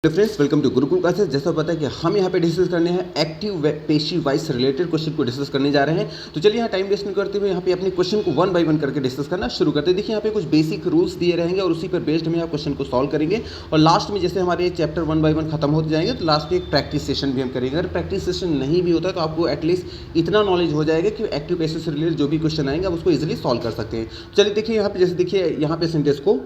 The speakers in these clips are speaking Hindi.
Friends, welcome to Gurukul classes. जैसा पता है कि हम यहाँ पे डिस्कस करने हैं एक्टिव पेशिव वॉइस से रिलेटेड क्वेश्चन को डिस्कस करने जा रहे हैं। तो चलिए यहाँ टाइम वेस्ट नहीं करते हुए यहाँ पे अपने क्वेश्चन को वन बाय वन करके डिस्कस करना शुरू करते हैं। देखिए यहाँ पे कुछ बेसिक रूल्स दिए रहेंगे और उसी पर बेस्ड हम यहाँ क्वेश्चन को सॉल्व करेंगे और लास्ट में जैसे हमारे चैप्टर वन बाय वन खत्म होते जाएंगे तो लास्ट में एक प्रैक्टिस सेशन भी हम करेंगे। अगर प्रैक्टिस सेशन नहीं भी होता है तो आपको एटलीस्ट इतना नॉलेज हो जाएगा कि एक्टिव पेशिव से रिलेटेड जो भी क्वेश्चन आएंगे आप उसको ईजिली सॉल्व कर सकते हैं। चलिए देखिए यहाँ पे जैसे देखिए यहाँ पे सेंटेंस को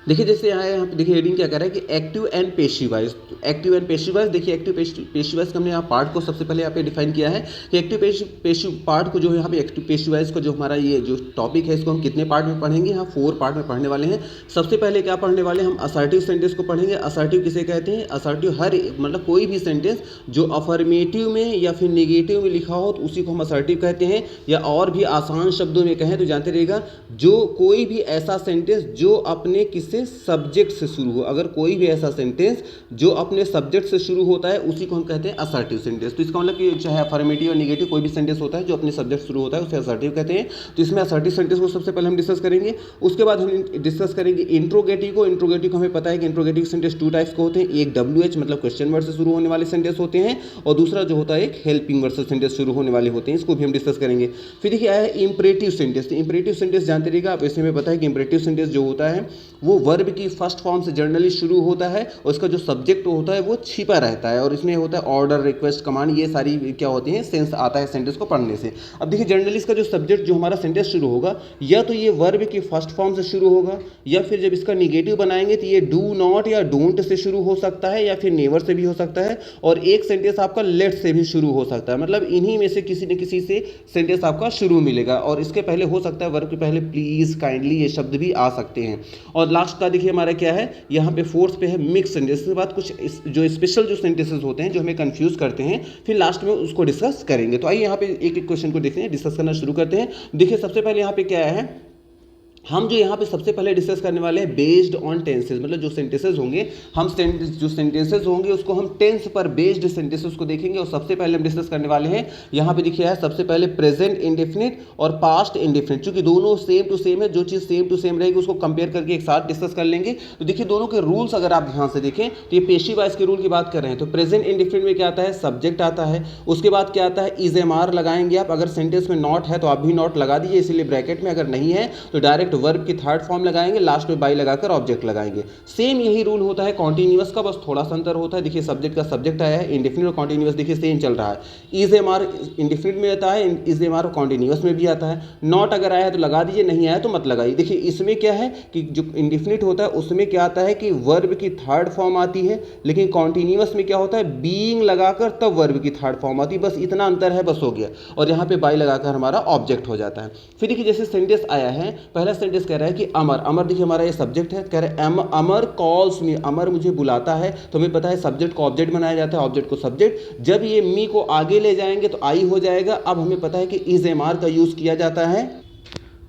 देखिए जैसे यहाँ पे देखिए हेडिंग क्या कह रहा है कि एक्टिव एंड पेशिव वॉइस। तो एक्टिव एंड पेशिव वॉइस, देखिए एक्टिव पेशिव वॉइस का हमने यहाँ पार्ट को सबसे पहले यहाँ पे डिफाइन किया है कि एक्टिव पेशिव पार्ट को जो है यहाँ पे एक्टिव पेशिव वॉइस का जो हमारा ये जो टॉपिक है इसको हम कितने पार्ट में पढ़ेंगे, यहाँ 4 पार्ट में पढ़ने वाले हैं। सबसे पहले क्या पढ़ने वाले हैं, हम असर्टिव सेंटेंस को पढ़ेंगे। असर्टिव किसे कहते हैं? असर्टिव हर मतलब कोई भी सेंटेंस जो अफर्मेटिव में या फिर निगेटिव में लिखा हो तो उसी को हम असर्टिव कहते हैं, या और भी आसान शब्दों में कहें तो जानते रहेगा जो कोई भी ऐसा सेंटेंस जो अपने किसी सब्जेक्ट से शुरू हो। अगर कोई भी ऐसा सेंटेंस जो अपने सब्जेक्ट से शुरू होता है उसी को हम कहते हैं असर्टिव सेंटेंस। तो इसका मतलब कि चाहे अफर्मेटिव और निगेटिव कोई भी सेंटेंस होता है जो अपने सब्जेक्ट से शुरू होता है उसे असर्टिव कहते हैं। तो इसमें असर्टिव सेंटेंस को सबसे पहले हम डिस्कस करेंगे। उसके बाद हम डिस्कस करेंगे इंट्रोगेटिव को। इंट्रोगेटिव को हमें पता है कि इंट्रोगेटिव सेंटेंस 2 टाइप्स के होते हैं। एक WH मतलब क्वेश्चन वर्ड से शुरू होने वाले सेंटेंस होते हैं और दूसरा जो होता है एक हेल्पिंग वर्ड से सेंटेंस शुरू होने वाले होते हैं। इसको भी हम डिस्कस करेंगे। फिर देखिए आया है इंपरेटिव सेंटेंस। इंपरेटिव सेंटेंस जानते रहिएगा आप। इसमें पता है कि इंपरेटिव सेंटेंस जो होता है वो वर्ब की फर्स्ट फॉर्म से जनरली शुरू होता है और इसका जो सब्जेक्ट होता है वो छिपा रहता है और इसमें होता है ऑर्डर, रिक्वेस्ट, कमांड, ये सारी क्या होती हैं सेंस आता है सेंटेंस को पढ़ने से। अब देखिए जनरली इसका जो सब्जेक्ट जो हमारा सेंटेंस शुरू होगा या तो ये वर्ब की फर्स्ट फॉर्म से शुरू होगा या फिर जब इसका निगेटिव बनाएंगे तो ये डू नॉट या डोंट से शुरू हो सकता है या फिर नेवर से भी हो सकता है और एक सेंटेंस आपका लेट से भी शुरू हो सकता है। मतलब इन्हीं में से किसी न किसी से सेंटेंस आपका शुरू मिलेगा और इसके पहले हो सकता है वर्ब के पहले प्लीज, काइंडली ये शब्द भी आ सकते हैं। और लास्ट का देखिए हमारा क्या है, यहाँ पे फोर्थ पे है मिक्स सेंटेंस। इसके बाद कुछ जो स्पेशल जो सेंटेंसेस होते हैं जो हमें कंफ्यूज करते हैं फिर लास्ट में उसको डिस्कस करेंगे। तो आइए यहाँ पे एक एक क्वेश्चन को देखते हैं, डिस्कस करना शुरू करते हैं। देखिए सबसे पहले यहाँ पे क्या है, हम जो यहाँ पे सबसे पहले डिस्कस करने वाले हैं बेस्ड ऑन टेंसेस। मतलब जो सेंटेंसेस होंगे हम जो सेंटेंसेस होंगे उसको हम टेंस पर बेस्ड सेंटेंसेस को देखेंगे। और सबसे पहले हम डिस्कस करने वाले हैं यहाँ पे देखिए है सबसे पहले प्रेजेंट इंडेफिनिट और पास्ट इंडेफिनिट। चूंकि दोनों सेम टू सेम है, जो चीज़ सेम टू सेम रहेगी उसको कंपेयर करके एक साथ डिस्कस कर लेंगे। तो देखिए दोनों के रूल्स अगर आप ध्यान से देखें तो ये पेशिव वॉइस के रूल की बात कर रहे हैं। तो प्रेजेंट इंडेफिनिट में क्या आता है, सब्जेक्ट आता है, उसके बाद क्या आता है इज एम आर लगाएंगे आप। अगर सेंटेंस में नॉट है तो आप भी नॉट लगा दीजिए इसीलिए ब्रैकेट में, अगर नहीं है तो डायरेक्ट वर्ब की थर्ड फॉर्म लगाएंगे, लास्ट में बाई लगाकर ऑब्जेक्ट लगाएंगे। सेम यही रूल होता है कॉन्टिन्यूअस का, बस थोड़ा सा अंतर होता है। देखिए सब्जेक्ट का सब्जेक्ट आया है, इंडेफिनिट और कॉन्टिन्यूअस देखिए सेम चल रहा है। इज एम आर इंडेफिनिट में आता है, इज एम आर कॉन्टिन्यूअस में भी आता है। नॉट अगर आया है तो लगा दीजिए, नहीं आया तो मत लगाइए। देखिए इसमें क्या है कि जो इंडेफिनिट होता है उसमें क्या आता है कि वर्ब की थर्ड फॉर्म आती है, लेकिन कॉन्टिन्यूअस में क्या होता है बीइंग लगाकर तब वर्ब की थर्ड फॉर्म आती है। बस इतना अंतर है, बस हो गया। और यहाँ पे बाई लगाकर हमारा ऑब्जेक्ट हो जाता है। फिर देखिए जैसे सेंटेंस आया है, पहला सेंटेंस कह रहा है कि अमर, अमर देखिए हमारा ये सब्जेक्ट है, कह रहे हैं अमर कॉल्स मी, अमर मुझे बुलाता है। तो हमें पता है सब्जेक्ट को ऑब्जेक्ट बनाया जाता है, ऑब्जेक्ट को सब्जेक्ट। जब ये मी को आगे ले जाएंगे तो आई हो जाएगा। अब हमें पता है कि इज एम आर का यूज किया जाता है।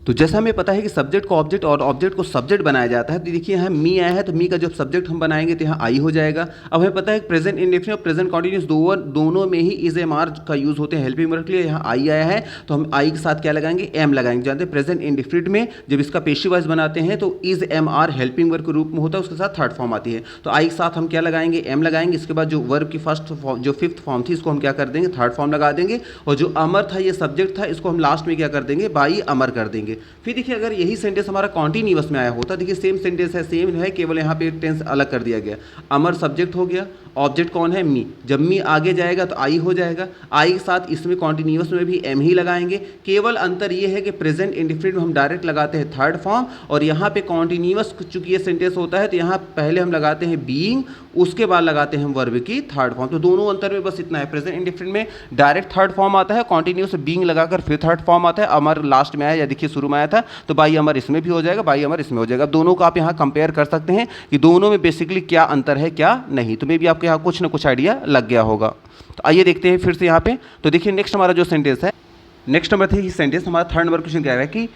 तो जैसा हमें पता है कि सब्जेक्ट को ऑब्जेक्ट और ऑब्जेक्ट को सब्जेक्ट बनाया जाता है, तो देखिए यहाँ मी आया है तो मी का जब सब्जेक्ट हम बनाएंगे तो यहाँ आई हो जाएगा। अब हमें पता है प्रेजेंट इंडेफिनिट और प्रेजेंट कॉन्टिन्यूअस दोनों में ही इज एम आर का यूज होते हैं हेल्पिंग वर्ब के लिए। यहाँ आई आया है तो हम आई के साथ क्या लगाएंगे, एम लगाएंगे। जानते हैं प्रेजेंट इंडेफिनिट में जब इसका पेशिव वॉइस बनाते हैं तो is am are helping verb के रूप में होता है, उसके साथ थर्ड फॉर्म आती है। तो आई के साथ हम क्या लगाएंगे, एम लगाएंगे। इसके बाद जो वर्ब की फर्स्ट फॉर्म जो फिफ्थ फॉर्म थी इसको हम क्या कर देंगे, थर्ड फॉर्म लगा देंगे। और जो अमर था ये सब्जेक्ट था, इसको हम लास्ट में क्या कर देंगे, बाई अमर कर देंगे। फिर देखिए अगर यही सेंटेंस हमारा कॉन्टिन्यूअस में आया होता, देखिए सेम सेंटेंस है, सेम है, केवल यहाँ पे टेंस अलग कर दिया गया। अमर सब्जेक्ट हो गया, ऑब्जेक्ट कौन है, मी। जब मी आगे जाएगा तो आई हो जाएगा। आई के साथ इसमें कॉन्टिन्यूअस में भी एम ही लगाएंगे। केवल अंतर ये है कि प्रेजेंट इंडेफिनिट में हम डायरेक्ट लगाते हैं थर्ड फॉर्म और यहाँ पे कॉन्टिन्यूअस चूंकि ये सेंटेंस होता है तो यहाँ पहले हम लगाते हैं बीइंग, उसके बाद लगाते हैं हम वर्ब की थर्ड फॉर्म। तो दोनों अंतर में बस इतना है, प्रेजेंट इंडेफिनिट में डायरेक्ट थर्ड फॉर्म आता है, कॉन्टिन्यूअस बीइंग लगाकर फिर थर्ड फॉर्म आता है। अमर लास्ट में आया या देखिए शुरू में आया था तो बाई अमर इसमें भी हो जाएगा, बाई अमर इसमें हो जाएगा। दोनों को आप यहाँ कंपेयर कर सकते हैं कि दोनों में बेसिकली क्या अंतर है क्या नहीं। तो मे भी आपके यहाँ कुछ ना कुछ आइडिया लग गया होगा। तो आइए देखते हैं फिर से यहाँ पे। तो देखिए नेक्स्ट हमारा जो सेंटेंस है, नेक्स्ट नंबर 3 सेंटेंस हमारा थर्ड नंबर क्वेश्चन क्या है कि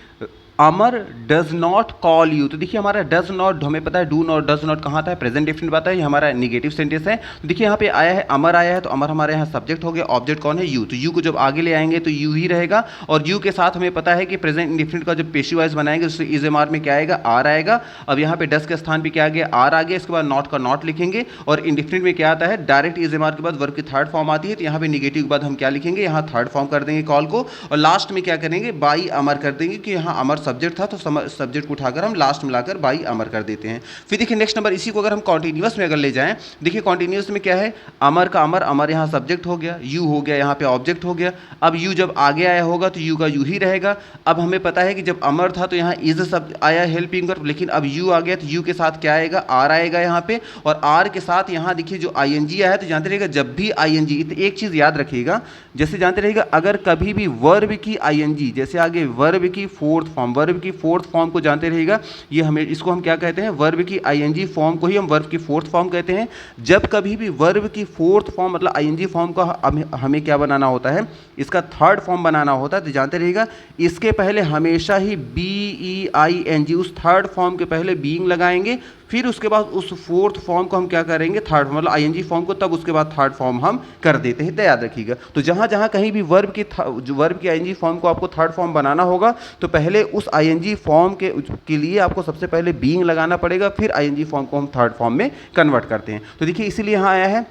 अमर डज नॉट कॉल यू। तो देखिए हमारा डज नॉट हमें पता है, डू नॉट डज नॉट कहाँ आता है, प्रेजेंट डेफिनेट आता है, ये हमारा नेगेटिव सेंटेंस है। तो देखिए यहाँ पे आया है अमर आया है, तो अमर हमारे यहाँ सब्जेक्ट हो गया, ऑब्जेक्ट कौन है, यू। तो यू को जब आगे ले आएंगे तो यू ही रहेगा, और यू के साथ हमें पता है कि प्रेजेंट इंडेफिनिट का जब पेशी वाइज बनाएंगे उससे इज एम आर में क्या आएगा, आर आएगा। अब यहाँ पे डज के स्थान पर क्या आ गया, आर आ गया, इसके बाद नॉट का नॉट लिखेंगे, और इंडेफिनिट में क्या आता है, डायरेक्ट इज एम आर के बाद वर्ब की थर्ड फॉर्म आती है, तो यहाँ पे निगेटिव के बाद हम क्या लिखेंगे, यहाँ थर्ड फॉर्म कर देंगे कॉल को, और लास्ट में क्या करेंगे, बाई अमर कर देंगे, कि यहाँ अमर सब्जेक्ट था तो सब्जेक्ट को उठाकर हम लास्ट में लाकर बाई अमर कर देते हैं। फिर देखिए नेक्स्ट नंबर, इसी को अगर हम कॉन्टिन्यूअस में अगर ले जाएं, देखिए कॉन्टिन्यूअस में क्या है, अमर का अमर, अमर यहाँ सब्जेक्ट हो गया, यू हो गया यहाँ पे ऑब्जेक्ट हो गया। अब यू जब आगे आया होगा तो यू का यू ही रहेगा। अब हमें पता है कि जब अमर था तो यहाँ इज सब आया हेल्पिंग वर्ब, लेकिन अब यू आ गया तो यू के साथ क्या आएगा, आर आएगा यहाँ पे, और आर के साथ यहाँ देखिए जो आई एन जी आया है, तो जानते रहिएगा जब भी आई एन जी, एक चीज़ याद रखिएगा, जैसे जानते रहिएगा अगर कभी भी वर्ब की आई एन जी, जैसे आगे वर्ब की फोर्थ फॉर्म, वर्ब की फोर्थ फॉर्म को जानते रहिएगा, ये हमें इसको हम क्या कहते हैं, वर्ब की आईएनजी फॉर्म को ही हम वर्ब की फोर्थ फॉर्म कहते हैं। जब कभी भी वर्ब की फोर्थ फॉर्म मतलब आईएनजी फॉर्म का हमें क्या बनाना होता है, इसका थर्ड फॉर्म बनाना होता है, तो जानते रहिएगा इसके पहले हमेशा ही B E I N G, उस थर्ड फॉर्म के पहले बीइंग लगाएंगे, फिर उसके बाद उस फोर्थ फॉर्म को हम क्या करेंगे, थर्ड फॉर्म मतलब आईएनजी फॉर्म को, तब उसके बाद थर्ड फॉर्म हम कर देते हैं, तो याद रखिएगा। तो जहाँ जहाँ कहीं भी वर्ब की आईएनजी फॉर्म को आपको थर्ड फॉर्म बनाना होगा, तो पहले उस आईएनजी फॉर्म के लिए आपको सबसे पहले बीइंग लगाना पड़ेगा, फिर आईएनजी फॉर्म को हम थर्ड फॉर्म में कन्वर्ट करते हैं। तो देखिए इसीलिए यहाँ आया है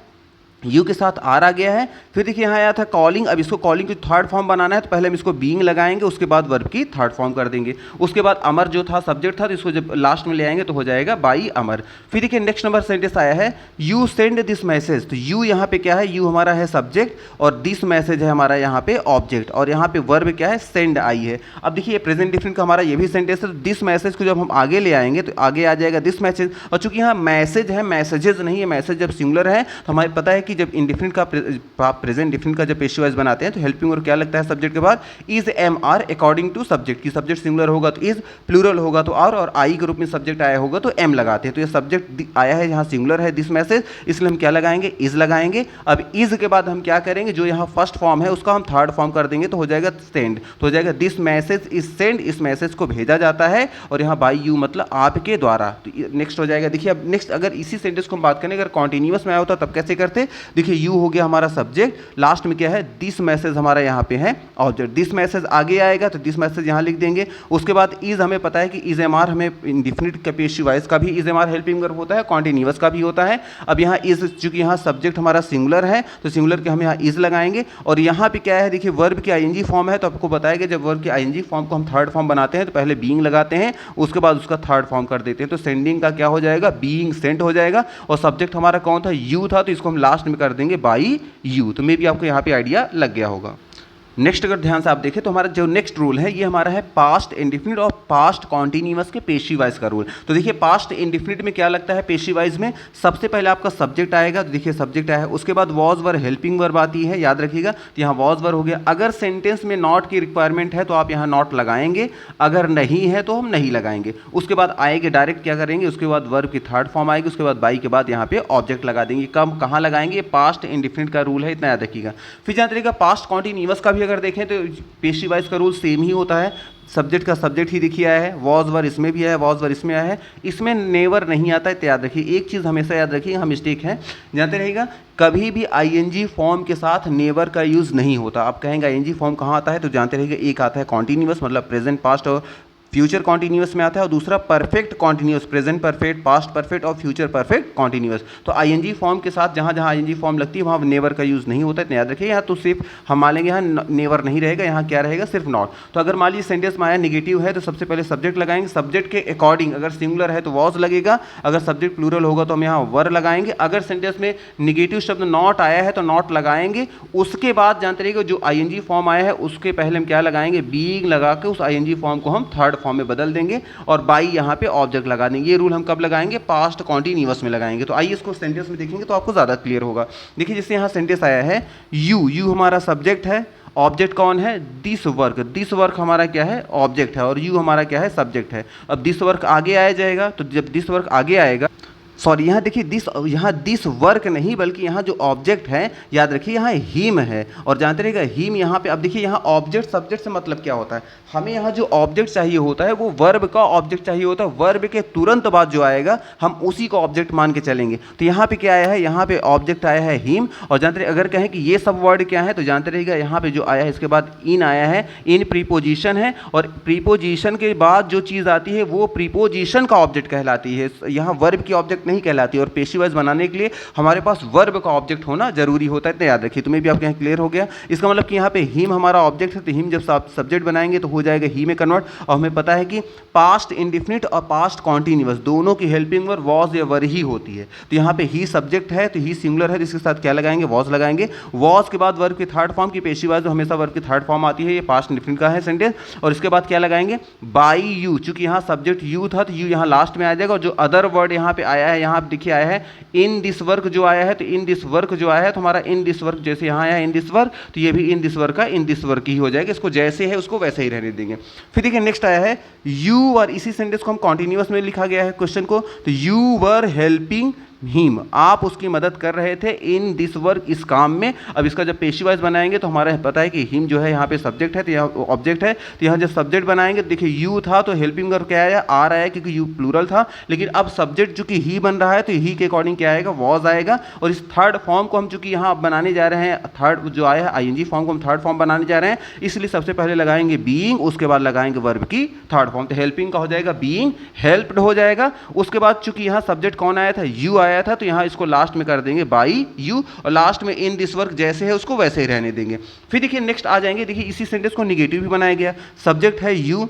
यू के साथ आर आ गया है। फिर देखिए यहाँ आया था कॉलिंग, अब इसको कॉलिंग की थर्ड फॉर्म बनाना है, तो पहले हम इसको बीइंग लगाएंगे, उसके बाद वर्ब की थर्ड फॉर्म कर देंगे। उसके बाद अमर जो था सब्जेक्ट था, तो इसको जब लास्ट में ले आएंगे तो हो जाएगा बाई अमर। फिर देखिए नेक्स्ट नंबर सेंटेंस आया है यू सेंड दिस मैसेज। तो यू यहाँ पे क्या है, यू हमारा है सब्जेक्ट, और दिस मैसेज है हमारा यहाँ पे ऑब्जेक्ट, और यहाँ पे वर्ब क्या है, सेंड आई है। अब देखिए प्रेजेंट डिफरेंट का हमारा ये भी सेंटेंस है, तो दिस मैसेज को जब हम आगे ले आएंगे तो आगे आ जाएगा दिस मैसेज, और चूंकि यहाँ मैसेज है, मैसेजेस नहीं है, मैसेज जब सिंगुलर है तो हमें पता है कि जब इंडिफिनिट का प्रेजेंट डिफिनिट का जब पेशी वाइज बनाते हैं तो हेल्पिंग और क्या लगता है सब्जेक्ट के बाद, is am are according to subject, की सब्जेक्ट सिंगुलर होगा तो इज, प्लूरल होगा तो आर, और आई के रूप में सब्जेक्ट आया होगा तो एम लगाते हैं। तो ये सब्जेक्ट आया है यहाँ सिंगुलर है दिस मैसेज, इसलिए हम क्या लगाएंगे, इज लगाएंगे। अब इज के बाद हम क्या करेंगे, जो यहाँ फर्स्ट फॉर्म है उसका हम थर्ड फॉर्म कर देंगे, तो हो जाएगा सेंड, तो हो जाएगा दिस मैसेज इज सेंड, इस मैसेज को भेजा जाता है, और यहाँ बाई यू मतलब आपके द्वारा। तो नेक्स्ट हो जाएगा, देखिए अब नेक्स्ट अगर इसी सेंटेंस को हम बात करें, अगर कॉन्टिन्यूअस में आया होता तब कैसे करते, देखिए यू हो गया हमारा सब्जेक्ट, लास्ट में क्या है, दिस मैसेज हमारा यहाँ पे है ऑब्जेक्ट, दिस मैसेज आगे आएगा तो दिस मैसेज यहाँ लिख देंगे। उसके बाद इज हमें पता है कि इज एम आर हमें इंडिफिनिट का पेशी वाइज का भी is am are helping verb होता है, कॉन्टिन्यूअस का भी होता है। अब यहाँ इज, चूंकि यहाँ सब्जेक्ट हमारा सिंगुलर है तो सिंगुलर के हम यहाँ इज लगाएंगे, और यहाँ पे क्या है, देखिए वर्ब की आईएनजी फॉर्म है, तो आपको बताएगा जब वर्ब की आईएनजी फॉर्म को हम थर्ड फॉर्म बनाते हैं तो पहले बीइंग लगाते हैं, उसके बाद उसका थर्ड फॉर्म कर देते हैं, तो सेंडिंग का क्या हो जाएगा, बीइंग सेंट हो जाएगा, और सब्जेक्ट हमारा कौन था, यू था, तो इसको हम लास्ट में कर देंगे बाई यू। तो मे भी आपको यहाँ पे आइडिया लग गया होगा। नेक्स्ट अगर ध्यान से आप देखें तो हमारा जो नेक्स्ट रूल है ये हमारा है पास्ट इंडिफिनिट और पास्ट कॉन्टिन्यूअस के पेशी वाइज का रूल। तो देखिए पास्ट इंडिफिनिट में क्या लगता है, पेशी वाइज में सबसे पहले आपका सब्जेक्ट आएगा, तो देखिए सब्जेक्ट आया है, उसके बाद वॉज वर हेल्पिंग वर्ब आती है, याद रखिएगा, तो यहाँ वॉज वर हो गया। अगर सेंटेंस में नॉट की रिक्वायरमेंट है तो आप यहाँ नॉट लगाएंगे, अगर नहीं है तो हम नहीं लगाएंगे। उसके बाद आएंगे डायरेक्ट क्या करेंगे, उसके बाद वर्ब की थर्ड फॉर्म आएगी, उसके बाद बाई के बाद यहाँ पे ऑब्जेक्ट लगा देंगे। कब कहाँ लगाएंगे, पास्ट इंडिफिनिट का रूल है, इतना याद रखिएगा। फिर जानते रहिएगा पास्ट कॉन्टिन्यूअस का भी अगर देखें तो पेशी वाइज का रूल सेम ही होता है, सब्जेक्ट का सब्जेक्ट ही देखिए आया है, वॉज वर इसमें भी आया है, वॉज वर इसमें आया है, इसमें नेवर नहीं आता है, तो याद रखिए एक चीज़ हमेशा याद रखिए, यहाँ मिस्टेक है, जानते रहिएगा कभी भी आईएनजी फॉर्म के साथ नेवर का यूज़ नहीं होता। आप कहेंगे आईएनजी फॉर्म कहाँ आता है, तो जानते रहिएगा एक आता है कॉन्टिन्यूअस मतलब प्रेजेंट पास्ट और फ्यूचर कॉन्टिन्यूअस में आता है, और दूसरा perfect continuous, present perfect, past perfect और फ्यूचर परफेक्ट कॉन्टिन्यूअस। तो आईएनजी फॉर्म के साथ जहाँ जहाँ आईएनजी फॉर्म लगती है वहाँ नेवर का यूज़ नहीं होता है, याद रखिए। यहाँ तो सिर्फ हम मान लेंगे यहाँ नेवर नहीं रहेगा, यहाँ क्या रहेगा, सिर्फ नॉट। तो अगर मान लीजिए सेंटेंस में आया निगेटिव है तो सबसे पहले सब्जेक्ट लगाएंगे, सब्जेक्ट के अकॉर्डिंग अगर सिंगुलर है तो वॉज लगेगा, अगर सब्जेक्ट प्लूरल होगा तो हम यहाँ वर लगाएंगे। अगर सेंटेंस में निगेटिव शब्द नॉट आया है तो नॉट लगाएंगे। उसके बाद जानते रहिएगा जो आईएनजी फॉर्म आया है उसके पहले हम क्या लगाएंगे, बीइंग लगा के उस आईएनजी फॉर्म को हम थर्ड फॉर्म में बदल देंगे, और बाई यहाँ पे ऑब्जेक्ट लगा देंगे। ये रूल हम कब लगाएंगे, पास्ट कॉन्टिन्यूअस में लगाएंगे। तो आइए इसको सेंटेंस में देखेंगे तो आपको ज़्यादा क्लियर होगा। देखिए जैसे यहाँ सेंटेंस आया है यू, यू हमारा सब्जेक्ट है, ऑब्जेक्ट कौन है, दिस वर्क, दिस वर्क हमारा क्या है, ऑब्जेक्ट है, और यू हमारा क्या है, सब्जेक्ट है। अब दिस वर्क आगे आ जाएगा, तो जब दिस वर्क आगे आएगा सॉरी, यहाँ देखिए यहाँ दिस वर्क नहीं, बल्कि यहाँ जो ऑब्जेक्ट है, याद रखिए यहाँ हिम है। और जानते रहिएगा हिम यहाँ पे, अब देखिए यहाँ ऑब्जेक्ट सब्जेक्ट से मतलब क्या होता है, हमें यहाँ जो ऑब्जेक्ट चाहिए होता है वो वर्ब का ऑब्जेक्ट चाहिए होता है। वर्ब के तुरंत बाद जो आएगा हम उसी को ऑब्जेक्ट मान के चलेंगे। तो यहाँ पे क्या आया है, यहाँ पे ऑब्जेक्ट आया है हिम। और जानते रहिए अगर कहें कि ये सब वर्ड क्या है, तो जानते रहिएगा यहाँ पे जो आया है इसके बाद इन आया है, इन प्रीपोजिशन है। और प्रीपोजिशन के बाद जो चीज़ आती है वो प्रीपोजिशन का ऑब्जेक्ट कहलाती है, यहाँ वर्ब की ऑब्जेक्ट नहीं कहलाती। और पेशी वाइज बनाने के लिए हमारे पास वर्ब का ऑब्जेक्ट होना जरूरी होता है, इतना याद रखिए। तुम्हें भी आपके यहाँ क्लियर हो गया। इसका मतलब कि यहाँ पे हिम हमारा ऑब्जेक्ट है, तो हिम जब सब्जेक्ट बनाएंगे तो हो जाएगा ही में कन्वर्ट। और हमें पता है कि पास्ट इंडिफिनिट और पास्ट कॉन्टिन्यूअस दोनों की हेल्पिंग वर्ब वॉज या वर ही होती है। तो यहाँ पे ही सब्जेक्ट है तो ही सिंगुलर है, तो इसके साथ क्या लगाएंगे, वॉज लगाएंगे। वॉज के बाद वर्ब की थर्ड फॉर्म की पेशी वाइज हमेशा वर्ब की थर्ड फॉर्म आती है, ये पास्ट इंडिफिनिट का है सेंटेंस। और इसके बाद क्या लगाएंगे, बाई यू। चूंकि यहाँ सब्जेक्ट यू था तो यू यहाँ लास्ट में आ जाएगा। और जो अदर वर्ड यहाँ पे आया है, यहाँ देखिए आया है इन दिस वर्क जो आया है, तो इन दिस वर्क जो आया है तो हमारा इन दिस वर्क जैसे यहाँ आया है इन दिस वर्क, तो ये भी इन दिस वर्क का इन दिस वर्क ही हो जाएगा। इसको जैसे है उसको वैसे ही रहने देंगे। फिर देखिए नेक्स्ट आया है यू, और इसी सेंटेंस को हम कॉन्टिन्यूअस में लिखा गया है क्वेश्चन को, तो यू वर हेल्पिंग हिम, आप उसकी मदद कर रहे थे इन दिस वर्क, इस काम में। अब इसका जब पेशी वाइज बनाएंगे तो हमारा पता है कि हिम जो है यहाँ पे सब्जेक्ट है, तो यहाँ ऑब्जेक्ट है। तो यहाँ जब सब्जेक्ट बनाएंगे तो देखिए यू था तो हेल्पिंग वर्ब क्या आया, आ रहा है क्योंकि यू प्लूरल था। लेकिन अब सब्जेक्ट चूंकि ही बन रहा है तो ही के अकॉर्डिंग क्या आएगा, वॉज आएगा। और इस थर्ड फॉर्म को हम चूंकि यहाँ बनाने जा रहे हैं, थर्ड जो आया है आईएनजी फॉर्म को हम थर्ड फॉर्म बनाने जा रहे हैं, इसलिए सबसे पहले लगाएंगे बीइंग, उसके बाद लगाएंगे वर्ब की थर्ड फॉर्म। तो हेल्पिंग का हो जाएगा बीइंग, हेल्प्ड हो जाएगा। उसके बाद चूंकि यहाँ सब्जेक्ट कौन आया था, यू आया था, तो यहाँ इसको लास्ट में कर देंगे बाई यू, और लास्ट में इन दिस वर्क जैसे है उसको वैसे ही रहने देंगे। फिर देखिए नेक्स्ट आ जाएंगे, देखिए इसी सेंटेंस को निगेटिव भी बनाया गया। सब्जेक्ट है यू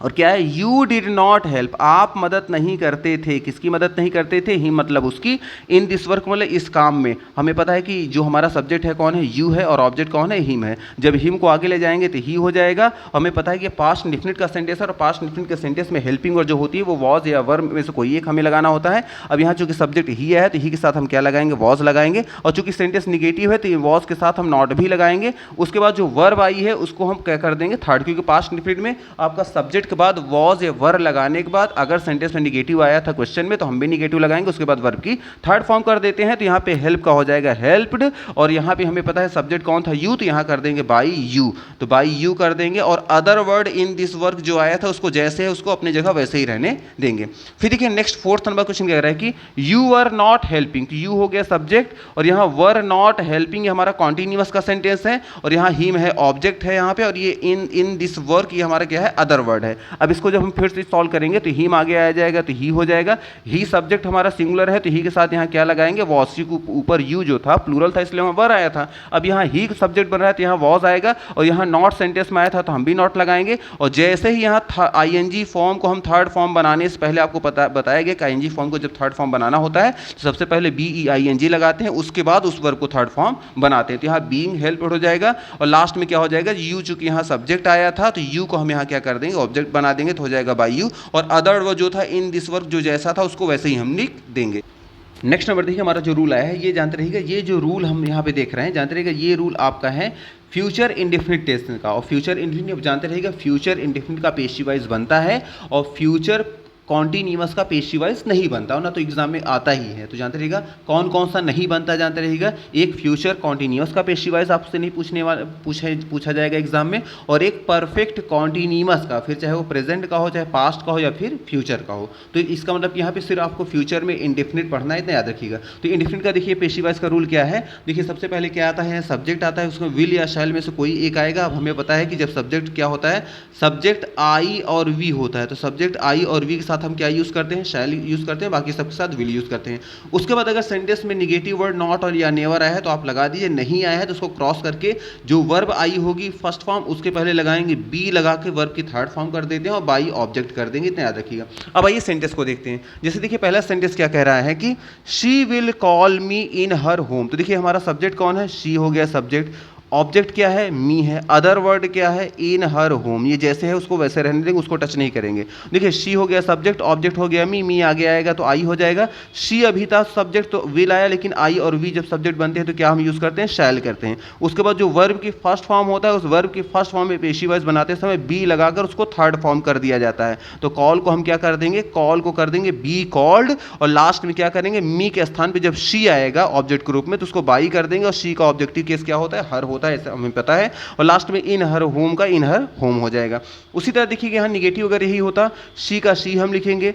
और क्या है, यू डिड नॉट हेल्प, आप मदद नहीं करते थे। किसकी मदद नहीं करते थे, ही मतलब उसकी। इन दिस वर्क मतलब इस काम में। हमें पता है कि जो हमारा सब्जेक्ट है कौन है, यू है, और ऑब्जेक्ट कौन है, हिम है। जब हिम को आगे ले जाएंगे तो ही हो जाएगा। हमें पता है कि पास्ट इंडेफिनिट का सेंटेंस है, और पास्ट इंडेफिनिट के सेंटेंस में हेल्पिंग वर्ब जो होती है वो वॉज या वर्ब में से कोई एक हमें लगाना होता है। अब यहाँ चूंकि सब्जेक्ट ही है तो ही के साथ हम क्या लगाएंगे, वॉज लगाएंगे। और चूंकि सेंटेंस निगेटिव है तो वॉज के साथ हम नॉट भी लगाएंगे। उसके बाद जो वर्ब आई है उसको हम क्या कर देंगे, थर्ड, क्योंकि पास्ट इंडेफिनिट में आपका सब्जेक्ट के बाद वॉज वर लगाने के बाद अगर सेंटेंस में निगेटिव आया था क्वेश्चन में तो हम भी निगेटिव लगाएंगे। उसके बाद वर्ब की थर्ड फॉर्म कर देते हैं, तो यहाँ पे हेल्प का हो जाएगा हेल्प्ड। और यहाँ पे हमें पता है सब्जेक्ट कौन था, यू, तो यहाँ कर देंगे बाई यू, तो बाई यू कर देंगे। और other word in this work जो आया था उसको जैसे है उसको अपनी जगह वैसे ही रहने देंगे। फिर देखिए नेक्स्ट फोर्थ नंबर क्वेश्चन कह रहा है कि यू आर नॉट हेल्पिंग, तो यू हो गया सब्जेक्ट, और यहाँ वर नॉट हेल्पिंग हमारा कॉन्टिन्यूअस का सेंटेंस है, और यहाँ हिम है ऑब्जेक्ट है यहाँ पे, और ये इन दिस वर्क ये हमारा क्या है, अदर वर्ड है। अब इसको जब हम फिर से सॉल्व करेंगे तो हिम आगे आ जाएगा तो ही हो जाएगा। ही सब्जेक्ट हमारा सिंगुलर है तो ही के साथ यहाँ क्या लगाएंगे, वॉज। सी के ऊपर यू जो था प्लूरल था इसलिए वहाँ वर आया था। अब यहाँ ही सब्जेक्ट बन रहा है तो यहाँ वॉज आएगा, और यहाँ नॉट सेंटेंस में आया था तो हम भी नॉट लगाएंगे। और जैसे ही यहाँ आईएनजी फॉर्म को हम थर्ड फॉर्म बनाने से पहले आपको बताया गया कि आईएनजी फॉर्म को जब थर्ड फॉर्म बनाना होता है तो सबसे पहले BEING लगाते हैं, उसके बाद उस वर्ब को थर्ड फॉर्म बनाते हैं। तो यहाँ बीइंग हेल्प हो जाएगा, और लास्ट में क्या हो जाएगा, यू, चूंकि यहाँ सब्जेक्ट आया था तो यू को हम यहाँ क्या कर देंगे, ऑब्जेक्ट बना देंगे, तो हो जाएगा बाई यू। और अदर वो जो था इन दिस वर्क जो जैसा था उसको वैसे ही हम लिख देंगे। नेक्स्ट नंबर देखिए हमारा जो रूल आया है, ये जानते रहिएगा, ये जो रूल हम यहाँ पे देख रहे हैं, जानते रहिएगा ये रूल आपका है फ्यूचर इंडेफिनिट टेंस का। और फ्यूचर इंडेफिनिट जानते रहिएगा, फ्यूचर इंडेफिनिट का पेशी वाइज बनता है, और फ्यूचर कॉन्टिन्यूअस का पेशी वाइज नहीं बनता हो ना, तो एग्जाम में आता ही है। तो जानते रहिएगा कौन कौन सा नहीं बनता, जानते रहिएगा, एक फ्यूचर कॉन्टिन्यूअस का पेशी वाइज आपसे नहीं पूछा जाएगा एग्जाम में, और एक परफेक्ट कॉन्टिन्यूअस का, फिर चाहे वो प्रेजेंट का हो, चाहे पास्ट का हो, या फिर फ्यूचर का हो। तो इसका मतलब यहाँ पे सिर्फ आपको फ्यूचर में इंडेफिनिट पढ़ना है, इतना याद रखिएगा। तो इंडेफिनिट का देखिए पेशी वाइज का रूल क्या है, देखिए सबसे पहले क्या आता है, सब्जेक्ट आता है, उसमें विल या शैल में से कोई एक आएगा। अब हमें पता है कि जब सब्जेक्ट क्या होता है, सब्जेक्ट आई और वी होता है, तो सब्जेक्ट आई और वी के साथ हम क्या यूज़ करते हैं, शैल यूज़ करते हैं, बाकी सबके साथ विल यूज़ करते हैं। उसके बाद अगर सेंटेंस में निगेटिव वर्ड नॉट और या नेवर आया है तो आप लगा दीजिए, नहीं आया है तो उसको क्रॉस करके जो वर्ब आई होगी फर्स्ट फॉर्म उसके पहले लगाएंगे बी लगा के वर्ब की थर्ड फॉर्म कर देते हैं, और बाई ऑब्जेक्ट कर देंगे, इतना याद रखिएगा। अब आइए सेंटेंस को देखते हैं। जैसे देखिए पहला सेंटेंस क्या कह रहा है कि she will call me in her home, तो देखिए हमारा सब्जेक्ट कौन है, शी हो गया सब्जेक्ट, ऑब्जेक्ट क्या है, मी है, अदर वर्ड क्या है, इन हर होम, ये जैसे है उसको वैसे रहने देंगे, उसको टच नहीं करेंगे। देखिए शी हो गया सब्जेक्ट, ऑब्जेक्ट हो गया मी आगे आएगा तो आई हो जाएगा। शी अभी था सब्जेक्ट तो विल आया, लेकिन आई और वी जब सब्जेक्ट बनते हैं तो क्या हम यूज करते हैं, शैल करते हैं। उसके बाद जो वर्ब की फर्स्ट फॉर्म होता है, उस वर्ब की फर्स्ट फॉर्म में पेशी वाइज बनाते समय बी लगाकर उसको थर्ड फॉर्म कर दिया जाता है। तो कॉल को हम क्या कर देंगे, कॉल को कर देंगे बी कॉल्ड, और लास्ट में क्या करेंगे, मी के स्थान पे जब शी आएगा ऑब्जेक्ट के रूप में तो उसको बाई कर देंगे, और शी का ऑब्जेक्टिव केस क्या होता है, हर होता है, ऐसा हमें पता है। और लास्ट में इन हर होम का इन हर होम हो जाएगा। उसी तरह देखिए यहाँ निगेटिव अगर यही होता, शी का शी हम लिखेंगे,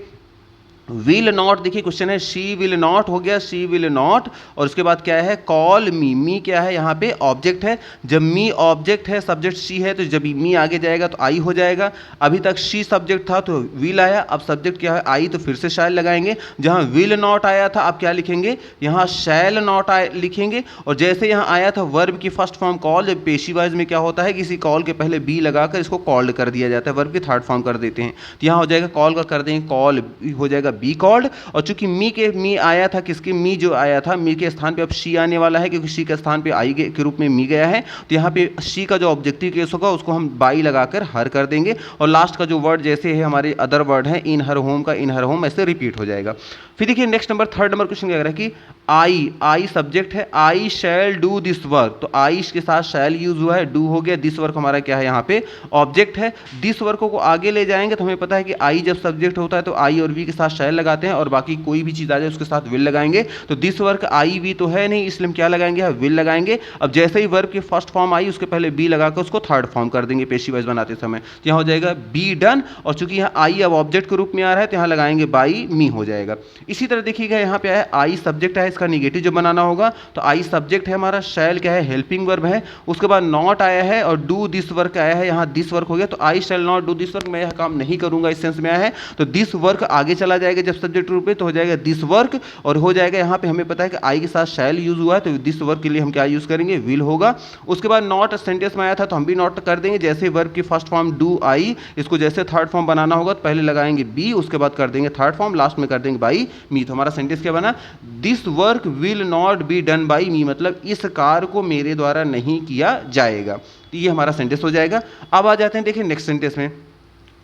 विल नॉट, देखिए क्वेश्चन है शी विल नॉट हो गया, शी विल नॉट, और उसके बाद क्या है, कॉल मी क्या है यहाँ पे ऑब्जेक्ट है, जब मी ऑब्जेक्ट है सब्जेक्ट शी है तो जब मी आगे जाएगा तो आई हो जाएगा। अभी तक शी सब्जेक्ट था तो विल आया, अब सब्जेक्ट क्या है आई, तो फिर से शैल लगाएंगे। जहाँ विल नॉट आया था अब क्या लिखेंगे, यहाँ शैल नॉट लिखेंगे। और जैसे यहाँ आया था वर्ब की फर्स्ट फॉर्म कॉल, जब पेशी वाइज में क्या होता है, किसी कॉल के पहले बी लगाकर इसको कॉल्ड कर दिया जाता है, वर्ब की थर्ड फॉर्म कर देते हैं। तो यहाँ हो जाएगा कॉल का कर देंगे कॉल, हो जाएगा बी कॉल्ड। और चूंकि मी आया था, किसके, मी जो आया था, मी के स्थान पे अब शी आने वाला है, क्योंकि शी के स्थान पे आई के रूप में मी गया है। तो यहाँ पे शी का जो ऑब्जेक्टिव केस होगा उसको हम बाई लगाकर हर कर देंगे, और लास्ट का जो वर्ड जैसे है हमारे अदर वर्ड है, इन हर होम का इन हर होम ऐसे रिपीट हो जाएगा। फिर देखिए next number third number question क्या कह रहा है कि आई सब्जेक्ट है, आई शैल डू दिस वर्क, तो आई के साथ शैल यूज हुआ है, डू हो गया, दिस वर्क हमारा क्या है यहाँ पे ऑब्जेक्ट है। दिस वर्क को आगे ले जाएंगे तो हमें पता है कि आई जब सब्जेक्ट होता है तो आई और वी के साथ शैल लगाते हैं, और बाकी कोई भी चीज आ जाए उसके साथ विल लगाएंगे। तो दिस वर्क आई वी तो है नहीं, इसलिए हम क्या लगाएंगे, विल लगाएंगे। अब जैसे ही वर्ब की फर्स्ट फॉर्म आई उसके पहले बी लगाकर उसको थर्ड फॉर्म कर देंगे पेशी वाइज बनाते समय, तो यहाँ हो जाएगा बी डन। और चूंकि यहाँ आई अब ऑब्जेक्ट के रूप में आ रहा है तो यहाँ लगाएंगे बाई मी हो जाएगा। इसी तरह देखिएगा यहाँ पे है आई सब्जेक्ट है, इसका निगेटिव जो बनाना होगा, तो आई सब्जेक्ट है हमारा, शैल क्या है, हेल्पिंग वर्ब है, उसके बाद नॉट आया है और डू दिस वर्क आया है, यहाँ दिस वर्क हो गया, तो I shall not do this work, मैं यह काम नहीं करूंगा इस सेंस में आया है, तो दिस वर्क आगे चला जाएगा जब सब्जेक्ट रूप में, तो हो जाएगा दिस वर्क। और हो जाएगा यहाँ पे हमें पता है कि आई के साथ शैल यूज हुआ है, तो दिस वर्क के लिए हम क्या यूज करेंगे, विल होगा। उसके बाद नॉट सेंटेंस में आया था तो हम भी नॉट कर देंगे, जैसे वर्ब की फर्स्ट फॉर्म डू आई, इसको जैसे थर्ड फॉर्म बनाना होगा तो पहले लगाएंगे बी, उसके बाद कर देंगे थर्ड फॉर्म, लास्ट में कर देंगे बाई मी। तो हमारा सेंटेंस क्या बना, this work will not be done by me, मतलब इस कार्य को मेरे द्वारा नहीं किया जाएगा। तो ये हमारा सेंटेंस हो जाएगा। अब आ जाते हैं देखिए नेक्स्ट सेंटेंस में।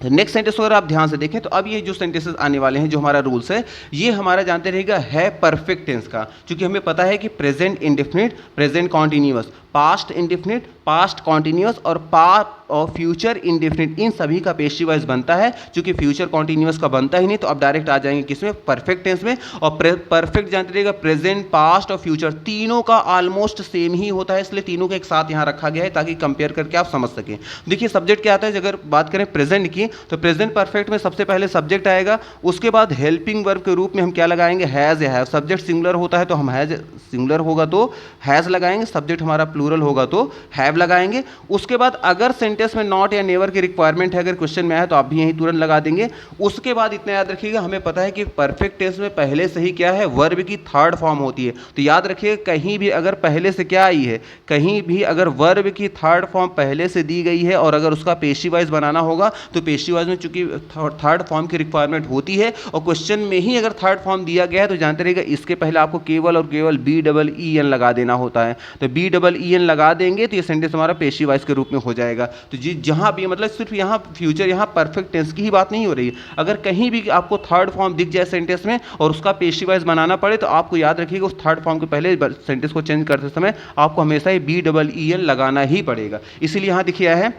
नेक्स्ट सेंटेंस अगर आप ध्यान से देखें तो अब ये जो सेंटेंसेस आने वाले हैं, जो हमारा रूल्स है, ये हमारा जानते रहेगा है परफेक्ट टेंस का, क्योंकि हमें पता है कि present indefinite, present continuous, past indefinite, past continuous और फ्यूचर इंडेफिनिट, इन सभी का पेशी वाइज बनता है। क्योंकि फ्यूचर कॉन्टिन्यूअस का बनता ही नहीं तो अब डायरेक्ट आ जाएंगे किसमें, परफेक्ट टेंस में। और परफेक्ट जानते रहेगा प्रेजेंट, पास्ट और फ्यूचर तीनों का ऑलमोस्ट सेम ही होता है, इसलिए तीनों को एक साथ यहाँ रखा गया है ताकि कंपेयर करके आप समझ सकें। देखिए सब्जेक्ट क्या आता है, अगर बात करें प्रेजेंट की तो प्रेजेंट परफेक्ट में सबसे पहले सब्जेक्ट आएगा, उसके बाद हेल्पिंग वर्ब के रूप में हम क्या लगाएंगे, हैज या हैव। सब्जेक्ट सिंगुलर होता है तो हम हैज, सिंगुलर होगा तो हैज लगाएंगे, सब्जेक्ट हमारा प्लूरल होगा तो हैव लगाएंगे। उसके बाद अगर सेंटेंस में नॉट या नेवर की रिक्वायरमेंट है, अगर क्वेश्चन में है तो आप भी यही तुरंत लगा देंगे। उसके बाद इतना याद रखिएगा, हमें पता है कि परफेक्ट टेंस में पहले से ही क्या है, वर्ब की थर्ड फॉर्म होती है। तो याद रखिएगा कहीं भी अगर पहले से क्या आई है, कहीं भी अगर वर्ब की थर्ड फॉर्म पहले से दी गई है और अगर उसका पेशी वाइज बनाना होगा तो पेशी वाइज में चूंकि थर्ड फॉर्म की रिक्वायरमेंट होती है और क्वेश्चन में ही अगर थर्ड फॉर्म दिया गया है तो जानते रहेगा इसके पहले आपको केवल और केवल BEEN लगा देना होता है। तो BEEN लगा देंगे तो ये सेंटेंस हमारा पेशी वाइज के रूप में हो जाएगा। तो जी जहां भी मतलब सिर्फ यहाँ फ्यूचर, यहाँ परफेक्ट टेंस की ही बात नहीं हो रही है, अगर कहीं भी आपको थर्ड फॉर्म दिख जाए सेंटेंस में और उसका पेशी वाइज बनाना पड़े तो आपको याद रखिएगा उस थर्ड फॉर्म के पहले सेंटेंस को चेंज करते समय आपको हमेशा ही BEEN लगाना ही पड़ेगा। इसीलिए यहाँ देखिए है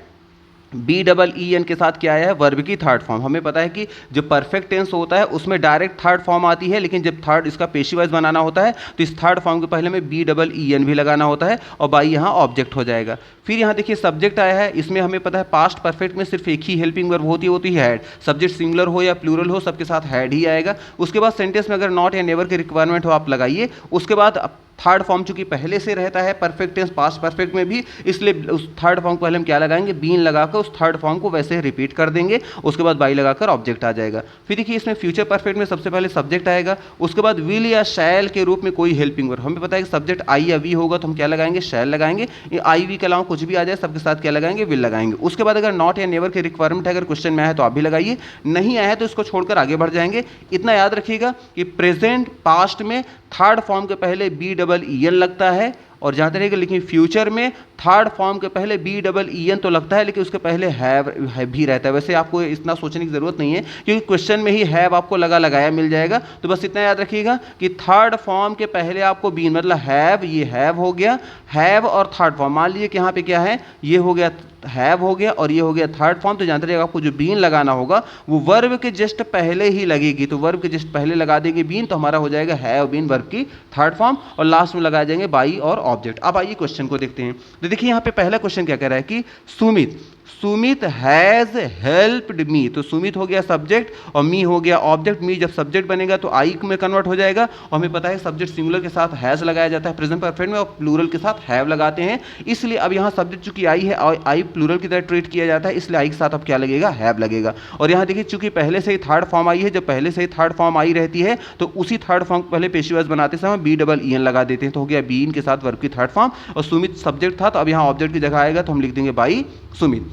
BEEN के साथ क्या आया है, वर्ब की थर्ड फॉर्म। हमें पता है कि जो परफेक्ट टेंस होता है उसमें डायरेक्ट थर्ड फॉर्म आती है, लेकिन जब थर्ड इसका पेशी वाइज बनाना होता है तो इस थर्ड फॉर्म के पहले में BEEN भी लगाना होता है और बाई यहाँ ऑब्जेक्ट हो जाएगा। फिर यहाँ देखिए सब्जेक्ट आया है, इसमें हमें पता है पास्ट परफेक्ट में सिर्फ एक ही हेल्पिंग वर्ब होती है हैड। सब्जेक्ट सिंगुलर हो या प्लूरल हो सबके साथ हैड ही आएगा। उसके बाद सेंटेंस में अगर नॉट या नेवर की रिक्वायरमेंट हो आप लगाइए। उसके बाद थर्ड फॉर्म चूंकि पहले से रहता है परफेक्ट टेंस पास्ट परफेक्ट में भी, इसलिए उस थर्ड फॉर्म को पहले हम क्या लगाएंगे, बीन लगाकर उस थर्ड फॉर्म को वैसे रिपीट कर देंगे। उसके बाद बाई लगाकर ऑब्जेक्ट आ जाएगा। फिर देखिए इसमें फ्यूचर परफेक्ट में सबसे पहले सब्जेक्ट आएगा, उसके बाद विल या शैल के रूप में कोई हेल्पिंग वर्ब। हमें पता है कि सब्जेक्ट आई या वी होगा तो हम क्या लगाएंगे, शैल लगाएंगे। आई वी के अलावा कुछ भी आ जाए सबके साथ क्या लगाएंगे, विल लगाएंगे। उसके बाद अगर नॉट या नेवर की रिक्वायरमेंट है, अगर क्वेश्चन में आया तो आप भी लगाइए, नहीं आया तो इसको छोड़कर आगे बढ़ जाएंगे। इतना याद रखिएगा कि प्रेजेंट पास्ट में थर्ड फॉर्म के पहले BEEN लगता है और जहाँ तक रहेगा, लेकिन फ्यूचर में थर्ड फॉर्म के पहले BEEN तो लगता है, लेकिन उसके पहले हैव भी रहता है। वैसे आपको इतना सोचने की जरूरत नहीं है, क्योंकि क्वेश्चन में ही हैव आपको लगाया मिल जाएगा। तो बस इतना याद रखिएगा कि थर्ड फॉर्म के पहले आपको बीन मतलब हैव, ये हैव हो गया, हैव और थर्ड फॉर्म। मान लीजिए कि यहाँ पे क्या है, ये हो गया हैव हो गया और ये हो गया थर्ड फॉर्म। तो जानते रहिएगा आपको जो बीन लगाना होगा वो वर्ब के जस्ट पहले ही लगेगी। तो वर्ब के जस्ट पहले लगा देंगे बीन, तो हमारा हो जाएगा हैव बीन वर्ब की थर्ड फॉर्म, और लास्ट में लगा देंगे बाई और ऑब्जेक्ट। अब आइए क्वेश्चन को देखते हैं। तो देखिए यहाँ पे पहला क्वेश्चन क्या कह रहा है कि सुमित हैज हेल्प्ड मी। तो सुमित हो गया सब्जेक्ट और मी हो गया ऑब्जेक्ट। मी जब सब्जेक्ट बनेगा तो आई में कन्वर्ट हो जाएगा, और हमें पता है सब्जेक्ट सिंगुलर के साथ हैज लगाया जाता है प्रेजेंट परफेक्ट में, और प्लूरल के साथ हैव लगाते हैं। इसलिए अब यहाँ सब्जेक्ट चूंकि आई है, आई प्लूरल की तरह ट्रीट किया जाता है, इसलिए आई के साथ अब क्या लगेगा, हैव लगेगा। और यहाँ देखिए चूंकि पहले से ही थर्ड फॉर्म आई है, जब पहले से ही थर्ड फॉर्म आई रहती है तो उसी थर्ड फॉर्म पहले पेशिवाइज बनाते समय BEEN लगा देते हैं। तो हो गया बीन के साथ वर्ब की थर्ड फॉर्म, और सुमित सब्जेक्ट था तो अब यहाँ ऑब्जेक्ट की जगह आएगा तो हम लिख देंगे बाई सुमित।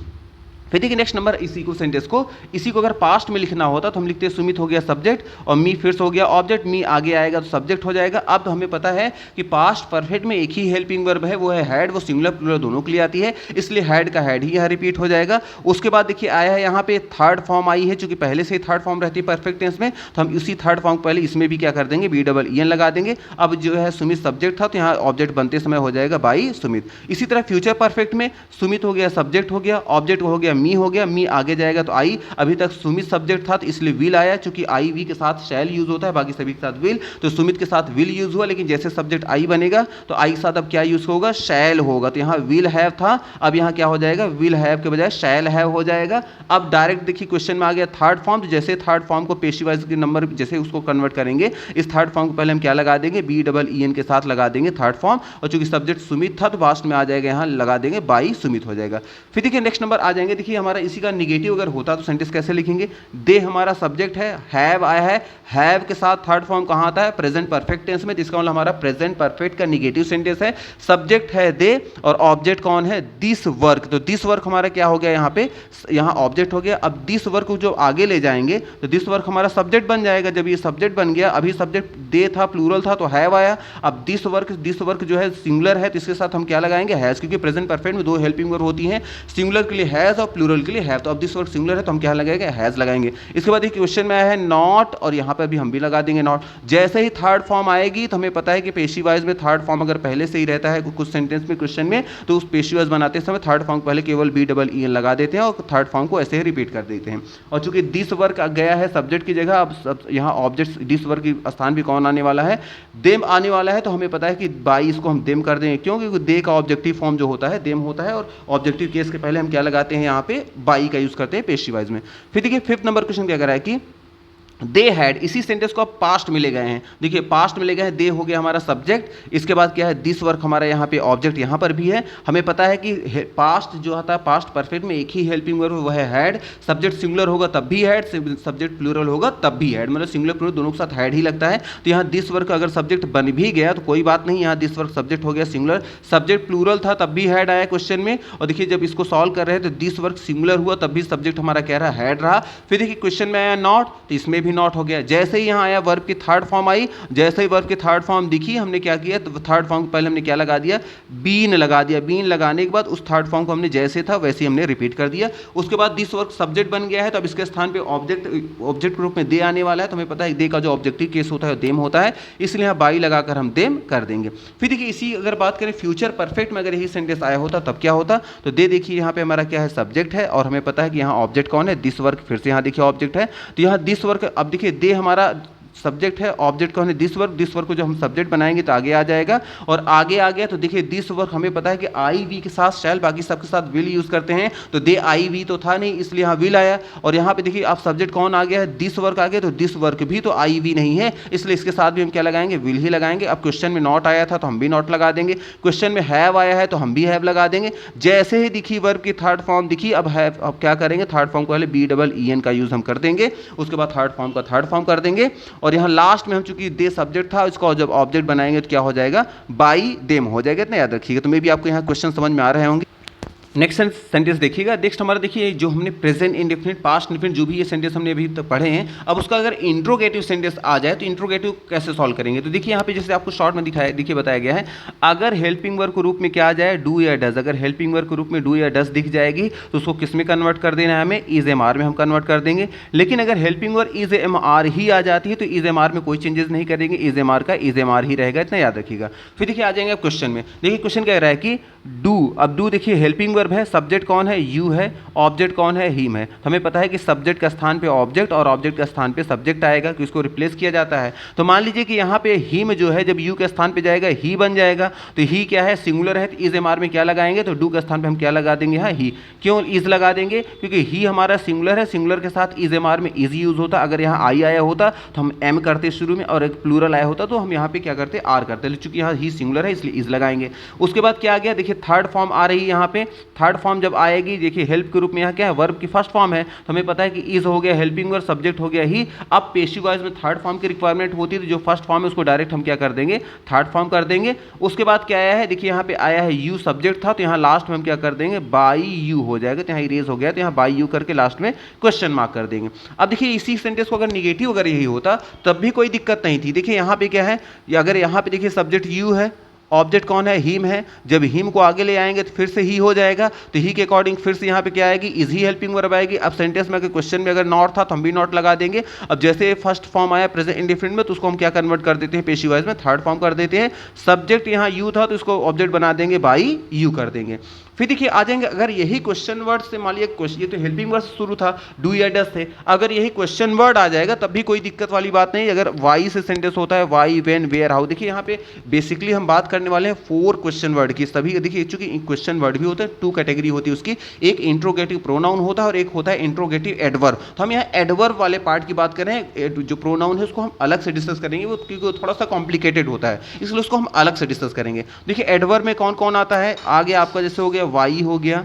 फिर देखिए नेक्स्ट नंबर, इसी को सेंटेंस को इसी को अगर पास्ट में लिखना होता तो हम लिखते हैं सुमित हो गया सब्जेक्ट और मी फिर से हो गया ऑब्जेक्ट। मी आगे आएगा तो सब्जेक्ट हो जाएगा। अब तो हमें पता है कि पास्ट परफेक्ट में एक ही हेल्पिंग वर्ब है, वो है हैड। वो सिंगुलर प्लूरल दोनों के लिए आती है, इसलिए हैड का हैड ही यहाँ रिपीट हो जाएगा। उसके बाद देखिए आया है यहाँ पे थर्ड फॉर्म आई है, चूंकि पहले से ही थर्ड फॉर्म रहती है परफेक्ट टेंस में, तो हम उसी थर्ड फॉर्म पहले इसमें भी क्या कर देंगे, BEEN लगा देंगे। अब जो है सुमित सब्जेक्ट था तो यहाँ ऑब्जेक्ट बनते समय हो जाएगा बाई सुमित। इसी तरह फ्यूचर परफेक्ट में सुमित हो गया सब्जेक्ट हो गया, ऑब्जेक्ट हो गया मी हो गया, मी आगे जाएगा तो आई। अभी तक सुमित सब्जेक्ट था तो इसलिए विल आया, चूंकि आई वी के साथ शैल यूज होता है, बाकी सभी के साथ विल, तो सुमित के साथ विल यूज हुआ। लेकिन जैसे सब्जेक्ट आई बनेगा तो आई के साथ अब क्या यूज होगा, शैल होगा। तो यहाँ विल हैव था, अब यहाँ क्या हो जाएगा, विल हैव के बजाय शैल हैव हो जाएगा। अब डायरेक्ट देखिए क्वेश्चन में आ गया थर्ड फॉर्म, तो जैसे थर्ड फॉर्म को पेशीवाइज के नंबर जैसे उसको कन्वर्ट करेंगे, इस थर्ड फॉर्म को पहले हम क्या लगा देंगे, BEEN के साथ लगा देंगे थर्ड फॉर्म, और चूंकि सब्जेक्ट सुमित था तो लास्ट में आ जाएगा यहाँ लगा देंगे बाई सुमित हो जाएगा। फिर देखिए नेक्स्ट नंबर आ जाएंगे। देखिए हमारा इसी का निगेटिव अगर होता तो सेंटेंस कैसे लिखेंगे, दे हमारा सब्जेक्ट है, हैव आया है, हैव के साथ थर्ड फॉर्म कहाँ आता है, प्रेजेंट परफेक्ट टेंस में, जिसका मतलब हमारा प्रेजेंट परफेक्ट का निगेटिव सेंटेंस है। सब्जेक्ट है दे और ऑब्जेक्ट कौन है, दिस वर्क। तो दिस वर्क हमारा क्या हो गया, यहाँ पे यहाँ ऑब्जेक्ट हो गया। अब दिस वर्क को जो आगे ले जाएंगे तो दिस वर्क हमारा सब्जेक्ट बन जाएगा। जब ये सब्जेक्ट बन गया, अभी सब्जेक्ट दे था प्लूरल था तो हैव आया। अब दिस वर्क जो है सिंगुलर है तो इसके साथ हम क्या लगाएंगे, हैज, क्योंकि प्रेजेंट परफेक्ट में दो हेल्पिंग वर्ब होती हैं, सिंगुलर के लिए हैज और प्लूरल के लिए हैव। तो अब दिस वर्क सिंगुलर है तो हम क्या लगाएंगे, हैज लगाएंगे। इसके बाद एक क्वेश्चन में आया है नॉट, और यहाँ पे अभी हम भी लगा देंगे नॉट। जैसे ही थर्ड फॉर्म आएगी तो हमें पता है कि पेशी वाइज में थर्ड फॉर्म अगर पहले से ही रहता है कुछ सेंटेंस में क्वेश्चन में, तो उस पेशी वाइज बनाते समय थर्ड फॉर्म पहले केवल BEEN लगा देते हैं और थर्ड फॉर्म को ऐसे ही रिपीट कर देते हैं। और चूंकि दिस वर्क गया है सब्जेक्ट की जगह, अब यहाँ ऑब्जेक्ट दिस वर्क की स्थान भी कौन आने वाला है, देम आने वाला है। तो हमें पता है कि बाई इसको हम देम कर देंगे, क्योंकि दे का ऑब्जेक्टिव फॉर्म जो होता है देम होता है, और ऑब्जेक्टिव केस के पहले हम क्या लगाते हैं, यहाँ पे बाई का यूज करते हैं पेशी वाइज में। फिर देखिए फिफ्थ नंबर क्वेश्चन क्या कर रहा है कि दे हैड, इसी सेंटेंस को आप पास्ट में ले गए हैं। देखिए पास्ट में ले गए हैं, दे हो गया हमारा सब्जेक्ट, इसके बाद क्या है दिस वर्क हमारा यहाँ पे ऑब्जेक्ट यहाँ पर भी है। हमें पता है कि पास्ट जो आता है पास्ट परफेक्ट में एक ही हेल्पिंग वर्ब वह है हैड। सब्जेक्ट सिंगुलर होगा तब भी हैड, सब्जेक्ट प्लूरल होगा तब भी हैड, मतलब सिंगुलर प्लूरल दोनों के साथ हैड ही लगता है। तो यहाँ दिस वर्क अगर सब्जेक्ट बन भी गया तो कोई बात नहीं, यहाँ दिस वर्क सब्जेक्ट हो गया सिंगुलर, सब्जेक्ट प्लूरल था तब भी हैड आया क्वेश्चन में। और देखिए जब इसको सॉल्व कर रहे हैं तो दिस वर्क सिंगुलर हुआ तब भी सब्जेक्ट हमारा कह रहा हैड रहा। फिर देखिए क्वेश्चन में आया नॉट, तो इसमें भी नॉट हो गया। जैसे ही यहां आया वर्ब की थर्ड फॉर्म आई, जैसे ही वर्ब की थर्ड फॉर्म दिखी हमने क्या किया, तो थर्ड फॉर्म पहले हमने क्या लगा दिया, बीन लगा दिया। बीन लगाने के बाद उस थर्ड फॉर्म को हमने जैसे था वैसे ही हमने रिपीट कर दिया। उसके बाद दिस वर्क सब्जेक्ट बन गया है, तो अब इसके स्थान पे ऑब्जेक्ट के रूप में दे आने वाला है। तो हमें पता है दे का जो ऑब्जेक्टिव केस होता है देम होता है, इसलिए यहां बाई लगाकर हम देम कर देंगे। फिर देखिए इसी अगर बात करें फ्यूचर परफेक्ट में अगर यही सेंटेंस आया होता तब क्या होता, तो दे देखिए यहाँ पे हमारा क्या है सब्जेक्ट है, और हमें पता है कि यहाँ ऑब्जेक्ट कौन है, दिस वर्क। फिर से यहाँ देखिए ऑब्जेक्ट है, तो यहाँ दिस वर्क, अब देखिए दे हमारा सब्जेक्ट है, ऑब्जेक्ट कौन है दिस वर्क को जो हम सब्जेक्ट बनाएंगे तो आगे आ जाएगा। और आगे आ गया तो देखिए दिस वर्क हमें पता है कि आई वी के साथ शैल, बाकी सबके साथ विल यूज करते हैं, तो दे आई वी तो था नहीं इसलिए यहाँ विल आया। और यहाँ पे देखिए आप सब्जेक्ट कौन आ गया है, दिस वर्क आ गया, तो दिस वर्क भी तो आई वी नहीं है, इसलिए इसके साथ भी हम क्या लगाएंगे, विल ही लगाएंगे। अब क्वेश्चन में नॉट आया था तो हम भी नॉट लगा देंगे, क्वेश्चन में हैव आया है तो हम भी हैव लगा देंगे। जैसे ही दिखी वर्ब की थर्ड फॉर्म दिखी, अब हैव, अब क्या करेंगे, थर्ड फॉर्म को पहले BEEN का यूज हम कर देंगे, उसके बाद थर्ड फॉर्म का थर्ड फॉर्म कर देंगे। और यहाँ लास्ट में हम चूंकि दे सब्जेक्ट था, इसको जब ऑब्जेक्ट बनाएंगे तो क्या हो जाएगा, बाई देम हो जाएगा। इतना याद रखिएगा। तो मे भी आपको यहाँ क्वेश्चन समझ में आ रहे होंगे। नेक्स्ट सेंटेंस देखिएगा। नेक्स्ट हमारा देखिए जो हमने प्रेजेंट इंडेफिनिट, पास्ट इंडेफिनिट, जो भी ये सेंटेंस हमने अभी तक पढ़े हैं, अब उसका अगर इंट्रोगेटिव सेंटेंस आ जाए तो इंट्रोगेटिव कैसे सॉल्व करेंगे। तो देखिए यहाँ पे जैसे आपको शॉर्ट में दिखाया देखिए बताया गया है, अगर हेल्पिंग वर्ब के रूप में क्या आ जाए, डू या डज, अगर हेल्पिंग वर्ब के रूप में डू या डज दिख जाएगी तो उसको किस में कन्वर्ट कर देना है, हमें इज एम आर में हम कन्वर्ट कर देंगे। लेकिन अगर helping verb is am are ही आ जाती है तो इज एम आर में कोई चेंजेस नहीं करेंगे, इज एम आर का इज एम आर ही रहेगा, इतना याद रखिएगा। फिर देखिए आ जाएंगे क्वेश्चन में। देखिए क्वेश्चन कह रहा है कि डू, अब डू देखिए हेल्पिंग वर्ब है, सब्जेक्ट कौन है, यू है, ऑब्जेक्ट कौन है, हिम है। तो हमें पता है कि सब्जेक्ट का स्थान पे ऑब्जेक्ट और ऑब्जेक्ट का स्थान पे सब्जेक्ट आएगा, कि उसको रिप्लेस किया जाता है। तो मान लीजिए कि यहाँ पे हिम जो है जब यू के स्थान पे जाएगा ही बन जाएगा, तो ही क्या है, सिंगुलर है, तो इज एम आर में क्या लगाएंगे, तो डू के स्थान पे हम क्या लगा देंगे, हाँ ही। क्यों इज लगा देंगे, क्योंकि ही हमारा सिंगुलर है, सिंगुलर के साथ इज एम आर में इज यूज होता। अगर यहाँ आई आया होता तो हम एम करते शुरू में, और एक प्लूरल आया होता तो हम यहाँ पे क्या करते, आर करते। चूंकि यहाँ ही सिंगुलर है इसलिए इज लगाएंगे। उसके बाद क्या आ गया, देखिए थर्ड फॉर्म आ रही है यहाँ पे। थर्ड फॉर्म जब आएगी, देखिए हेल्प के रूप में यहाँ क्या है, वर्ब की फर्स्ट फॉर्म है, तो हमें पता है कि इज हो गया हेल्पिंग वर्ब, सब्जेक्ट हो गया ही। अब पेशिव वॉइस में थर्ड फॉर्म की रिक्वायरमेंट होती है, तो जो फर्स्ट फॉर्म है उसको डायरेक्ट हम क्या कर देंगे, थर्ड फॉर्म कर देंगे। उसके बाद क्या आया है, देखिए यहाँ पे आया है यू सब्जेक्ट था, तो यहाँ लास्ट में हम क्या कर देंगे, बाई यू हो जाएगा। तो यहाँ इरेज हो गया, तो यहाँ बाई यू करके लास्ट में क्वेश्चन मार्क कर देंगे। अब देखिए इसी सेंटेंस को अगर निगेटिव अगर यही होता तब भी कोई दिक्कत नहीं थी। देखिए यहाँ पे क्या है, अगर यहाँ पे देखिए सब्जेक्ट यू है, ऑब्जेक्ट कौन है, हिम है। जब हिम को आगे ले आएंगे तो फिर से ही हो जाएगा, तो ही के अकॉर्डिंग फिर से यहाँ पे क्या आएगी, इज ही हेल्पिंग वर्ब आएगी। अब सेंटेंस में अगर क्वेश्चन में अगर नॉट था तो हम भी नॉट लगा देंगे। अब जैसे फर्स्ट फॉर्म आया प्रेजेंट इंडेफिनिट में, तो उसको हम क्या कन्वर्ट कर देते हैं, पेशिव वॉइस में थर्ड फॉर्म कर देते हैं। सब्जेक्ट यहाँ यू था तो इसको ऑब्जेक्ट बना देंगे, बाई यू कर देंगे। फिर देखिए आ जाएंगे, अगर यही क्वेश्चन वर्ड से मान लीजिए क्वेश्चन, ये तो हेल्पिंग वर्ड से शुरू था, डू या डज थे, अगर यही क्वेश्चन वर्ड आ जाएगा तब भी कोई दिक्कत वाली बात नहीं। अगर वाई से सेंटेंस होता है, वाई, व्हेन, वेयर, हाउ। देखिए यहाँ पे बेसिकली हम बात करने वाले हैं 4 क्वेश्चन वर्ड की। सभी देखिए चूंकि क्वेश्चन वर्ड भी होते हैं, 2 कैटेगरी होती है उसकी, एक इंट्रोगेटिव प्रोनाउन होता है और एक होता है इंट्रोगेटिव एडवर्ब। तो हम यहाँ एडवर्ब वाले पार्ट की बात कर रहे हैं, जो प्रोनाउन है उसको हम अलग से डिस्कस करेंगे, वो क्योंकि थोड़ा सा कॉम्प्लिकेटेड होता है, इसलिए उसको हम अलग से डिस्कस करेंगे। देखिए एडवर्ब में कौन कौन आता है, आगे आपका जैसे हो गया वाई हो गया,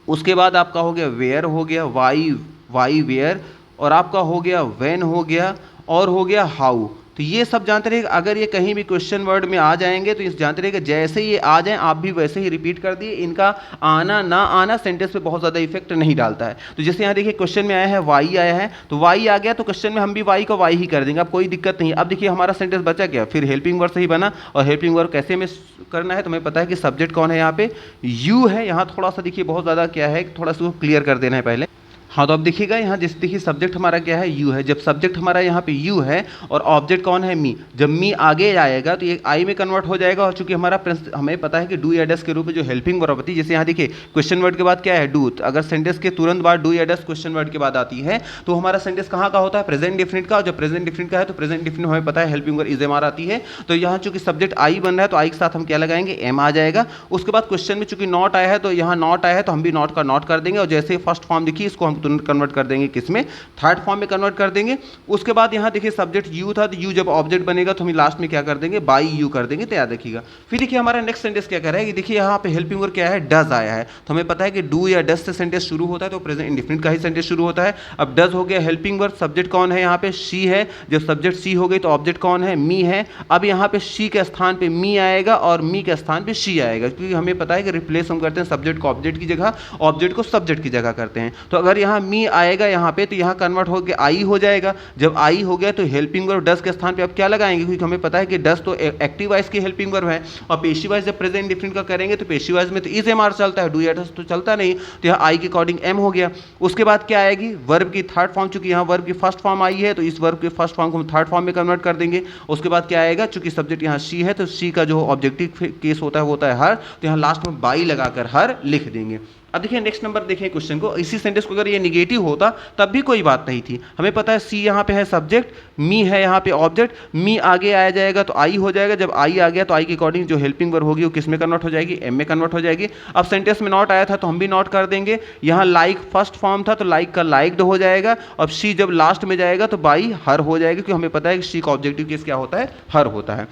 उसके बाद आपका हो गया वेयर हो गया, वाई वेयर, और आपका हो गया व्हेन हो गया, और हो गया हाउ। तो ये सब जानते रहिए, अगर ये कहीं भी क्वेश्चन वर्ड में आ जाएंगे तो इस जानते रहिए जैसे ये आ जाएं आप भी वैसे ही रिपीट कर दिए। इनका आना ना आना सेंटेंस पे बहुत ज़्यादा इफेक्ट नहीं डालता है। तो जैसे यहाँ देखिए क्वेश्चन में आया है वाई आया है, तो वाई आ गया तो क्वेश्चन में हम भी वाई को वाई ही कर देंगे, अब कोई दिक्कत नहीं। अब देखिए हमारा सेंटेंस बचा क्या, फिर हेल्पिंग वर्ड से ही बना, और हेल्पिंग वर्ड कैसे में करना है, तो हमें पता है कि सब्जेक्ट कौन है, यहाँ पे यू है। यहाँ थोड़ा सा देखिए बहुत ज़्यादा क्या है, थोड़ा सा क्लियर कर देना है पहले। हाँ तो अब देखिएगा यहाँ जैसे देखिए सब्जेक्ट हमारा क्या है, यू है। जब सब्जेक्ट हमारा यहाँ पे यू है और ऑब्जेक्ट कौन है, मी, जब मी आगे आएगा तो ये आई में कन्वर्ट हो जाएगा। और चूंकि हमारा हमें पता है कि डू या डस के रूप में जो हेल्पिंग वर्ब होती है, जैसे यहाँ देखिए क्वेश्चन वर्ड के बाद क्या है, डू, तो अगर सेंटेंस के तुरंत बाद डू या डस क्वेश्चन वर्ड के बाद आती है तो हमारा सेंटेंस कहाँ का होता है, प्रेजेंट डिफिनिट का। और जब प्रेजेंट डिफिनिट का है तो प्रेजेंट डिफिनिट हमें पता है helping verb is am are आती है। तो यहाँ चूंकि सब्जेक्ट आई बन रहा है तो आई के साथ हम क्या लगाएंगे, एम आ जाएगा। उसके बाद क्वेश्चन में चूंकि नॉट आया है तो यहाँ नॉट आया है तो हम भी नॉट का नॉट कर देंगे, और जैसे फर्स्ट फॉर्म देखिए इसको हम तुरंत कन्वर्ट कर देंगे किसमें, थर्ड फॉर्म में कन्वर्ट कर देंगे। उसके बाद यहाँ देखिए सब्जेक्ट यू था, तो यू जब ऑब्जेक्ट बनेगा तो हम लास्ट में क्या कर देंगे, बाई यू कर देंगे, तो याद रखिएगा। फिर देखिए हमारा नेक्स्ट सेंटेंस क्या कर रहा है कि देखिए यहाँ पे हेल्पिंग वर्ब क्या है, डज आया है। तो हमें पता है कि डू या डज से सेंटेंस शुरू होता है तो प्रेजेंट इंडेफिनिट का ही सेंटेंस शुरू होता है। अब डज हो गया हेल्पिंग वर्ब, सब्जेक्ट कौन है यहाँ पे, शी है। जब सब्जेक्ट शी हो गई तो ऑब्जेक्ट कौन है, मी है। अब यहाँ पे शी के स्थान पे मी आएगा और मी के स्थान पे शी आएगा, क्योंकि हमें पता है कि रिप्लेस हम करते हैं सब्जेक्ट को ऑब्जेक्ट की जगह, ऑब्जेक्ट को सब्जेक्ट की जगह करते हैं। तो अगर यहाँ मी आएगा यहाँ पे तो यहाँ कन्वर्ट होकर आई हो जाएगा। जब आई हो गया तो हेल्पिंग वर्ब डस के स्थान पे अब क्या लगाएंगे, क्योंकि हमें पता है कि डस तो एक्टिव वॉइस की हेल्पिंग वर्ब है, और पेशिव वॉइस जब प्रेजेंट इंडेफिनिट का करेंगे तो पेशिव वॉइस में तो इज एम आर चलता है, डू या डस तो चलता नहीं, तो यहाँ आई के अकॉर्डिंग एम हो गया। उसके बाद क्या आएगी, वर्ब की थर्ड फॉर्म, चूंकि यहाँ वर्ब की फर्स्ट फॉर्म आई है तो इस वर्ब के फर्स्ट फॉर्म को हम थर्ड फॉर्म में कन्वर्ट कर देंगे। उसके बाद क्या आएगा, चूंकि सब्जेक्ट यहाँ शी है तो शी का जो ऑब्जेक्टिव केस होता है वो होता है हर, तो यहाँ लास्ट में बाई लगाकर हर लिख देंगे। अब देखिए नेक्स्ट नंबर देखें क्वेश्चन को, इसी सेंटेंस को अगर ये निगेटिव होता तब भी कोई बात नहीं थी। हमें पता है सी यहाँ पे है सब्जेक्ट, मी है यहाँ पे ऑब्जेक्ट, मी आगे आया जाएगा तो आई हो जाएगा। जब आई आ गया तो आई के अकॉर्डिंग जो हेल्पिंग वर्ब होगी वो किस में कन्वर्ट हो जाएगी, एम में कन्वर्ट हो जाएगी। अब सेंटेंस में नॉट आया था तो हम भी नॉट कर देंगे। यहाँ लाइक फर्स्ट फॉर्म था तो लाइक का लाइक्ड हो जाएगा। अब शी जब लास्ट में जाएगा तो बाई हर हो जाएगा, क्योंकि हमें पता है कि शी का ऑब्जेक्टिव केस क्या होता है, हर होता है।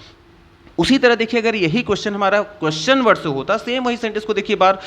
उसी तरह देखिए अगर यही क्वेश्चन हमारा क्वेश्चन वर्ड से होता, सेम वही सेंटेंस को देखिए बार,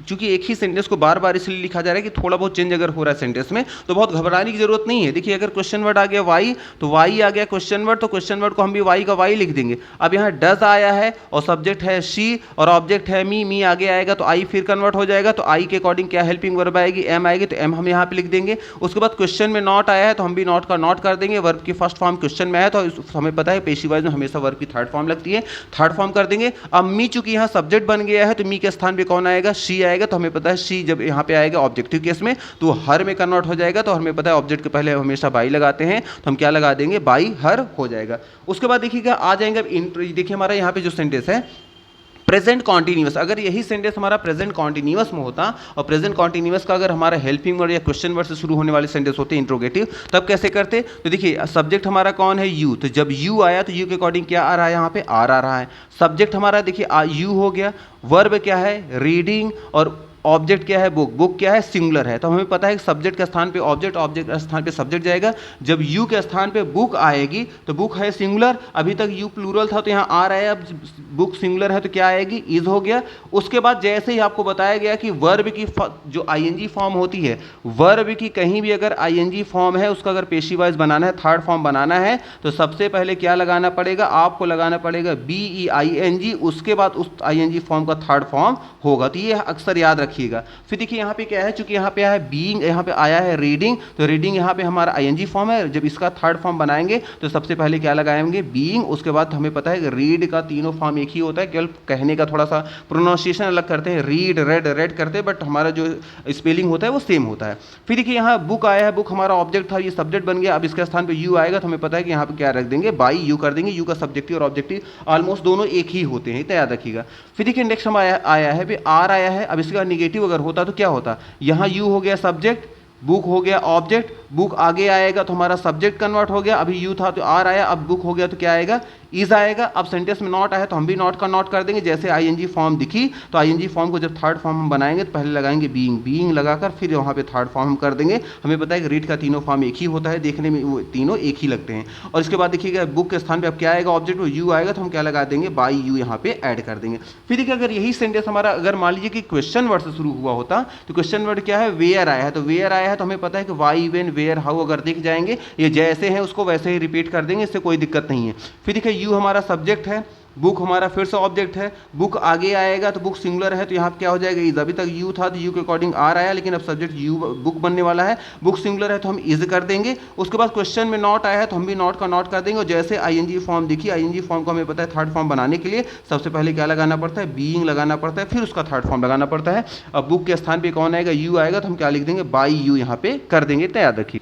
चूंकि एक ही सेंटेंस को बार बार इसलिए लिखा जा रहा है कि थोड़ा बहुत चेंज अगर हो रहा है सेंटेंस में तो बहुत घबराने की जरूरत नहीं है। देखिए अगर क्वेश्चन वर्ड आ गया वाई, तो वाई आ गया क्वेश्चन वर्ड, तो क्वेश्चन वर्ड को हम भी वाई का वाई लिख देंगे। अब यहाँ डज आया है और सब्जेक्ट है शी और ऑब्जेक्ट है मी आगे आएगा तो आई फिर कन्वर्ट हो जाएगा, तो आई के अकॉर्डिंग क्या हेल्पिंग वर्ब आएगी, एम आएगी, तो एम हम यहाँ पे लिख देंगे। उसके बाद क्वेश्चन में नॉट आया है तो हम भी नॉट का नॉट कर देंगे, वर्ब की फर्स्ट फॉर्म क्वेश्चन में है तो हमें पता है पेशी वाइज में हमेशा वर्ब की थर्ड फॉर्म लगती है, थर्ड फॉर्म कर देंगे। अब मी चूंकि यहाँ सब्जेक्ट बन गया है तो मी के स्थान पे कौन आएगा, शी आएगा, तो हमें पता है शी जब यहाँ पे आएगा ऑब्जेक्टिव केस में तो हर में कन्वर्ट हो जाएगा, तो हमें पता है ऑब्जेक्ट के पहले हमेशा बाई लगाते हैं तो हम क्या लगा देंगे, बाई हर हो जाएगा। उसके बाद देखिएगा आ जाएंगे, देखिए हमारा यहाँ पे जो सेंटेंस है प्रेजेंट कॉन्टिन्यूअस, अगर यही सेंटेंस हमारा प्रेजेंट कॉन्टिन्यूअस में होता और प्रेजेंट कॉन्टिन्यूअस का अगर हमारा हेल्पिंग वर्ड या क्वेश्चन वर्ड से शुरू होने वाले सेंटेंस होते इंट्रोगेटिव, तब कैसे करते, तो देखिए सब्जेक्ट हमारा कौन है, यू, तो जब यू आया तो यू के अकॉर्डिंग क्या आ रहा है, यहाँ पे आर आ रहा है। सब्जेक्ट हमारा देखिए यू हो गया, वर्ब क्या है रीडिंग, और ऑब्जेक्ट क्या है बुक, बुक क्या है सिंगुलर है, तो हमें पता है कि सब्जेक्ट के स्थान पे ऑब्जेक्ट, ऑब्जेक्ट के स्थान पे सब्जेक्ट जाएगा। जब यू के स्थान पे बुक आएगी तो बुक है सिंगुलर, अभी तक यू प्लूरल था तो यहाँ आ रहा है, अब बुक सिंगुलर है तो क्या आएगी, इज हो गया। उसके बाद जैसे ही आपको बताया गया कि वर्ब की जो आईएनजी फॉर्म होती है, वर्ब की कहीं भी अगर आईएनजी फॉर्म है उसका अगर पेशी वाइज बनाना है, थर्ड फॉर्म बनाना है, तो सबसे पहले क्या लगाना पड़ेगा, आपको लगाना पड़ेगा BEING, उसके बाद उस आईएनजी फॉर्म का थर्ड फॉर्म होगा, तो ये अक्सर याद रखिएगा। फिर देखिए यहाँ पे क्या है, चूंकि यहाँ पे है बीइंग, यहाँ पे आया है रीडिंग, तो रीडिंग यहाँ पे हमारा आईएनजी फॉर्म है, जब इसका थर्ड फॉर्म बनाएंगे तो सबसे पहले क्या लगाएंगे, बीइंग, उसके बाद हमें पता है कि रीड का तीनों फॉर्म एक ही होता है, केवल कहने का थोड़ा सा प्रोनाउंसिएशन अलग करते हैं, रीड रेड रेड करते हैं, बट हमारा जो स्पेलिंग होता है वो सेम होता है। फिर देखिए यहाँ बुक आया है, बुक हमारा ऑब्जेक्ट था, ये सब्जेक्ट बन गया, अब इसके स्थान पर यू आएगा तो हमें पता है कि यहाँ पे क्या रख देंगे, बाई यू कर देंगे, यू का सब्जेक्टिव और ऑब्जेक्टिव ऑलमोस्ट दोनों एक ही होते हैं, इतना याद रखिएगा। फिर देखिए नेक्स्ट हम आया है भी आर आया है, अब इसका निगेटिव अगर होता तो क्या होता, यहाँ यू हो गया सब्जेक्ट, बुक हो गया ऑब्जेक्ट, बुक आगे आएगा तो हमारा सब्जेक्ट कन्वर्ट हो गया, अभी यू था तो आर आया, अब बुक हो गया तो क्या आएगा, इज आएगा। अब सेंटेंस में नॉट आया तो हम भी नॉट का नॉट कर देंगे, जैसे आईएनजी फॉर्म दिखी तो आईएनजी फॉर्म को जब थर्ड फॉर्म हम बनाएंगे तो पहले लगाएंगे बीइंग, बीइंग लगाकर फिर वहाँ पे थर्ड फॉर्म हम कर देंगे। हमें पता है कि रीड का तीनों फॉर्म एक ही होता है, देखने में वो तीनों एक ही लगते हैं। और इसके बाद देखिएगा बुक के स्थान पर अब क्या आएगा, ऑब्जेक्ट में यू आएगा तो हम क्या लगा देंगे, बाई यू यहाँ पे ऐड कर देंगे। फिर देखिए अगर यही सेंटेंस हमारा अगर मान लीजिए कि क्वेश्चन वर्ड से शुरू हुआ होता, तो क्वेश्चन वर्ड क्या है, वेयर आया है, तो वेयर आया है तो हमें पता है कि वाई वेन वेयर हाउ अगर दिख जाएंगे, ये जैसे हैं उसको वैसे ही रिपीट कर देंगे, इससे कोई दिक्कत नहीं है। फिर देखिए यू हमारा सब्जेक्ट है, बुक हमारा फिर से ऑब्जेक्ट है, बुक आगे आएगा तो बुक सिंगुलर है तो यहाँ पे क्या हो जाएगा, इज, अभी तक यू था तो यू के अकॉर्डिंग आर आया, लेकिन अब सब्जेक्ट यू बुक बनने वाला है, बुक सिंगुलर है तो हम इज कर देंगे। उसके बाद क्वेश्चन में नॉट आया है तो हम भी नॉट का नॉट कर देंगे, और जैसे आईएनजी फॉर्म दिखी, आईएनजी फॉर्म को हमें पता है थर्ड फॉर्म बनाने के लिए सबसे पहले क्या लगाना पड़ता है, बीइंग लगाना पड़ता है, फिर उसका थर्ड फॉर्म लगाना पड़ता है। अब बुक के स्थान पर कौन आएगा, यू आएगा तो हम क्या लिख देंगे, बाई यू यहाँ पे कर देंगे, इतना याद रखिए।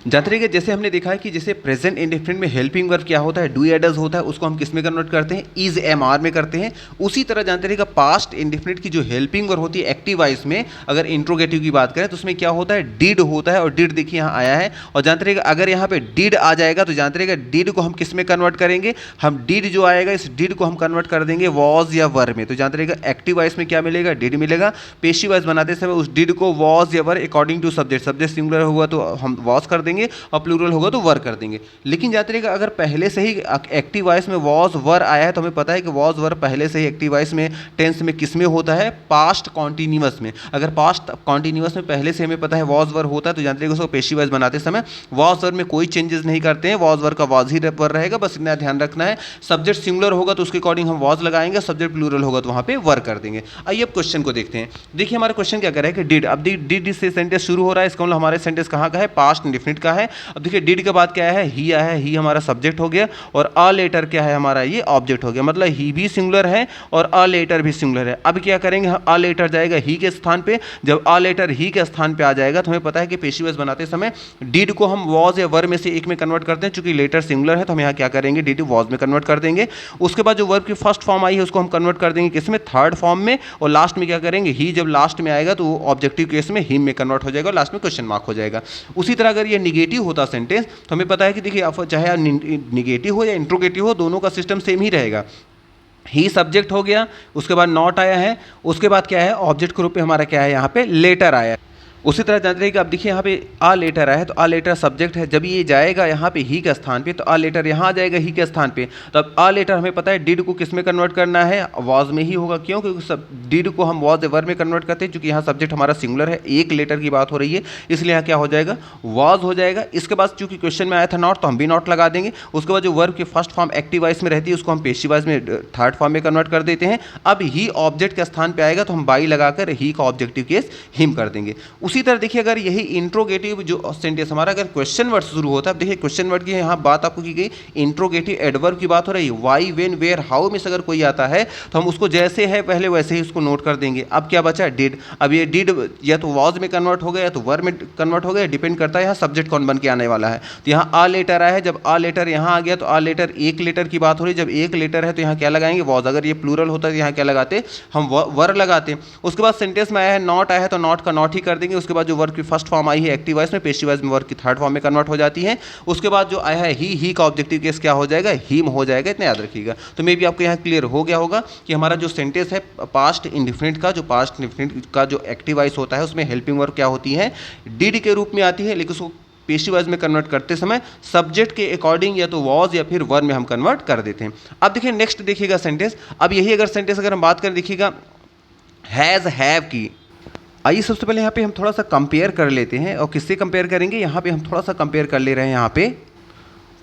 जानते रहिए जैसे हमने देखा है कि जैसे प्रेजेंट इंडेफिनिट में हेल्पिंग वर्ब क्या होता है, डू या डज होता है, उसको हम किस में कन्वर्ट करते हैं, इज एम आर में करते हैं। उसी तरह जानते रहिएगा पास्ट इंडेफिनिट की जो हेल्पिंग वर्ब होती है एक्टिव वॉइस में, अगर इंट्रोगेटिव की बात करें तो उसमें क्या होता है, डिड होता है, और डिड देखिए यहाँ आया है। और जानते रहिएगा अगर यहाँ पे डिड आ जाएगा तो जानते रहिएगा डिड को हम किस में कन्वर्ट करेंगे, हम डिड जो आएगा इस डिड को हम कन्वर्ट कर देंगे वॉज या वर में। तो जानते रहिएगा एक्टिव वॉइस में क्या मिलेगा, डिड मिलेगा। पेशिव वॉइस बनाते समय उस डिड को वॉज या were according to subject, subject singular हुआ तो हम वॉज कर देंगे और प्लूरल होगा तो वर कर देंगे। लेकिन जानते रहिएगा अगर पहले से ही एक्टिव वॉइस में वॉज वर आया है तो हमें पता है कि वॉज वर पहले से ही एक्टिव वॉइस में टेंस में किस में होता है, पास्ट कॉन्टिन्यूअस में। अगर पास्ट कॉन्टिन्यूअस में पहले से हमें पता है वॉज वर होता है तो जानते रहिएगा उसको पेशिव वॉइस बनाते समय वॉज वर में कोई चेंजेस नहीं करते हैं, वॉज वर का वॉज ही वर रहेगा, बस इतना ध्यान रखना है। सब्जेक्ट सिंगुलर होगा तो उसके अकॉर्डिंग हम वॉज लगाएंगे, सब्जेक्ट प्लूरल होगा तो वहाँ पे वर कर देंगे। आइए अब क्वेश्चन को देखते हैं। देखिए हमारा क्वेश्चन क्या कर रहा है कि डिड, अब डिड से सेंटेंस शुरू हो रहा है, इसका मतलब हमारे सेंटेंस कहाँ का है, पास्ट इंडेफिनिट का है। अब देखिए डिड के बाद क्या है, ही आया है, ही हमारा सब्जेक्ट हो गया, और अ लेटर क्या है हमारा, ये ऑब्जेक्ट हो गया, मतलब ही भी सिंगुलर है और अ लेटर भी सिंगुलर है। अब क्या करेंगे, अ लेटर जाएगा ही के स्थान पे, जब अ लेटर ही के स्थान पे आ जाएगा तो हमें पता है कि पेशिव वॉइस बनाते समय डिड को हम वॉज या वर में से एक में कन्वर्ट करते हैं, चूंकि लेटर सिंगुलर है तो हम यहाँ क्या करेंगे, डिड वॉज में कन्वर्ट कर देंगे। उसके बाद जो वर्ब की फर्स्ट फॉर्म आई है उसको हम कन्वर्ट कर देंगे किसमें, थर्ड फॉर्म में, और लास्ट में क्या करेंगे, ही जब लास्ट में आएगा तो ऑब्जेक्टिव केस में हिम में कन्वर्ट हो जाएगा और लास्ट में क्वेश्चन मार्क हो जाएगा। उसी तरह अगर ये निगेटिव होता सेंटेंस तो हमें पता है कि देखिए चाहे निगेटिव हो या इंट्रोगेटिव हो, दोनों का सिस्टम सेम ही रहेगा। ही सब्जेक्ट हो गया, उसके बाद नॉट आया है, उसके बाद क्या है, ऑब्जेक्ट के रूप में हमारा क्या है यहाँ पे लेटर आया है। उसी तरह जानते रहिए कि अब देखिए यहाँ पे आ लेटर आया है, तो आ लेटर सब्जेक्ट है, जब ये जाएगा यहाँ पे ही के स्थान पे तो आ लेटर यहाँ आ जाएगा ही के स्थान पे। तो अब आ लेटर हमें पता है डिड को किस में कन्वर्ट करना है, वाज में ही होगा। क्यों? क्योंकि सब डिड को हम वाज वर्ब में कन्वर्ट करते हैं, क्योंकि यहाँ सब्जेक्ट हमारा सिंगुलर है, एक लेटर की बात हो रही है, इसलिए यहाँ क्या हो जाएगा, वाज हो जाएगा। इसके बाद चूंकि क्वेश्चन में आया था नॉट, तो हम भी नॉट लगा देंगे। उसके बाद जो वर्ब की फर्स्ट फॉर्म एक्टिव वॉइस में रहती है उसको हम पेसिव वॉइस में थर्ड फॉर्म में कन्वर्ट कर देते हैं। अब ही ऑब्जेक्ट के स्थान पे आएगा तो हम बाई लगाकर ही का ऑब्जेक्टिव केस हिम कर देंगे। उसी तरह देखिए अगर यही इंट्रोगेटिव जो सेंटेंस हमारा अगर क्वेश्चन वर्ड शुरू होता है, देखिए क्वेश्चन वर्ड की यहाँ बात आपको की गई, इंट्रोगेटिव एडवर्ब की बात हो रही है, वाई वेन वेयर हाउ में से अगर कोई आता है तो हम उसको जैसे है पहले वैसे ही उसको नोट कर देंगे। अब क्या बचा, डिड। अब ये डिड या तो वॉज में कन्वर्ट हो गया या तो वर्ब में कन्वर्ट हो गया, डिपेंड करता है यहाँ सब्जेक्ट कौन बन के आने वाला है। तो यहाँ आ लेटर आया है, जब आ लेटर यहाँ आ गया तो आ लेटर एक लेटर की बात हो रही है, जब एक लेटर है तो यहाँ क्या लगाएंगे, वॉज। अगर ये प्लूरल होता है तो यहाँ क्या लगाते, हम वर लगाते। उसके बाद सेंटेंस में आया है नॉट आया है तो नॉट का नॉट ही कर देंगे। उसके बाद जो वर्ब की फर्स्ट फॉर्म आई है एक्टिव वॉइस में, पेसिव वॉइस में वर्ब की थर्ड फॉर्म में कन्वर्ट हो जाती है। उसके बाद जो आया है ही का ऑब्जेक्टिव केस क्या हो जाएगा, हिम हो जाएगा। इतना याद रखिएगा। तो मे भी आपको यहाँ क्लियर हो गया होगा कि हमारा जो सेंटेंस है पास्ट इंडिफिनिट का, जो पास्ट इंडिफिनिट का जो एक्टिव वॉइस होता है उसमें हेल्पिंग वर्ब क्या होती है, डिड के रूप में आती है, लेकिन उसको पेसिव वॉइस में कन्वर्ट करते समय सब्जेक्ट के अकॉर्डिंग या तो वॉज या फिर वर्ब में हम कन्वर्ट कर देते हैं। अब देखिए नेक्स्ट देखिएगा सेंटेंस। अब यही अगर सेंटेंस अगर हम बात करें, देखिएगा हैज़ हैव की। आइए सबसे पहले यहाँ पे हम थोड़ा सा कंपेयर कर लेते हैं। और किससे कंपेयर करेंगे, यहाँ पे हम थोड़ा सा कंपेयर कर ले रहे हैं यहाँ पे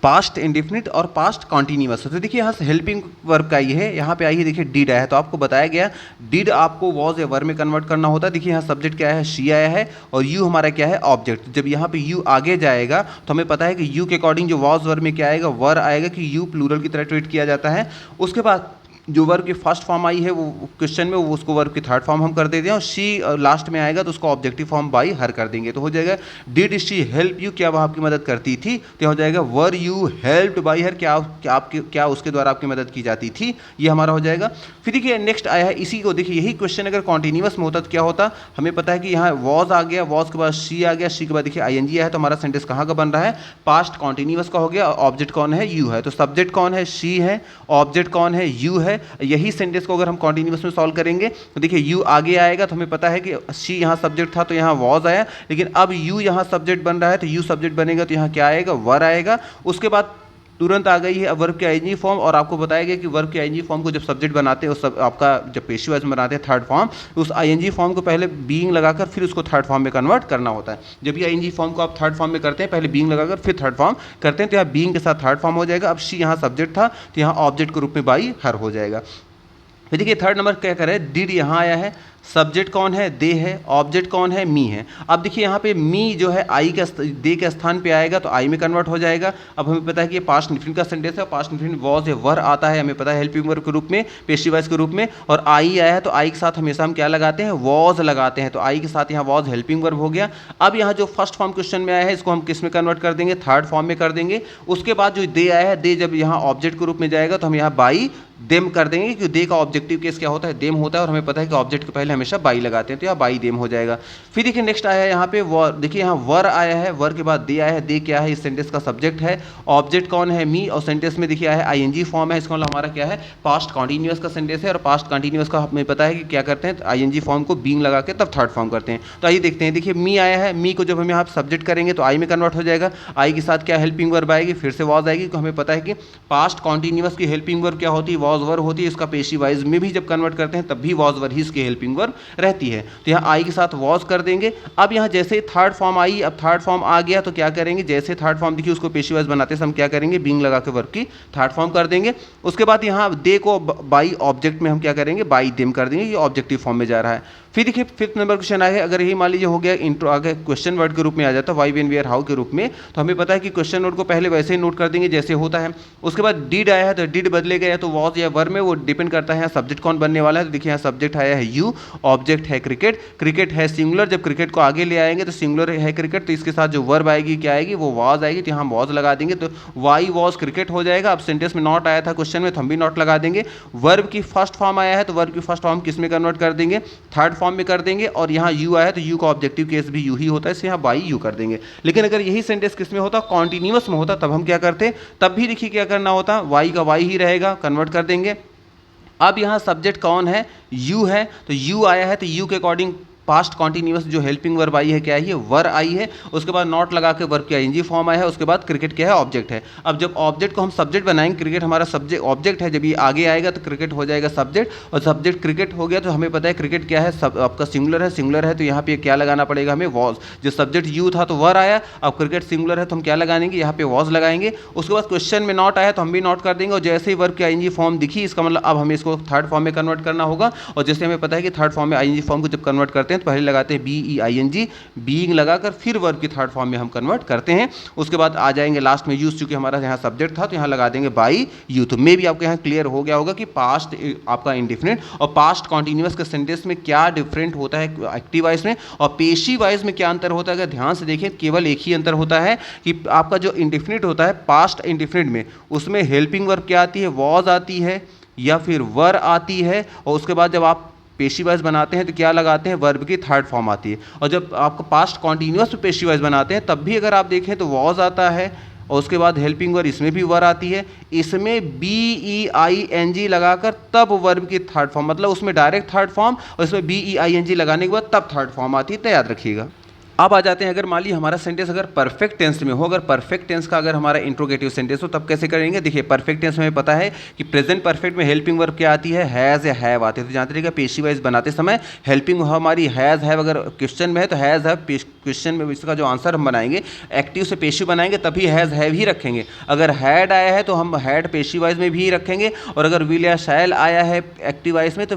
पास्ट इंडिफिनिट और पास्ट कॉन्टिन्यूअस। तो देखिए यहाँ से हेल्पिंग वर्ब का ये है, यहाँ पे आइए देखिए डिड आया है, तो आपको बताया गया डिड आपको वॉज या वर्ब में कन्वर्ट करना होता है। देखिए यहाँ सब्जेक्ट क्या है, शी आया है, और यू हमारा क्या है, ऑब्जेक्ट। जब यहाँ पे यू आगे जाएगा तो हमें पता है कि यू के अकॉर्डिंग जो वॉज वर्ब में क्या आएगा, वर आएगा, कि यू प्लूरल की तरह ट्रीट किया जाता है। उसके बाद जो वर्ब की फर्स्ट फॉर्म आई है वो क्वेश्चन में, वो उसको वर्ब की थर्ड फॉर्म हम कर देते हैं, और शी लास्ट में आएगा तो उसको ऑब्जेक्टिव फॉर्म बाई हर कर देंगे। तो हो जाएगा डिड शी हेल्प यू, क्या वह आपकी मदद करती थी, तो हो जाएगा were you helped by her, क्या उसके द्वारा आपकी मदद की जाती थी, ये हमारा हो जाएगा। फिर देखिए नेक्स्ट आया है इसी को, देखिए यही क्वेश्चन अगर कॉन्टिन्यूअस में होता तो क्या होता, हमें पता है कि यहाँ वॉज आ गया, वॉज के बाद शी आ गया, शी के बाद देखिए आईएनजी आया है, तो हमारा सेंटेंस कहाँ का बन रहा है, पास्ट कॉन्टिन्यूअस का हो गया। ऑब्जेक्ट कौन है, यू है, तो सब्जेक्ट कौन है, शी है, ऑब्जेक्ट कौन है, यू है। यही सेंटेंस को अगर हम कॉन्टिन्यूअस में सॉल्व करेंगे तो देखिए यू आगे आएगा, तो हमें पता है कि शी यहाँ सब्जेक्ट था तो यहाँ वॉज आया, लेकिन अब यू यहाँ सब्जेक्ट बन रहा है तो यू सब्जेक्ट बनेगा तो यहाँ क्या आएगा, वर आएगा। उसके बाद तुरंत आ गई है वर्ब की आईएनजी फॉर्म, और आपको बताया गया कि वर्ब की आईएनजी फॉर्म को जब सब्जेक्ट बनाते हैं उस आपका जब पेशिव वॉइस में बनाते हैं थर्ड फॉर्म, उस आईएनजी फॉर्म को पहले बीइंग लगाकर फिर उसको थर्ड फॉर्म में कन्वर्ट करना होता है। जब ये आईएनजी फॉर्म को आप थर्ड फॉर्म में करते हैं, पहले बीइंग लगाकर फिर थर्ड फॉर्म करते हैं, तो यहाँ बीइंग के साथ थर्ड फॉर्म हो जाएगा। अब शी यहाँ सब्जेक्ट था तो यहाँ ऑब्जेक्ट के रूप में बाई हर हो जाएगा। फिर देखिए थर्ड नंबर क्या करें, डिड यहाँ आया है, सब्जेक्ट कौन है, दे है, ऑब्जेक्ट कौन है, मी है। अब देखिए यहाँ पे मी जो है आई के दे के स्थान पे आएगा तो आई में कन्वर्ट हो जाएगा। अब हमें पता है कि ये पास्ट इंडिफिनिट का सेंटेंस है, पास्ट इंडिफिनिट वॉज है, वर आता है, हमें पता है हेल्पिंग वर्ब के रूप में, पेसिव वॉइस के रूप में, और आई आया है तो आई के साथ हमेशा हम क्या लगाते हैं, वॉज लगाते हैं, तो आई के साथ यहाँ वॉज हेल्पिंग वर्ब हो गया। अब यहाँ जो फर्स्ट फॉर्म क्वेश्चन में आया है इसको हम किस में कन्वर्ट कर देंगे, थर्ड फॉर्म में कर देंगे। उसके बाद जो दे आया है, दे जब यहाँ ऑब्जेक्ट के रूप में जाएगा तो हम यहाँ बाई देम कर देंगे, क्योंकि दे का ऑब्जेक्टिव केस क्या होता है, देम होता है, और हमें पता है कि ऑब्जेक्ट के पहले हमेशा बाई लगाते हैं, तो यहाँ बाई देम हो जाएगा। फिर देखिए नेक्स्ट आया है यहाँ पे वर, देखिए यहाँ वर आया है, वर के बाद दे आया है, दे क्या है, इस सेंटेंस का सब्जेक्ट है, ऑब्जेक्ट कौन है, मी, और सेंटेंस में देखिए आया है आईएनजी फॉर्म है, इसका मतलब हमारा क्या है, पास्ट कॉन्टिन्यूअस का सेंटेंस है, और पास्ट कॉन्टिन्यूअस का हमें पता है कि क्या करते हैं, आईएनजी फॉर्म को बीइंग लगा के तब थर्ड फॉर्म करते हैं। तो आइए देखते हैं, देखिए मी आया है, मी को जब हम यहाँ सब्जेक्ट करेंगे तो आई में कन्वर्ट हो जाएगा, आई के साथ क्या हेल्पिंग वर्ब आएगी, फिर से वॉज आएगी, तो हमें पता है कि पास्ट कॉन्टिन्यूअस की हेल्पिंग वर्ब क्या होती है, वॉज वर्ब होती है। इसका पेशिव वॉइस में भी जब कन्वर्ट करते हैं तब भी वॉज वर्ब ही इसकी हेल्पिंग वर्ब रहती है, तो यहाँ आई के साथ वॉज कर देंगे। अब यहाँ जैसे थर्ड फॉर्म आई, अब थर्ड फॉर्म आ गया तो क्या करेंगे, जैसे थर्ड फॉर्म देखिए उसको पेशिव वॉइस बनाते हैं हम क्या करेंगे, बीइंग लगा के वर्ब की थर्ड फॉर्म कर देंगे। उसके बाद यहाँ दे को बाई ऑब्जेक्ट में हम क्या करेंगे, बाई देम कर देंगे, ये ऑब्जेक्टिव फॉर्म में जा रहा है। फिर देखिए फिफ्थ नंबर क्वेश्चन आया है, अगर यही मान लीजिए हो गया इंट्रो आगे क्वेश्चन वर्ड के रूप में आ जाता है, वाई वेन वेयर हाउ के रूप में, तो हमें पता है कि क्वेश्चन वर्ड को पहले वैसे ही नोट कर देंगे जैसे होता है। उसके बाद डिड आया है तो डिड बदलेगा या तो वॉज या वर्ब में, वो डिपेंड करता है यहाँ सब्जेक्ट कौन बनने वाला है। तो देखिए यहाँ सब्जेक्ट आया है यू, ऑब्जेक्ट है क्रिकेट, क्रिकेट है सिंगुलर, जब क्रिकेट को आगे ले आएंगे तो सिंगुलर है क्रिकेट, तो इसके साथ जो वर्ब आएगी क्या आएगी, वो वॉज आएगी, तो यहाँ वॉज लगा देंगे तो वाई वॉज क्रिकेट हो जाएगा। अब सेंटेंस में नॉट आया था क्वेश्चन में तो हम भी नॉट लगा देंगे। वर्ब की फर्स्ट फॉर्म आया है तो वर्ब की फर्स्ट फॉर्म किस में कन्वर्ट कर देंगे, थर्ड फॉर्म में कर देंगे, और यहाँ यू आया तो यू का ऑब्जेक्टिव केस भी यू ही होता है, इससे यहाँ बाई यू कर देंगे। लेकिन अगर यही सेंटेंस किस में होता, कॉन्टिन्यूअस में होता, तब हम क्या करते, तब भी देखिए क्या करना होता, वाई का वाई ही रहेगा, कन्वर्ट कर देंगे। अब यहाँ सब्जेक्ट कौन है, यू है, तो यू आया है तो यू के अकॉर्डिंग पास्ट कॉन्टिन्यूस जो हेल्पिंग वर्ब आई है क्या है, ये वर आई है, उसके बाद नॉट लगा के वर्ब की आईएनजी फॉर्म आया है, उसके बाद क्रिकेट क्या है, ऑब्जेक्ट है। अब जब ऑब्जेक्ट को हम सब्जेक्ट बनाएंगे, क्रिकेट हमारा सब्जेक्ट ऑब्जेक्ट है, जब ये आगे आएगा तो क्रिकेट हो जाएगा सब्जेक्ट, और सब्जेक्ट क्रिकेट हो गया तो हमें पता है क्रिकेट क्या है, सब आपका सिंगुलर है तो यहाँ पे क्या लगाना पड़ेगा हमें, वॉज। जो सब्जेक्ट यू था तो वर आया, अब क्रिकेट सिंगुलर है तो हम क्या लगाएंगे, यहाँ पे वॉज लगाएंगे। उसके बाद क्वेश्चन में नॉट आया तो हम भी नॉट कर देंगे, और जैसे ही वर्ब की आईएनजी फॉर्म दिखी, इसका मतलब अब हमें इसको थर्ड फॉर्म में कन्वर्ट करना होगा। और जैसे हमें पता है कि थर्ड फॉर्म में आईएनजी फॉर्म को जब कन्वर्ट करते हैं तो पहले लगाते हैं BEING, बीइंग लगाकर फिर वर्ब की थर्ड फॉर्म में हम कन्वर्ट करते हैं। उसके बाद आ जाएंगे लास्ट में यूज, चूंकि हमारा यहाँ सब्जेक्ट था तो यहाँ लगा देंगे बाई यू। तो मे भी आपके यहाँ क्लियर हो गया होगा कि पास्ट आपका इंडिफिनिट और पास्ट कॉन्टिन्यूअस के सेंटेंस में क्या डिफरेंट होता है एक्टिव वॉइस में, और पेशी वॉइस में क्या अंतर होता है। अगर ध्यान से देखें केवल एक ही अंतर होता है कि आपका जो इंडिफिनिट होता है पास्ट इंडिफिनिट में, उसमें हेल्पिंग वर्ब क्या आती है, वॉज आती है या फिर वर आती है, और उसके बाद जब आप पेशी वाइज बनाते हैं तो क्या लगाते हैं, वर्ब की थर्ड फॉर्म आती है। और जब आपका पास्ट कॉन्टिन्यूअस पेशी वाइज बनाते हैं तब भी अगर आप देखें तो वॉज आता है, और उसके बाद हेल्पिंग वर्ब इसमें भी वर आती है, इसमें BEING लगाकर तब वर्ब की थर्ड फॉर्म, मतलब उसमें डायरेक्ट थर्ड फॉर्म और इसमें BEING लगाने के बाद तब थर्ड फॉर्म आती है, तो याद रखिएगा। अब आ जाते हैं, अगर मान लीजिए हमारा सेंटेंस अगर परफेक्ट टेंस में हो, अगर परफेक्ट टेंस का अगर हमारा इंट्रोगेटिव सेंटेंस हो तब कैसे करेंगे। देखिए पेर्फेक्ट टेंस में पता है कि प्रेजेंट परफेक्ट में हेल्पिंग वर्ब क्या आती है, हैज़ या हैव आती है। तो जानते रहिएगा पेशी वाइज बनाते समय हेल्पिंग हमारी हैज़ हैव, अगर क्वेश्चन में है तो हैज़ हैव, क्वेश्चन में इसका जो आंसर हम बनाएंगे एक्टिव से पेशी बनाएंगे तभी हैज़ हैव ही रखेंगे। अगर हैड आया है तो हम हैड पेशी वाइज में भी रखेंगे, और अगर विल या शैल आया है एक्टिव वाइज में तो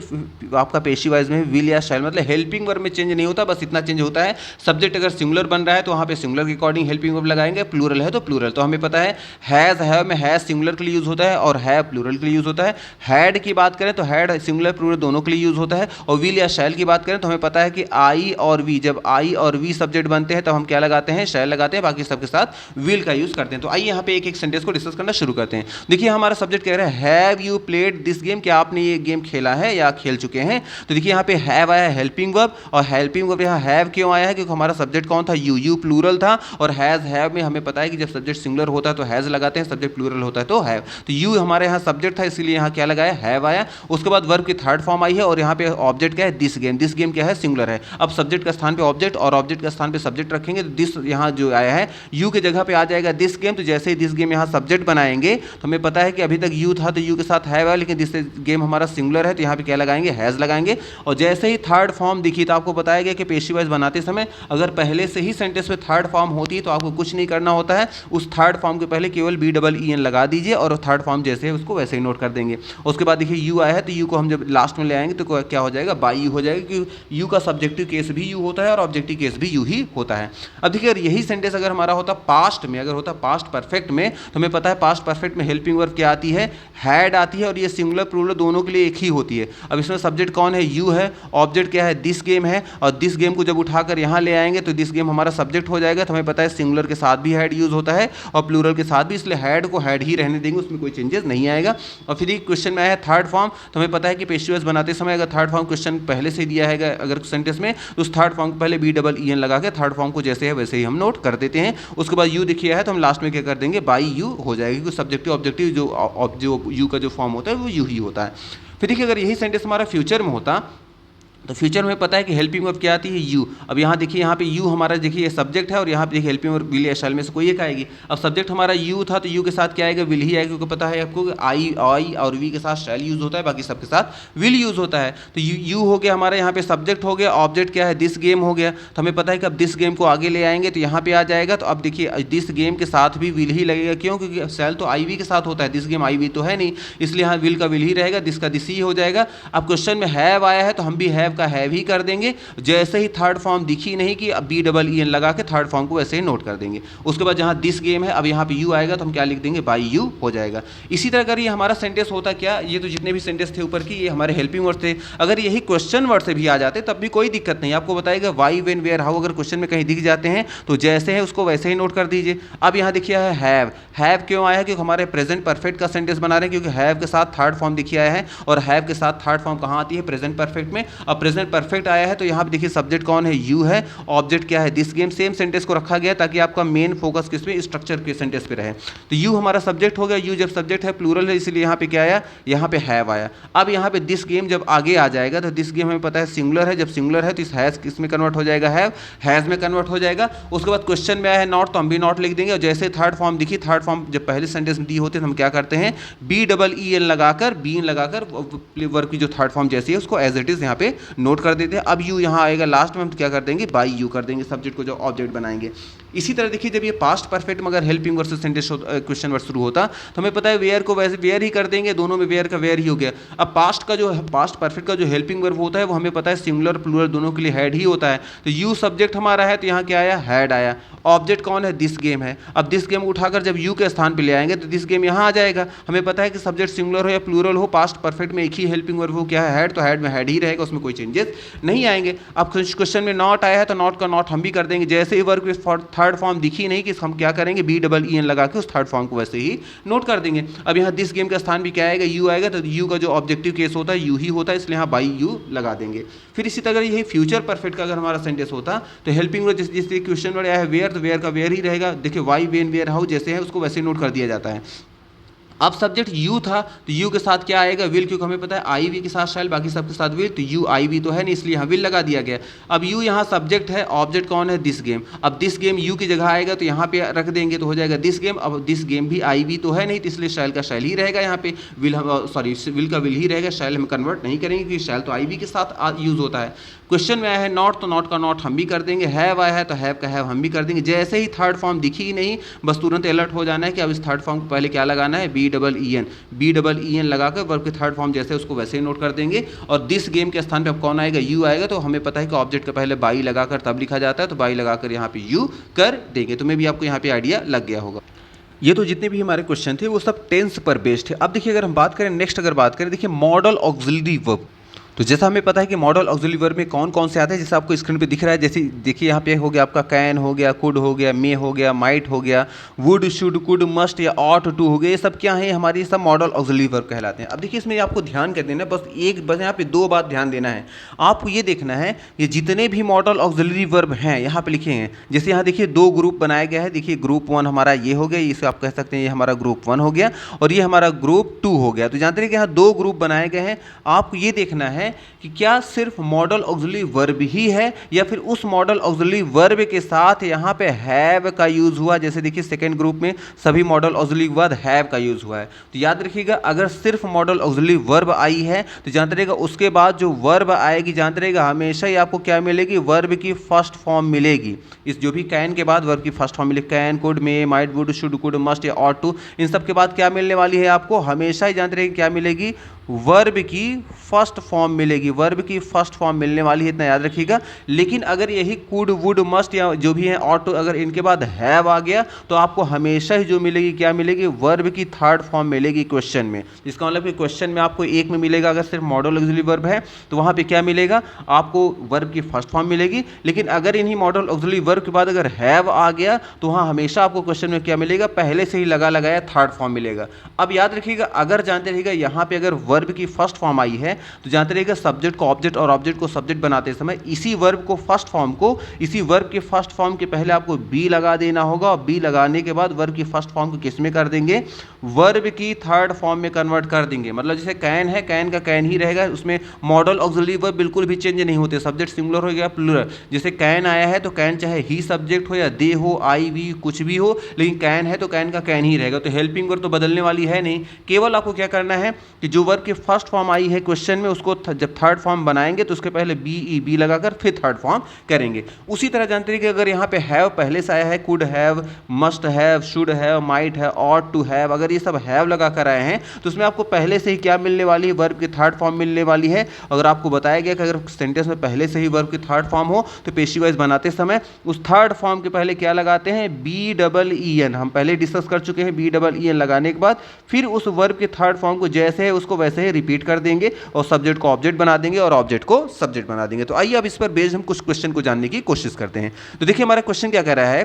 आपका पेशी वाइज में विल या शैल, मतलब हेल्पिंग वर्ब में चेंज नहीं होता, बस इतना चेंज होता है सब्जेक्ट अगर सिंगुलर बन रहा है तो वहाँ पे सिंगुलर के अकॉर्डिंग हेल्पिंग वर्ब लगाएंगे, प्लूरल है तो प्लूरल। तो हमें पता है हैज़ हैव में हैज़ सिंगुलर के लिए यूज होता है और हैव प्लूरल के लिए यूज होता है। हैड की बात करें तो हैड सिंगुलर प्लूरल दोनों के लिए यूज होता है। और विल या शैल की बात करें तो हमें पता है कि आई और वी, जब आई और वी सब्जेक्ट बनते हैं तब हम क्या लगाते हैं, शैल लगाते हैं, बाकी सबके साथ विल का यूज करते हैं। तो आइए यहाँ पे एक एक सेंटेंस को डिस्कस करना शुरू करते हैं। देखिए हमारा सब्जेक्ट कह रहा है have you played this game, क्या आपने ये गेम खेला है या खेल चुके हैं। तो देखिए यहाँ पे हैव आया है हेल्पिंग वर्ब, और हेल्पिंग वर्ब यहाँ हैव क्यों आया है, क्योंकि हमारा सब्जेक्ट कौन था, यू प्लूरल था, और हैज़ हैव में हमें पता है कि जब सब्जेक्ट सिंगुलर होता है तो हैज़ लगाते हैं, सब्जेक्ट प्लूरल होता है तो हैव। तो यू हमारे यहाँ सब्जेक्ट था इसलिए यहाँ क्या लगाया, हैव आया। उसके बाद वर्ब की थर्ड फॉर्म आई है, और यहाँ पे ऑब्जेक्ट क्या है, दिस गेम। दिस गेम क्या है, सिंगुलर है। अब सब्जेक्ट का स्थान पे ऑब्जेक्ट और ऑब्जेक्ट का स्थान पे सब्जेक्ट रखेंगे तो दिस यहाँ जो आया है यू की जगह पे आ जाएगा दिस गेम। तो जैसे ही दिस गेम यहाँ सब्जेक्ट बनाएंगे तो हमें पता है कि अभी तक यू था तो यू के साथ हैव है, लेकिन दिस गेम हमारा सिंगुलर है तो यहाँ पे क्या लगाएंगे, हैज़ लगाएंगे। और जैसे ही थर्ड फॉर्म दिखी तो आपको बताया गया कि पेशी वाइज बनाते समय अगर पहले से ही सेंटेंस में थर्ड फॉर्म होती है तो आपको कुछ नहीं करना होता है, उस थर्ड फॉर्म के पहले केवल BEEN लगा दीजिए और थर्ड फॉर्म जैसे है उसको वैसे ही नोट कर देंगे। उसके बाद देखिए यू आया है तो यू को हम जब लास्ट में ले आएंगे तो क्या हो जाएगा, बाई यू हो जाएगा, क्योंकि यू का सब्जेक्टिव केस भी यू होता है और ऑब्जेक्टिव केस भी यू ही होता है। अब देखिए अगर यही सेंटेंस अगर हमारा होता पास्ट में, अगर होता पास्ट परफेक्ट में, तो हमें पता है पास्ट परफेक्ट में हेल्पिंग वर्ब क्या आती है, हैड आती है, और ये सिंगुलर प्लूरल दोनों के लिए एक ही होती है। अब इसमें सब्जेक्ट कौन है, यू है, ऑब्जेक्ट क्या है, दिस गेम है, और दिस गेम को जब उठाकर यहाँ ले आएंगे तो दिस गेम हमारा सब्जेक्ट हो जाएगा। तो हमें पता है सिंगुलर के साथ भी हैड यूज होता है और प्लूरल के साथ भी, इसलिए हैड को हैड ही रहने देंगे, उसमें कोई चेंजेस नहीं आएगा। और फिर एक क्वेश्चन में आया है थर्ड फॉर्म, तो हमें पता है कि पेशी वाइज बनाते समय अगर थर्ड फॉर्म क्वेश्चन पहले से दिया है अगर सेंटेंस में तो उस थर्ड फॉर्म को पहले BEEN लगा के थर्ड फॉर्म को जैसे है वैसे ही हम नोट कर देते हैं। उसके बाद यू दिखिए है तो हम लास्ट में क्या कर देंगे, बाई यू हो जाएगी, क्योंकि सब्जेक्टिव ऑब्जेक्टिव जो यू का जो फॉर्म होता है वो यू ही होता है। फिर देखिए अगर यही सेंटेंस हमारा फ्यूचर में होता तो फ्यूचर में पता है कि हेल्पिंग वर्ब क्या आती है, यू। अब यहाँ देखिए यहाँ पे यू हमारा देखिए ये सब्जेक्ट है और यहाँ पे देखिए हेल्पिंग वर्ब विल या शैल में से कोई एक आएगी। अब सब्जेक्ट हमारा यू था तो यू के साथ क्या आएगा, विल ही आएगा, क्योंकि पता है आपको आई और वी के साथ शैल यूज होता है, बाकी सबके साथ विल यूज होता है। तो यू हो गया हमारा यहाँ पे सब्जेक्ट हो गया, ऑब्जेक्ट क्या है, दिस गेम हो गया। तो हमें पता है कि अब दिस गेम को आगे ले आएंगे तो यहाँ पे आ जाएगा। तो अब देखिए दिस गेम के साथ भी विल ही लगेगा, क्यों, क्योंकि शैल तो आई वी के साथ होता है, दिस गेम आई वी तो है नहीं, इसलिए यहाँ विल का विल ही रहेगा, दिस का दिस ही हो जाएगा। अब क्वेश्चन में हैव आया है तो हम भी हैव का हैव ही कर देंगे। जैसे ही थर्ड फॉर्म दिखी नहीं कि अब BEEN लगा के थर्ड फॉर्म को वैसे ही नोट कर देंगे। उसके बाद जहां दिस गेम है अब यहाँ पे यू आएगा तो हम क्या लिख देंगे, बाई यू हो जाएगा। इसी तरह अगर ये हमारा सेंटेंस होता क्या, ये तो जितने भी सेंटेंस थे ऊपर की ये हमारे हेल्पिंग वर्ड थे, अगर यही क्वेश्चन वर्ड से भी आ जाते तब भी कोई दिक्कत नहीं, आपको बताएगा वाई वेन वेयर हाउ, अगर क्वेश्चन में कहीं दिख जाते हैं तो जैसे है उसको वैसे ही नोट कर दीजिए। अब यहाँ देखिए है हैव क्यों आया है, क्योंकि हमारे प्रेजेंट परफेक्ट का सेंटेंस बना रहे हैं, क्योंकि हैव के साथ थर्ड फॉर्म दिखिए आया है, और हैव के साथ थर्ड फॉर्म कहाँ आती है, प्रेजेंट परफेक्ट में। अब प्रेजेंट परफेक्ट आया है तो यहाँ पे देखिए सब्जेक्ट कौन है, यू है, ऑब्जेक्ट क्या है, दिस गेम। सेम सेंटेंस को रखा गया ताकि आपका मेन फोकस किस पे, स्ट्रक्चर के सेंटेंस पे रहे। तो यू हमारा सब्जेक्ट हो गया, यू जब सब्जेक्ट है प्लूरल है इसलिए यहाँ पे क्या आया, यहाँ पे हैव आया। अब यहाँ पे दिस गेम जब आगे आ जाएगा तो दिस गेम हमें पता है सिंगुलर है, जब सिंगुलर है तो इस हैज किस में कन्वर्ट हो जाएगा, हैव, हैज में कन्वर्ट हो जाएगा। उसके बाद क्वेश्चन में आया है नॉट तो हम भी नॉट लिख देंगे, और जैसे थर्ड फॉर्म दिखी, थर्ड फॉर्म जब पहले सेंटेंस में दी होती है तो हम क्या करते हैं, BEEN लगाकर, बीन लगाकर वर्ब की जो थर्ड फॉर्म जैसी है उसको एज इट इज यहाँ पे नोट कर देते हैं। अब यू यहाँ आएगा लास्ट में, हम क्या कर देंगे, बाई यू कर देंगे सब्जेक्ट को जो ऑब्जेक्ट बनाएंगे। इसी तरह देखिए जब ये पास्ट परफेक्ट में अगर helping versus sentence question word शुरू होता तो हमें पता है वेयर को वैसे वेयर ही कर देंगे, दोनों में वेयर का वेयर ही हो गया। अब पास्ट का जो पास्ट परफेक्ट का जो हेल्पिंग वर्ब होता है वो हमें पता है सिंगुलर प्लूरल दोनों के लिए हैड ही होता है। तो यू सब्जेक्ट हमारा है तो यहाँ क्या आया, हैड आया। ऑब्जेक्ट कौन है, दिस गेम है। अब दिस गेम उठाकर जब यू के स्थान पर ले आएंगे तो दिस गेम यहाँ आ जाएगा। हमें पता है कि सब्जेक्ट सिंगुलर हो या प्लूरल हो, पास्ट परफेक्ट में एक ही हेल्पिंग वर्ब हो क्या है, हैड, तो हैड में हैड ही रहेगा, उसमें कोई चेंजेस नहीं आएंगे। अब क्वेश्चन में नॉट आया है तो नॉट का नॉट हम भी कर देंगे, जैसे ही वर्ब की थर्ड फॉर्म दिखी नहीं कि हम क्या करेंगे, BEEN लगा के उस थर्ड फॉर्म को वैसे ही नोट कर देंगे। अब यहाँ दिस गेम का स्थान भी क्या आएगा, यू आएगा, तो यू का जो ऑब्जेक्टिव केस होता है यू ही होता है, इसलिए यहाँ बाई यू लगा देंगे। फिर इसी तरह यही फ्यूचर परफेक्ट का अगर हमारा सेंटेंस होता तो हेल्पिंग वर्ब जैसे क्वेश्चन वर्ड आया है वेयर, तो वेयर का वेयर ही रहेगा। देखिए वाई, वेन, वेयर, हाउ जैसे है उसको वैसे नोट कर दिया जाता है। अब सब्जेक्ट यू था तो यू के साथ क्या आएगा, विल, क्योंकि हमें पता है आई वी के साथ शायद बाकी सबके साथ विल, तो यू आई वी तो है नहीं इसलिए यहाँ विल लगा दिया गया। अब यू यहाँ सब्जेक्ट है, ऑब्जेक्ट कौन है, दिस गेम। अब दिस गेम यू की जगह आएगा तो यहाँ पे रख देंगे तो हो जाएगा दिस गेम। अब दिस गेम भी आई वी तो है नहीं तो इसलिए शैल का शैल ही रहेगा, यहाँ पे विल सॉरी विल का विल ही रहेगा, शैल हम कन्वर्ट नहीं करेंगे क्योंकि शैल तो आई वी के साथ यूज होता है। क्वेश्चन में आया है नॉट तो नॉट का नॉट हम भी कर देंगे, हैव आया है तो हैव का हैव हम भी कर देंगे। जैसे ही थर्ड फॉर्म दिखी ही नहीं बस तुरंत अलर्ट हो जाना है कि अब इस थर्ड फॉर्म को पहले क्या लगाना है, BEEN लगाकर वर्ब के थर्ड फॉर्म जैसे उसको वैसे ही नोट कर देंगे। और दिस गेम के स्थान पे अब कौन आएगा, यू आएगा, तो हमें पता है कि ऑब्जेक्ट का पहले बाई लगाकर तब लिखा जाता है, तो बाई लगाकर यहाँ पे यू कर देंगे। तुम्हें भी आपको यहाँ पे आइडिया लग गया होगा। ये तो जितने भी हमारे क्वेश्चन थे वो सब टेंस पर बेस्ड है। अब देखिए अगर हम बात करें नेक्स्ट, अगर बात करें देखिए मॉडल ऑक्सिलरी वर्ब, तो जैसा हमें पता है कि मॉडल ऑक्सिलरी वर्ब में कौन कौन से आते हैं, जैसे आपको स्क्रीन पे दिख रहा है, जैसे देखिए यहाँ पे हो गया आपका कैन हो गया, कुड हो गया, मे हो गया, माइट हो गया, वुड, शुड, कुड, मस्ट या ऑट टू हो गया, ये सब क्या है, हमारी सब मॉडल ऑक्सिलरी वर्ब कहलाते हैं। अब देखिए इसमें आपको ध्यान कर देना है, बस यहाँ पे दो बात ध्यान देना है आपको, ये देखना है ये जितने भी मॉडल ऑक्सिलरी वर्ब हैं यहाँ पे लिखे हैं, जैसे यहाँ देखिए दो ग्रुप बनाया गया है। देखिए ग्रुप 1 हमारा ये हो गया, इसे आप कह सकते हैं ये हमारा ग्रुप 1 हो गया और ये हमारा ग्रुप 2 हो गया। तो जानते हैं कि यहाँ दो ग्रुप बनाए गए हैं। आपको ये देखना है कि क्या सिर्फ मॉडल ऑक्सिलरी वर्ब ही है या फिर उस मॉडल ऑक्सिलरी वर्ब के साथ यहाँ पे हैव का यूज हुआ। जैसे देखिए सेकंड ग्रुप में सभी मॉडल ऑक्सिलरी वर्ब हैव का यूज हुआ है। तो याद रखिएगा अगर सिर्फ मॉडल ऑक्सिलरी वर्ब आई है तो जानते रहेगा उसके बाद जो वर्ब आएगी जानते रहेगा हमेशा ही आपको क्या मिलेगी, वर्ब की फर्स्ट फॉर्म मिलेगी। इस जो भी कैन के बाद वर्ब की फर्स्ट फॉर्म मिलेगी, can, could, may, might, would, should, could, must या ऑट टू, इन सब के बाद क्या मिलने वाली है आपको, हमेशा ही जानते रहेंगे क्या मिलेगी, वर्ब की फर्स्ट फॉर्म मिलेगी। वर्ब की फर्स्ट फॉर्म मिलने वाली है, इतना याद रखिएगा। लेकिन अगर यही कुड, वुड, मस्ट या जो भी है ऑट टू अगर इनके बाद हैव आ गया तो आपको हमेशा ही जो मिलेगी क्या मिलेगी, वर्ब की थर्ड फॉर्म मिलेगी क्वेश्चन में। इसका मतलब कि क्वेश्चन में आपको एक में मिलेगा अगर सिर्फ मॉडल ऑक्सिलरी वर्ब है तो वहाँ पे क्या मिलेगा आपको, वर्ब की फर्स्ट फॉर्म मिलेगी। लेकिन अगर इन्हीं मॉडल ऑक्सिलरी वर्ब के बाद अगर हैव आ गया तो वहाँ हमेशा आपको क्वेश्चन में क्या मिलेगा, पहले से ही लगाया थर्ड फॉर्म मिलेगा। अब याद रखिएगा अगर जानते रहिएगा यहाँ पे अगर वर्ब की फर्स्ट फॉर्म आई है तो जानते रहिएगा सब्जेक्ट को ऑब्जेक्ट और ऑब्जेक्ट को सब्जेक्ट बनाते समय इसी वर्ब को फर्स्ट फॉर्म को, इसी वर्ब के फर्स्ट फॉर्म के पहले आपको बी लगा देना होगा और बी लगाने के बाद वर्ब की फर्स्ट फॉर्म को किस में कर देंगे, वर्ब की थर्ड फॉर्म में कन्वर्ट कर देंगे। मतलब जैसे कैन है, कैन का कैन ही रहेगा, उसमें मॉडल ऑक्सिलरी वर्ब बिल्कुल भी चेंज नहीं होते, सब्जेक्ट सिंगुलर हो गया प्लूरल। जैसे कैन आया है तो कैन चाहे ही सब्जेक्ट हो या दे हो, आई वी कुछ भी हो, लेकिन कैन है तो कैन का कैन ही रहेगा। तो हेल्पिंग वर्ब तो बदलने वाली है नहीं, केवल आपको क्या करना है कि जो वर्ब की फर्स्ट फॉर्म आई है क्वेश्चन में उसको जब थर्ड फॉर्म बनाएंगे तो उसके पहले बी लगाकर फिर थर्ड फॉर्म करेंगे। उसी तरह जानते हैं कि अगर यहाँ पे हैव पहले से आया है, could have, must have, should have, might है, ऑट टू हैव, अगर ये सब हैव लगा कर आए हैं तो उसमें आपको पहले से ही क्या मिलने वाली है, वर्ब की थर्ड फॉर्म मिलने वाली है। अगर आपको बताया गया कि अगर सेंटेंस में पहले से ही वर्ब की थर्ड फॉर्म हो तो पेशी वाइज बनाते समय उस थर्ड फॉर्म के पहले क्या लगाते हैं, BEEN। हम पहले डिस्कस कर चुके हैं, BEEN लगाने के बाद फिर उस वर्ब के थर्ड फॉर्म को जैसे है उसको वैसे ही रिपीट कर देंगे और सब्जेक्ट को ऑब्जेक्ट बना देंगे और ऑब्जेक्ट को सब्जेक्ट बना देंगे। तो आइए अब इस पर बेस्ड हम कुछ क्वेश्चन को जानने की कोशिश करते हैं। तो देखिए हमारा क्वेश्चन क्या कह रहा है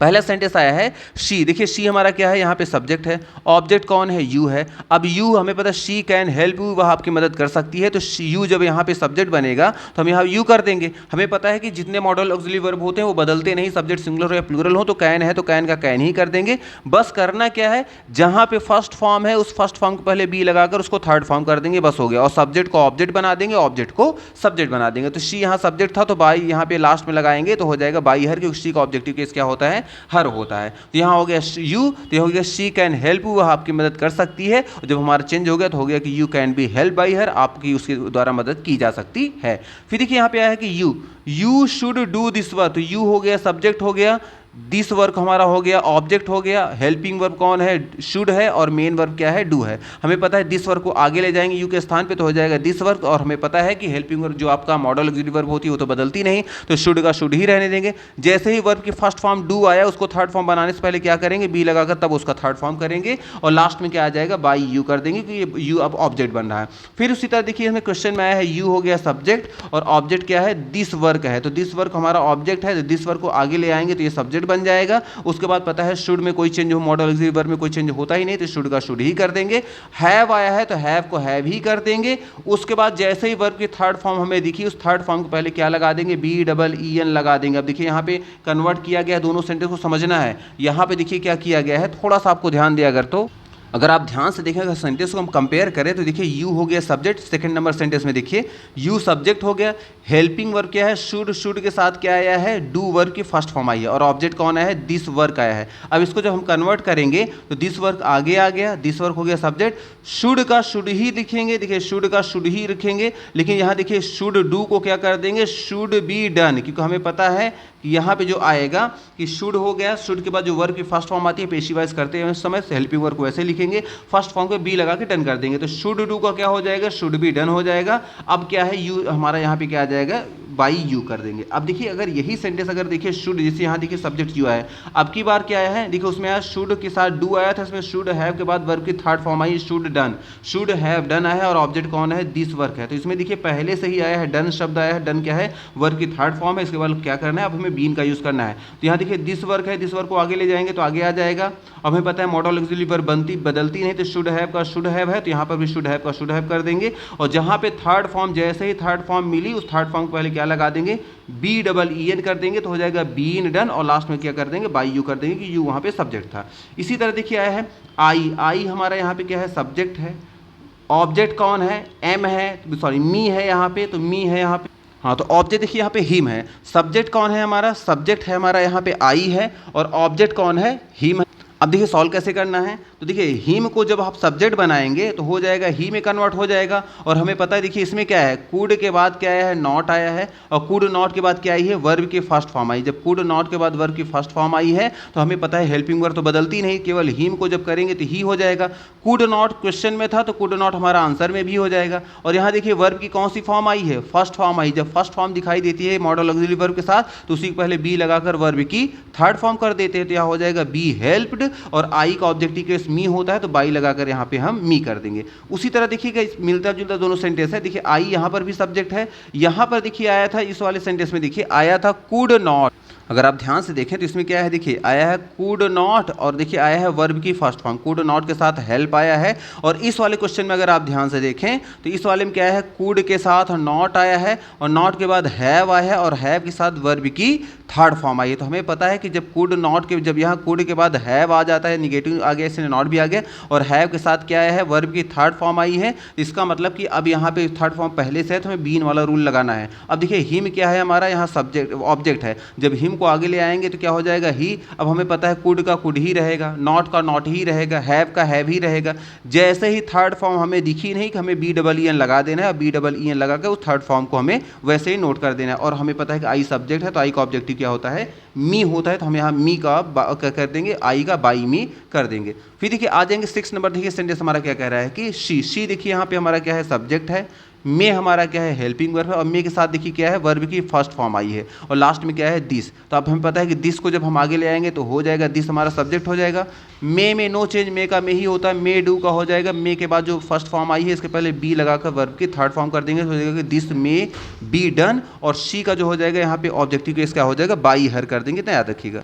पहला सेंटेंस आया है शी। देखिए शी हमारा क्या है, यहाँ पे सब्जेक्ट है, ऑब्जेक्ट कौन है, यू है। अब यू हमें पता है शी कैन हेल्प यू, वह आपकी मदद कर सकती है, तो यू जब यहाँ पे सब्जेक्ट बनेगा तो हम यहाँ यू कर देंगे। हमें पता है कि जितने मॉडल ऑक्सिलरी वर्ब होते हैं वो बदलते नहीं, सब्जेक्ट सिंगुलर हो या प्लूरल हो, तो कैन है तो कैन का कैन ही कर देंगे। बस करना क्या है, जहाँ पे फर्स्ट फॉर्म है उस फर्स्ट फॉर्म को पहले बी लगाकर उसको थर्ड फॉर्म कर देंगे, बस हो गया। और सब्जेक्ट को ऑब्जेक्ट बना देंगे, ऑब्जेक्ट को सब्जेक्ट बना देंगे। तो शी यहाँ सब्जेक्ट था तो बाई यहाँ पे लास्ट में लगाएंगे तो हो जाएगा बाई हर, क्योंकि शी का ऑब्जेक्टिव केस क्या होता है, हर होता है। तो यहाँ हो गया यू, तो हो गया शी कैन हेल्प यू, वह आपकी मदद कर सकती है। और जब हमारा चेंज हो गया तो हो गया कि you can be help by her, आपकी उसके द्वारा मदद की जा सकती है। फिर देखिए यहाँ पे आया है कि you should do this work, तो यू हो गया सब्जेक्ट हो गया, दिस वर्क हमारा हो गया ऑब्जेक्ट हो गया, हेल्पिंग वर्ब कौन है, शुड है, और मेन वर्ब क्या है, डू है। हमें पता है दिस वर्क को आगे ले जाएंगे यू के स्थान पे तो हो जाएगा दिस वर्क, और हमें पता है कि हेल्पिंग वर्ब जो आपका मॉडल ऑक्सिलरी वर्ब होती है वो तो बदलती नहीं, तो शुड का शुड ही रहने देंगे। जैसे ही वर्ब की फर्स्ट फॉर्म डू आया उसको थर्ड फॉर्म बनाने से पहले क्या करेंगे, बी लगाकर तब उसका थर्ड फॉर्म करेंगे, और लास्ट में क्या आ जाएगा, बाई यू कर देंगे, क्योंकि ये यू अब ऑब्जेक्ट बन रहा है। फिर उसी तरह देखिए हमें क्वेश्चन में आया है यू हो गया सब्जेक्ट और ऑब्जेक्ट क्या है, दिस वर्क है, तो दिस वर्क हमारा ऑब्जेक्ट है, तो दिस वर्क को आगे ले आएंगे तो ये सब्जेक्ट बन जाएगा। उसके बाद पता है शुड में कोई चेंज हो, मॉडल ऑक्सिलरी वर्ब में कोई चेंज होता ही नहीं, तो शुड का शुड ही कर देंगे। हैव आया है तो हैव को हैव ही कर देंगे। उसके बाद जैसे ही वर्ब की थर्ड फॉर्म हमें दिखी उस थर्ड फॉर्म को पहले क्या लगा देंगे, BEEN लगा देंगे। अब देखिए यहाँ पे कन्वर्ट किया गया, दोनों सेंटेंस को समझना है। यहाँ पे देखिए क्या किया गया है, थोड़ा सा आपको ध्यान दिया अगर आप ध्यान से देखें, अगर सेंटेंस को हम कंपेयर करें तो देखिए यू हो गया सब्जेक्ट, सेकंड नंबर सेंटेंस में देखिए यू सब्जेक्ट हो गया, हेल्पिंग वर्ब क्या है, शुड के साथ क्या आया है, डू वर्ब की फर्स्ट फॉर्म आई है, और ऑब्जेक्ट कौन आया है, दिस वर्क आया है। अब इसको जब हम कन्वर्ट करेंगे तो दिस वर्क आगे आ गया, दिस वर्क हो गया सब्जेक्ट, शुड का शुड ही लिखेंगे, देखिए शुड का शुड ही रखेंगे, लेकिन यहाँ देखिए शुड डू को क्या कर देंगे, शुड बी डन, क्योंकि हमें पता है कि यहाँ पे जो आएगा कि शुड हो गया, शुड के बाद जो वर्ब की फर्स्ट फॉर्म आती है पेशी वाइज करते हैं उस समय हेल्पिंग वर्ब को ऐसे लिखेंगे, फर्स्ट फॉर्म को बी लगा के डन कर देंगे, तो शुड डू का क्या हो जाएगा, शुड बी डन हो जाएगा। अब क्या है यू हमारा यहाँ पे क्या आ जाएगा, बाई यू कर देंगे। अब देखिए अगर यही सेंटेंस अगर देखिए शुड, जैसे यहाँ देखिए सब्जेक्ट यू आया, अब की बार क्या आया है, देखिए उसमें आया शुड के साथ डू आया था, इसमें शुड हैव के बाद वर्ब की third form I should done, should have done आया है, और ऑब्जेक्ट कौन है, दिस वर्क है। तो इसमें देखिए पहले से ही आया है डन शब्द आया है, डन क्या है, वर्ब की थर्ड फॉर्म है, इसके बाद क्या करना है, अब हमें बीन का यूज करना है। तो यहाँ देखिए दिस वर्क है, दिस वर्क को आगे ले जाएंगे तो आगे आ जाएगा। अब हमें पता है मॉडल ऑक्सिलरी वर्ब बदलती नहीं, तो शुड हैव का शुड हैव है, तो यहाँ पर भी शुड हैव का शुड हैव कर देंगे, और जहाँ पे थर्ड फॉर्म, जैसे ही थर्ड फॉर्म मिली उस थर्ड फॉर्म को पहले क्या लगा देंगे, BEEN कर देंगे, तो हो जाएगा बीन डन, और लास्ट में क्या कर देंगे, बाई यू कर देंगे, कि यू वहाँ पे सब्जेक्ट था। इसी तरह देखिए आया है आई हमारा यहाँ पे क्या है, सब्जेक्ट है, ऑब्जेक्ट कौन है, एम है, सॉरी मी है यहाँ पे, तो मी है यहाँ पे, हाँ तो ऑब्जेक्ट देखिए यहाँ पे हिम है, सब्जेक्ट कौन है हमारा, सब्जेक्ट है हमारा यहाँ पे आई है, और ऑब्जेक्ट कौन है, हिम है। अब देखिए सॉल्व कैसे करना है, तो देखिए हिम को जब आप सब्जेक्ट बनाएंगे तो हो जाएगा ही में कन्वर्ट हो जाएगा, और हमें पता है देखिए इसमें क्या है, कुड के बाद क्या आया है, नॉट आया है, और कुड नॉट के बाद क्या आई है, वर्ब की फर्स्ट फॉर्म आई। जब कुड नॉट के बाद वर्ब की फर्स्ट फॉर्म आई है तो हमें पता है हेल्पिंग वर्ब तो बदलती नहीं, केवल हिम को जब करेंगे तो ही हो जाएगा। कुड नॉट क्वेश्चन में था तो कुड नॉट हमारा आंसर में भी हो जाएगा। और यहाँ देखिए वर्ब की कौन सी फॉर्म आई है, फर्स्ट फॉर्म आई। जब फर्स्ट फॉर्म दिखाई देती है मॉडल ऑक्सिलरी वर्ब के साथ तो उसी को पहले बी लगाकर वर्ब की थर्ड फॉर्म कर देते हैं, तो यहाँ हो जाएगा बी हेल्प्ड, और आई का ऑब्जेक्टिव केस मी होता है तो बाई लगाकर यहाँ पे हम मी कर देंगे। उसी तरह देखिएगा मिलता जुलता दोनों सेंटेंस है, देखिए आई यहाँ पर भी सब्जेक्ट है, यहाँ पर देखिए आया था इस वाले सेंटेंस में देखिए आया था कुड नॉट। अगर आप ध्यान से देखें तो इसमें क्या है, देखिए आया है कुड नॉट, और देखिए आया है वर्ब की फर्स्ट फॉर्म, कुड नॉट के साथ हेल्प आया है। और इस वाले क्वेश्चन में अगर आप ध्यान से देखें तो इस वाले में क्या है, कुड के साथ नॉट आया है, और नॉट के बाद हैव आया है, और हैव के साथ वर्ब की थर्ड फॉर्म आई है। तो हमें पता है कि जब कुड नॉट के, जब यहाँ कुड के बाद हैव आ जाता है, निगेटिव आ गया, इसलिए नॉट भी आ गया, और हैव के साथ क्या आया है, वर्ब की थर्ड फॉर्म आई है। इसका मतलब कि अब यहाँ पे थर्ड फॉर्म पहले से है तो हमें बीन वाला रूल लगाना है। अब देखिए हिम क्या है हमारा, यहाँ सब्जेक्ट ऑब्जेक्ट है, जब हिम को आगे ले आएंगे तो क्या हो जाएगा, ही। अब हमें पता है कुड का कुड ही रहेगा, नॉट का नॉट ही रहेगा, हैव का हैव ही रहेगा। जैसे ही थर्ड फॉर्म हमें दिखी नहीं कि हमें BEEN लगा देना है, और BEEN लगा के उस थर्ड फॉर्म को हमें वैसे ही नोट कर देना है। और हमें पता है कि आई सब्जेक्ट है तो आई का ऑब्जेक्टिव क्या होता है, मी होता है, तो हम यहाँ मी का कर देंगे, आई का बाई मी कर देंगे। फिर देखिए आ जाएंगे 6 नंबर, देखिए सेंटेंस हमारा क्या कह रहा है कि शी देखिए यहाँ पे हमारा क्या है, सब्जेक्ट है, मे हमारा क्या है, हेल्पिंग वर्ब है, और मे के साथ देखिए क्या है, वर्ब की फर्स्ट फॉर्म आई है, और लास्ट में क्या है, दिस। तो अब हमें पता है कि दिस को जब हम आगे ले आएंगे तो हो जाएगा दिस हमारा सब्जेक्ट हो जाएगा। मे में नो चेंज, मे का मे ही होता है, मे डू का हो जाएगा, मे के बाद जो फर्स्ट फॉर्म आई है इसके पहले बी लगाकर वर्ब की थर्ड फॉर्म कर देंगे, तो हो जाएगा कि दिस मे बी डन। और शी का जो हो जाएगा यहाँ पे ऑब्जेक्टिव केस क्या हो जाएगा, बाई हर कर देंगे, तो याद रखिएगा।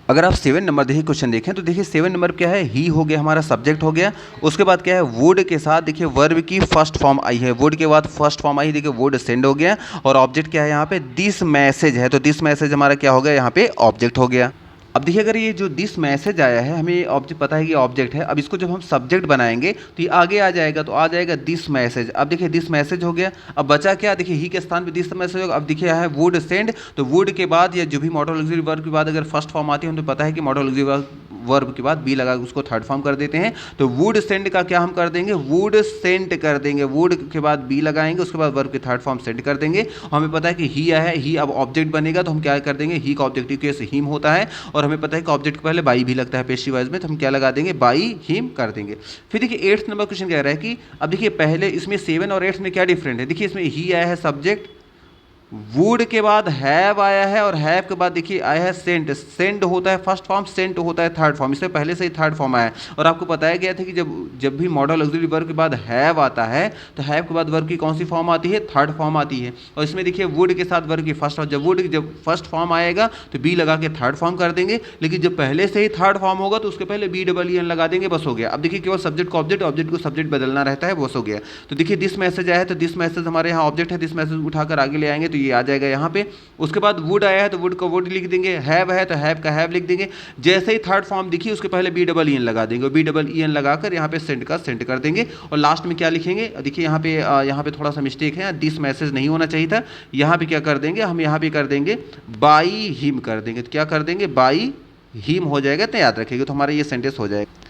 अगर आप 7 नंबर देखिए क्वेश्चन देखें तो देखिए 7 नंबर क्या है, ही हो गया हमारा सब्जेक्ट हो गया। उसके बाद क्या है, वुड के साथ देखिए वर्ब की फर्स्ट फॉर्म आई है, वुड के बाद फर्स्ट फॉर्म आई, देखिए वुड सेंड हो गया और ऑब्जेक्ट क्या है यहाँ पे, दिस मैसेज है, तो दिस मैसेज हमारा क्या हो गया यहाँ पे, ऑब्जेक्ट हो गया। अब देखिए अगर ये जो दिस मैसेज आया है, हमें ऑब्जेक्ट पता है कि ऑब्जेक्ट है, अब इसको जब हम सब्जेक्ट बनाएंगे तो ये आगे आ जाएगा, तो आ जाएगा दिस मैसेज। अब देखिए दिस मैसेज हो गया, अब बचा क्या, देखिए ही के स्थान पे दिस मैसेज होगा। अब देखिए यहाँ है वुड सेंड, तो वुड के बाद या जो भी मॉडल ऑक्सिलरी वर्ब के बाद अगर फर्स्ट फॉर्म आती है, हम तो पता है कि मॉडल ऑक्सिलरी वर्ब के बाद बी लगा उसको थर्ड फॉर्म कर देते हैं। तो वुड सेंड का क्या हम कर देंगे, वुड सेंट कर देंगे, वुड के बाद बी लगाएंगे, उसके बाद वर्ब के थर्ड फॉर्म सेंड कर देंगे। और हमें पता है कि ही आया है, ही अब ऑब्जेक्ट बनेगा, तो हम क्या कर देंगे, ही का ऑब्जेक्टिव केस हिम होता है, और हमें पता है कि ऑब्जेक्ट पहले बाई भी लगता है पेशिव वाइज में, तो हम क्या लगा देंगे, बाई हिम कर देंगे। फिर देखिए 8th नंबर क्वेश्चन कह रहा है कि अब देखिए पहले इसमें 7 और 8 में क्या डिफरेंट है, देखिए इसमें ही आया है सब्जेक्ट, वुड के बाद हैव आया है, और हैव के बाद देखिए आया है सेंट। सेंड होता है फर्स्ट फॉर्म, सेंट होता है थर्ड फॉर्म, इससे पहले से ही थर्ड फॉर्म आया है। और आपको बताया गया था कि जब भी मॉडल ऑक्सिलरी वर्ब के बाद हैव आता है, तो हैव के बाद वर्ब की कौन सी फॉर्म आती है, थर्ड फॉर्म आती है। और इसमें देखिए वुड के साथ वर्ब की फर्स्ट, जब फर्स्ट फॉर्म आएगा तो बी लगा के थर्ड फॉर्म कर देंगे, लेकिन जब पहले से ही थर्ड फॉर्म होगा तो उसके पहले BEEN लगा देंगे, बस हो गया। अब देखिए केवल सब्जेक्ट को ऑब्जेक्ट, ऑब्जेक्ट को सब्जेक्ट बदलना रहता है, बस हो गया। तो देखिए दिस मैसेज आया है, तो दिस मैसेज हमारे यहाँ ऑब्जेक्ट है, दिस मैसेज उठाकर आगे ले आएंगे तो ये आ जाएगा यहाँ पे। उसके बाद वुड आया है तो वुड का वुड लिख देंगे, हैव है तो हैव का हैव लिख देंगे। जैसे ही थर्ड फॉर्म दिखी उसके पहले BEEN लगा देंगे, और BEEN लगाकर यहाँ पे सेंड का सेंड कर देंगे। और लास्ट में क्या लिखेंगे, देखिए यहाँ पे थोड़ा सा मिस्टेक है, दिस मैसेज नहीं होना चाहिए था, यहाँ पे क्या कर देंगे, हम यहाँ पे कर देंगे बाई हिम कर देंगे। तो क्या कर देंगे, बाई हिम हो जाएगा, तो याद रखिएगा, तो हमारा ये सेंटेंस हो जाएगा।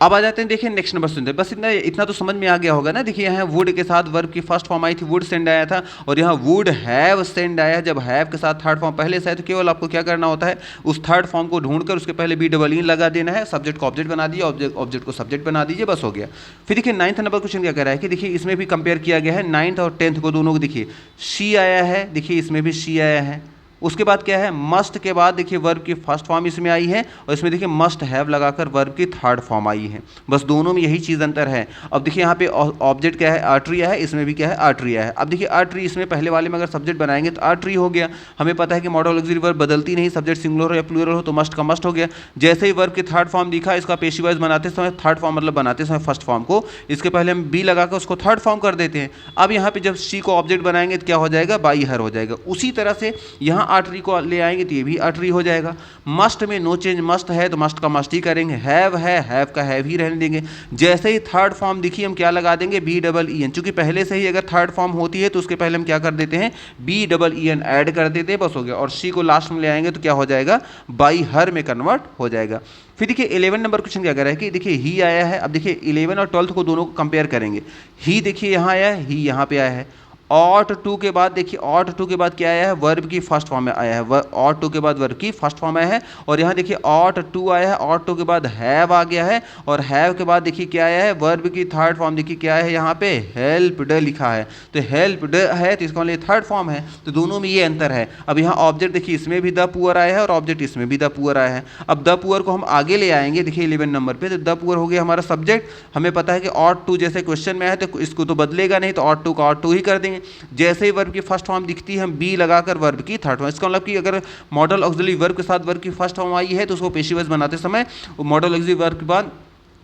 अब आ जाते हैं, देखिए नेक्स्ट नंबर सुनते हैं, बस इतना तो समझ में आ गया होगा ना। देखिए यहाँ वुड के साथ वर्ब की फर्स्ट फॉर्म आई थी, वुड सेंड आया था, और यहाँ वुड हैव सेंड आया है। जब हैव के साथ थर्ड फॉर्म पहले से है तो केवल आपको क्या करना होता है, उस थर्ड फॉर्म को ढूंढकर उसके पहले BEEN लगा देना है, सब्जेक्ट को ऑब्जेक्ट बना दीजिए, ऑब्जेक्ट को सब्जेक्ट बना दीजिए, बस हो गया। फिर देखिए 9th नंबर क्वेश्चन क्या कह रहा है कि देखिए इसमें भी कंपेयर किया गया है 9th और 10th को, दोनों को देखिए शी आया है, देखिए इसमें भी शी आया है। उसके बाद क्या है, मस्ट के बाद देखिए वर्ब की फर्स्ट फॉर्म इसमें आई है, और इसमें देखिए मस्ट हैव लगाकर वर्ब की थर्ड फॉर्म आई है, बस दोनों में यही चीज़ अंतर है। अब देखिए यहाँ पे ऑब्जेक्ट क्या है, आर्टरी है, इसमें भी क्या है, आर्टरी है। अब देखिए आर्टरी, इसमें पहले वाले में अगर सब्जेक्ट बनाएंगे तो आर्टरी हो गया। हमें पता है कि मॉडल ऑक्सिलरी वर्ब बदलती नहीं, सब्जेक्ट सिंगुलर हो या प्लूरल हो तो मस्ट का मस्ट हो गया। जैसे ही वर्ब की थर्ड फॉर्म दिखा, इसका पेशी वाइज बनाते समय, थर्ड फॉर्म मतलब बनाते समय फर्स्ट फॉर्म को, इसके पहले हम बी लगाकर उसको थर्ड फॉर्म कर देते हैं। अब यहाँ पे जब शी को ऑब्जेक्ट बनाएंगे तो क्या हो जाएगा, बाई हर हो जाएगा। उसी तरह से यहाँ आर्टरी को ले आएंगे तो ये भी आर्टरी हो जाएगा। मस्ट में नो चेंज, मस्ट है तो मस्ट का मस्ट ही करेंगे, हैव है, हैव का हैव ही रहने देंगे। जैसे ही थर्ड फॉर्म दिखी हम क्या लगा देंगे, BEEN, चूंकि पहले से ही अगर थर्ड फॉर्म होती है तो उसके पहले हम क्या कर देते हैं, BEEN ऐड कर देते हैं, बस हो गया। और शी को लास्ट में ले आएंगे तो क्या हो जाएगा, बाई हर में कन्वर्ट हो जाएगा। फिर देखिए 11 नंबर क्वेश्चन क्या कर रहा है कि देखिए ही आया है। अब देखिए 11 और 12 को दोनों को कंपेयर करेंगे। ही देखिए यहाँ आया है, ही यहाँ पे आया है। ऑट टू के बाद देखिए, ऑट टू के बाद क्या आया है, वर्ब की फर्स्ट फॉर्म में आया है, ऑट टू के बाद वर्ब की फर्स्ट फॉर्म आया है। और यहाँ देखिए ऑट टू आया है, ऑट टू के बाद हैव आ गया है, और हैव के बाद देखिए क्या आया है, वर्ब की थर्ड फॉर्म देखिए क्या है, यहाँ पे हेल्प्ड लिखा है, तो हेल्प्ड है तो इसका मतलब थर्ड फॉर्म है, तो दोनों में ये अंतर है। अब यहाँ ऑब्जेक्ट देखिए इसमें भी द पुअर आया है, और ऑब्जेक्ट इसमें भी द पुअर आया है। अब द पुअर को हम आगे ले आएंगे, देखिए 11 नंबर पे, तो द पुअर हो गया हमारा सब्जेक्ट। हमें पता है कि ऑट टू जैसे क्वेश्चन में है तो इसको तो बदलेगा नहीं, तो ऑट टू का ऑट टू ही कर देंगे। जैसे ही वर्ब की फर्स्ट फॉर्म दिखती है हम बी लगाकर वर्ब की थर्ड फॉर्म, इसका मतलब कि अगर मॉडल ऑक्सिलरी वर्ब के साथ वर्ब की फर्स्ट फॉर्म आई है तो उसको पेशिव वॉइस बनाते समय मॉडल ऑक्सिलरी वर्ब के बाद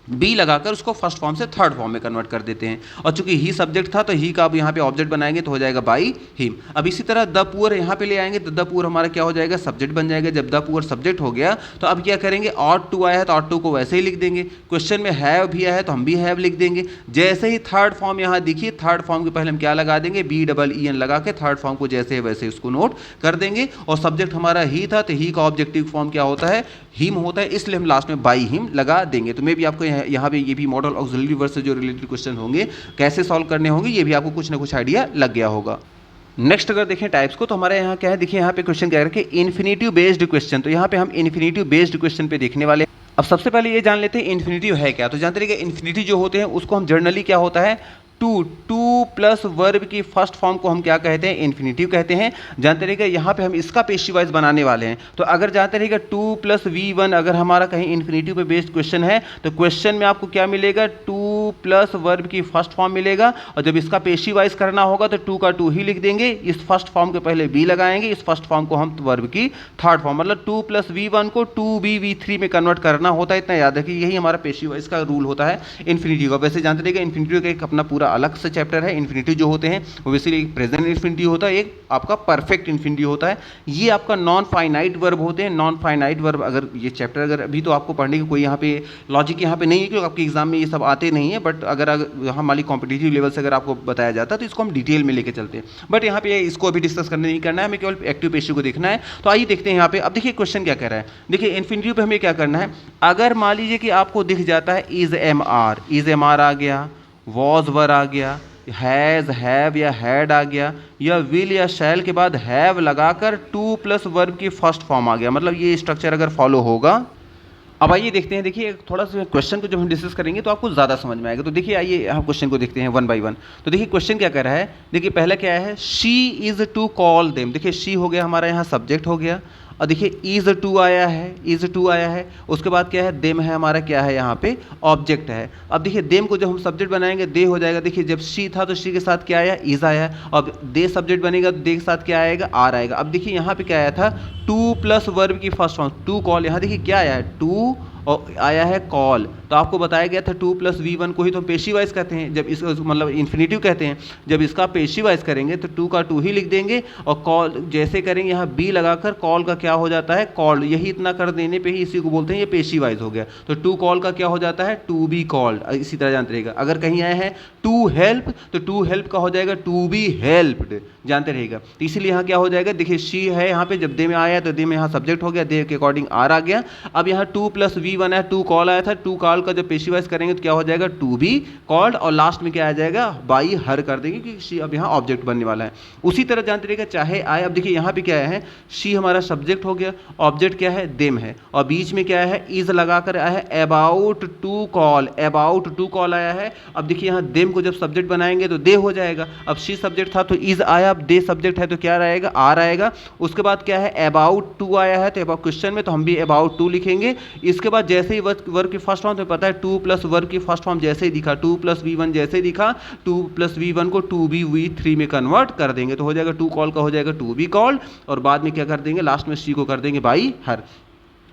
बी लगाकर उसको फर्स्ट फॉर्म से थर्ड फॉर्म में कन्वर्ट कर देते हैं। और चूंकि ही सब्जेक्ट था तो ही का अब यहाँ पे ऑब्जेक्ट बनाएंगे तो हो जाएगा बाई हिम। अब इसी तरह द पुअर यहाँ पे ले आएंगे तो द पुअर हमारा क्या हो जाएगा, सब्जेक्ट बन जाएगा। जब द पुअर सब्जेक्ट हो गया तो अब क्या करेंगे, ऑट टू आया है तो ऑट टू को वैसे ही लिख देंगे। क्वेश्चन में हैव भी आया है तो हम भी हैव लिख देंगे। जैसे ही थर्ड फॉर्म यहाँ दिखिए, थर्ड फॉर्म के पहले हम क्या लगा देंगे, BEEN लगा के थर्ड फॉर्म को जैसे वैसे उसको नोट कर देंगे। और सब्जेक्ट हमारा ही था तो ही का ऑब्जेक्टिव फॉर्म क्या होता है, हिम होता है, इसलिए हम लास्ट में बाई हिम लगा देंगे। तो मैं भी आपको यहाँ पे ये भी मॉडल ऑक्सिलरी वर्ब से जो रिलेटेड क्वेश्चन होंगे कैसे सॉल्व करने होंगे ये भी आपको कुछ ना कुछ आइडिया लग गया होगा। नेक्स्ट अगर देखें टाइप्स को तो हमारे यहाँ क्या है, देखिए यहाँ पे क्वेश्चन क्या है कि इन्फिनेटिव बेस्ड क्वेश्चन। तो यहाँ पे हम इन्फिनेटिव बेस्ड क्वेश्चन पे देखने वाले। अब सबसे पहले ये जान लेते हैं इन्फिनेटिव है क्या। तो जानते रहिए इन्फिनेटिव जो होते हैं उसको हम जनरली क्या होता है, टू प्लस वर्ब की फर्स्ट फॉर्म को हम क्या कहते हैं, इन्फिनेटिव कहते हैं। जानते रहिएगा यहाँ पे हम इसका पेशिव वॉइस बनाने वाले हैं। तो अगर जानते रहिएगा 2 + V1 अगर हमारा कहीं इन्फिनेटिव पे बेस्ड क्वेश्चन है तो क्वेश्चन में आपको क्या मिलेगा, 2 प्लस वर्ब की फर्स्ट फॉर्म मिलेगा, और जब इसका पेशी वाइज करना होगा तो टू का टू ही लिख देंगे, इस फर्स्ट फॉर्म के पहले बी लगाएंगे, इस फर्स्ट फॉर्म को हम वर्ब की थर्ड फॉर्म, मतलब टू प्लस V1 को टू बी V3 में कन्वर्ट करना होता है। इतना याद रखिए, यही हमारा पेशी वाइज का रूल होता है इन्फिनिटी का। वैसे जानते रहिएगा इन्फिनिटी का एक अपना पूरा अलग से चैप्टर है। इन्फिनिटी जो होते हैं वो वैसे एक प्रेजेंट इन्फिनिटी होता है, एक आपका परफेक्ट इन्फिनिटी होता है। ये आपका नॉन फाइनाइट वर्ब होते हैं। नॉन फाइनाइट वर्ब अगर ये चैप्टर अगर अभी तो आपको पढ़ने की कोई यहाँ पे लॉजिक यहाँ पे नहीं है, क्योंकि आपके एग्जाम में ये सब आते नहीं है, बट अगर हमारी कॉम्पिटिटिव लेवल से अगर आपको बताया जाता है तो इसको हम डिटेल में लेके चलते हैं। बट यहाँ पे इसको अभी डिस्कस करने नहीं करना है, हमें केवल एक्टिव पेशी को देखना है। तो आइए देखते हैं यहाँ पे। अब देखिए क्वेश्चन क्या कह रहा है। देखिए इन्फिनिटी पे हमें क्या करना है, अगर मान लीजिए कि आपको दिख जाता है इज एम आर आ गया, वॉज वर आ गया, हैज़ हैव या हैड आ गया, या विल या शैल के बाद हैव लगाकर टू प्लस वर्ब की फर्स्ट फॉर्म आ गया, मतलब ये स्ट्रक्चर अगर फॉलो होगा। अब आइए देखते हैं। देखिए थोड़ा सा क्वेश्चन को जब हम डिस्कस करेंगे तो आपको ज़्यादा समझ में आएगा। तो देखिए आइए हम क्वेश्चन को देखते हैं वन बाय वन। तो देखिए क्वेश्चन क्या कर रहा है। देखिए पहला क्या है, she is to call them. देखिए शी हो गया हमारा यहाँ सब्जेक्ट हो गया, और देखिए इज़ टू आया है, इज़ टू आया है। उसके बाद क्या है, देम है हमारा क्या है यहाँ पे ऑब्जेक्ट है। अब देखिए देम को जब हम सब्जेक्ट बनाएंगे दे हो जाएगा। देखिए जब शी था तो शी के साथ क्या आया, इज़ आया। अब दे सब्जेक्ट बनेगा तो दे के साथ क्या आएगा, आर आएगा। अब देखिए यहाँ पे क्या आया था, टू प्लस वर्ब की फर्स्ट फॉर्म टू कॉल। यहाँ देखिए क्या आया है, टू और आया है कॉल। तो आपको बताया गया था टू प्लस V1 को ही तो पेशी वाइज कहते हैं, जब इसको मतलब इन्फिनिटिव कहते हैं। जब इसका पेशी वाइज करेंगे तो टू का टू ही लिख देंगे, और कॉल जैसे करेंगे यहाँ बी लगाकर कॉल का क्या हो जाता है, कॉल्ड। यही इतना कर देने पे ही इसी को बोलते हैं ये पेशी वाइज हो गया। तो टू कॉल का क्या हो जाता है, टू बी कॉल्ड। इसी तरह जानते रहेगा। अगर कहीं आया है टू हेल्प तो टू हेल्प का हो जाएगा टू बी हेल्प्ड, जानते रहेगा। तो इसीलिए यहाँ क्या हो जाएगा, देखिए शी है यहाँ पे, जब दे में आया तो दे में यहाँ सब्जेक्ट हो गया, दे के अकॉर्डिंग आर आ गया। अब यहाँ टू प्लस V1 है, टू कॉल आया था, टू कॉल का जब पेशी वाइज करेंगे तो क्या हो जाएगा, टू बी कॉल्ड, और लास्ट में क्या आ जाएगा, बाई हर कर देंगे क्योंकि शी अब यहाँ ऑब्जेक्ट बनने वाला है। उसी तरह जानते रहेगा चाहे आए। अब देखिए यहाँ पे क्या है, शी हमारा सब्जेक्ट हो गया, ऑब्जेक्ट क्या है, देम है, और बीच में क्या है, इज लगाकर आया है about to call, about to call आया है। अब देखिए यहाँ देम को जब सब्जेक्ट बनाएंगे तो दे हो जाएगा। अब शी सब्जेक्ट था तो इज आया, अब दे सब्जेक्ट है तो क्या रहेगा, आर आएगा। उसके बाद क्या है, अबाउट टू आया है, तो अबाउट क्वेश्चन में तो हम भी अबाउट टू लिखेंगे। इसके बाद जैसे ही वर्ब की फर्स्ट फॉर्म, तो पता है टू प्लस वर्ब की फर्स्ट फॉर्म जैसे ही दिखा, टू प्लस V1 जैसे ही दिखा, टू प्लस V1 को टू बी V3 में कन्वर्ट कर देंगे, तो हो जाएगा टू कॉल का हो जाएगा टू बी कॉल्ड, और बाद में क्या कर देंगे, लास्ट में शी को कर देंगे बाई हर।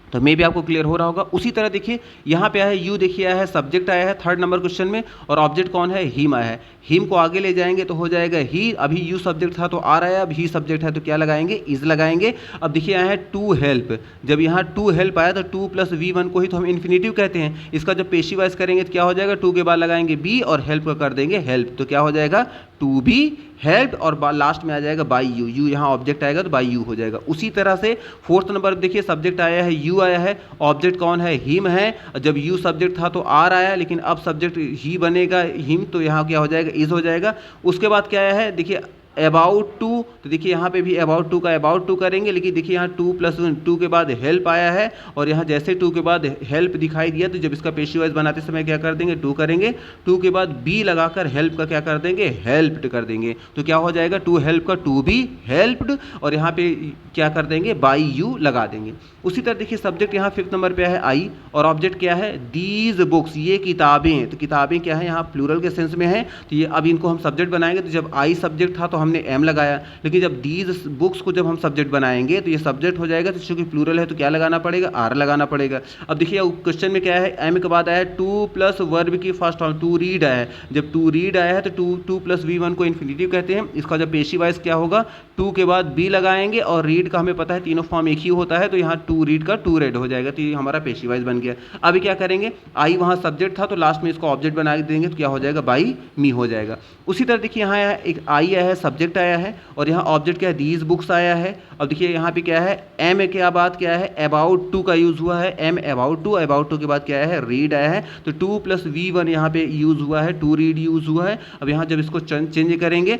तो मे भी आपको क्लियर हो रहा होगा। उसी तरह देखिए यहाँ पे आया है यू, देखिए आया है सब्जेक्ट आया है थर्ड नंबर क्वेश्चन में, और ऑब्जेक्ट कौन है, हिम आया है। हिम को आगे ले जाएंगे तो हो जाएगा ही, अभी यू सब्जेक्ट था तो आ रहा है, अब ही सब्जेक्ट है तो क्या लगाएंगे, इज लगाएंगे। अब देखिए आया है टू हेल्प, जब यहाँ टू हेल्प आया तो टू प्लस V1 को ही तो हम इन्फिनिटिव कहते हैं। इसका जब पेशी वाइज करेंगे तो क्या हो जाएगा, टू के बाद लगाएंगे बी और हेल्प का कर देंगे हेल्प, तो क्या हो जाएगा, टू बी हेल्प, और लास्ट में आ जाएगा बाई यू, यू यहाँ ऑब्जेक्ट आएगा तो बाई यू हो जाएगा। उसी तरह से फोर्थ नंबर देखिए सब्जेक्ट आया है यू आया है, ऑब्जेक्ट कौन है, हिम है। जब यू सब्जेक्ट था तो आर आया, लेकिन अब सब्जेक्ट ही बनेगा हिम, तो यहाँ क्या हो जाएगा, इज हो जाएगा। उसके बाद क्या आया है, देखिए अबाउट टू, तो देखिए यहाँ पे भी अबाउट टू का अबाउट टू करेंगे, लेकिन देखिए यहाँ टू प्लस टू के बाद हेल्प आया है, और यहाँ जैसे टू के बाद हेल्प दिखाई दिया तो जब इसका पेशी वाइज बनाते समय क्या कर देंगे, टू करेंगे, टू के बाद बी लगाकर हेल्प का क्या कर देंगे, हेल्प्ड कर देंगे, तो क्या हो जाएगा, टू हेल्प का टू बी हेल्प्ड, और यहाँ पे क्या कर देंगे, बाई यू लगा देंगे। उसी तरह देखिए सब्जेक्ट यहाँ फिफ्थ नंबर पे है आई, और ऑब्जेक्ट क्या है, दीज बुक्स, ये किताबें। तो किताबें क्या है, यहाँ प्लूरल के सेंस में है, तो ये अब इनको हम सब्जेक्ट बनाएंगे, तो जब आई सब्जेक्ट था तो हमने एम लगाया, लेकिन जब दीज बुक्स को जब हम सब्जेक्ट बनाएंगे तो ये सब्जेक्ट हो जाएगा, तो चूंकि प्लूरल है तो क्या लगाना पड़ेगा, आर लगाना पड़ेगा। अब देखिए क्वेश्चन में क्या है, एम के बाद आया है टू प्लस वर्ब की फर्स्ट फॉर्म, टू रीड आया है। जब टू रीड आया है तो टू प्लस V1 को इन्फिनिटिव कहते हैं। इसका जब पेशी वाइज क्या होगा, टू के बाद बी लगाएंगे, और रीड का हमें पता है तीनों फॉर्म एक ही होता है, तो यहाँ टू रीड का टू रेड हो जाएगा, तो ये हमारा पेशी वाइज बन गया। अभी क्या करेंगे, आई वहाँ सब्जेक्ट था तो लास्ट में इसको ऑब्जेक्ट बना देंगे, तो क्या हो जाएगा, बाई मी हो जाएगा। उसी तरह देखिए यहाँ एक आई आया है, सब्जेक्ट आया है, और यहाँ ऑब्जेक्ट क्या है, दीज बुक्स आया है। अब देखिए यहाँ पे क्या है, एम क्या बात क्या है, अबाउट टू का यूज हुआ है, एम अबाउट टू के बाद क्या है, रीड आया है, तो टू प्लस V1 यहाँ पे यूज हुआ है, टू रीड यूज हुआ है। अब यहाँ जब इसको चेंज करेंगे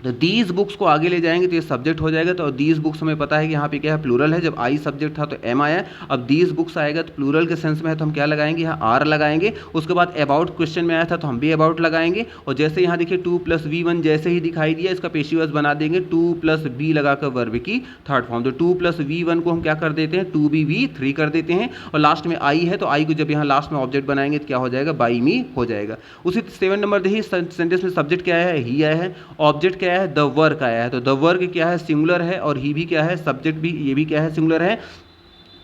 तो दीज बुक्स को आगे ले जाएंगे तो ये सब्जेक्ट हो जाएगा। तो दीज बुक्स हमें पता है कि यहाँ पे क्या है, प्लूरल है। जब आई सब्जेक्ट था तो एम आया। अब दीज बुक्स आएगा तो प्लूरल के सेंस में है तो हम क्या लगाएंगे, यहाँ आर लगाएंगे। उसके बाद अबाउट क्वेश्चन में आया था तो हम भी अबाउट लगाएंगे। और जैसे यहाँ देखिए 2+V1 जैसे ही दिखाई दिया, इसका पेशीवर्स बना देंगे 2+B लगाकर वर्ब की थर्ड फॉर्म। तो 2+V1 को हम क्या कर देते हैं, 2BV3 कर देते हैं। और लास्ट में आई है तो आई को जब यहाँ लास्ट में ऑब्जेक्ट बनाएंगे तो क्या हो जाएगा, बाई मी हो जाएगा। उसी 7 नंबर देखिए सेंटेंस में सब्जेक्ट क्या है, ही आया है। ऑब्जेक्ट क्या है, द वर्क आया है। तो द वर्क क्या है, सिंगुलर है। और ही भी क्या है, सब्जेक्ट भी, ये भी क्या है, सिंगुलर है।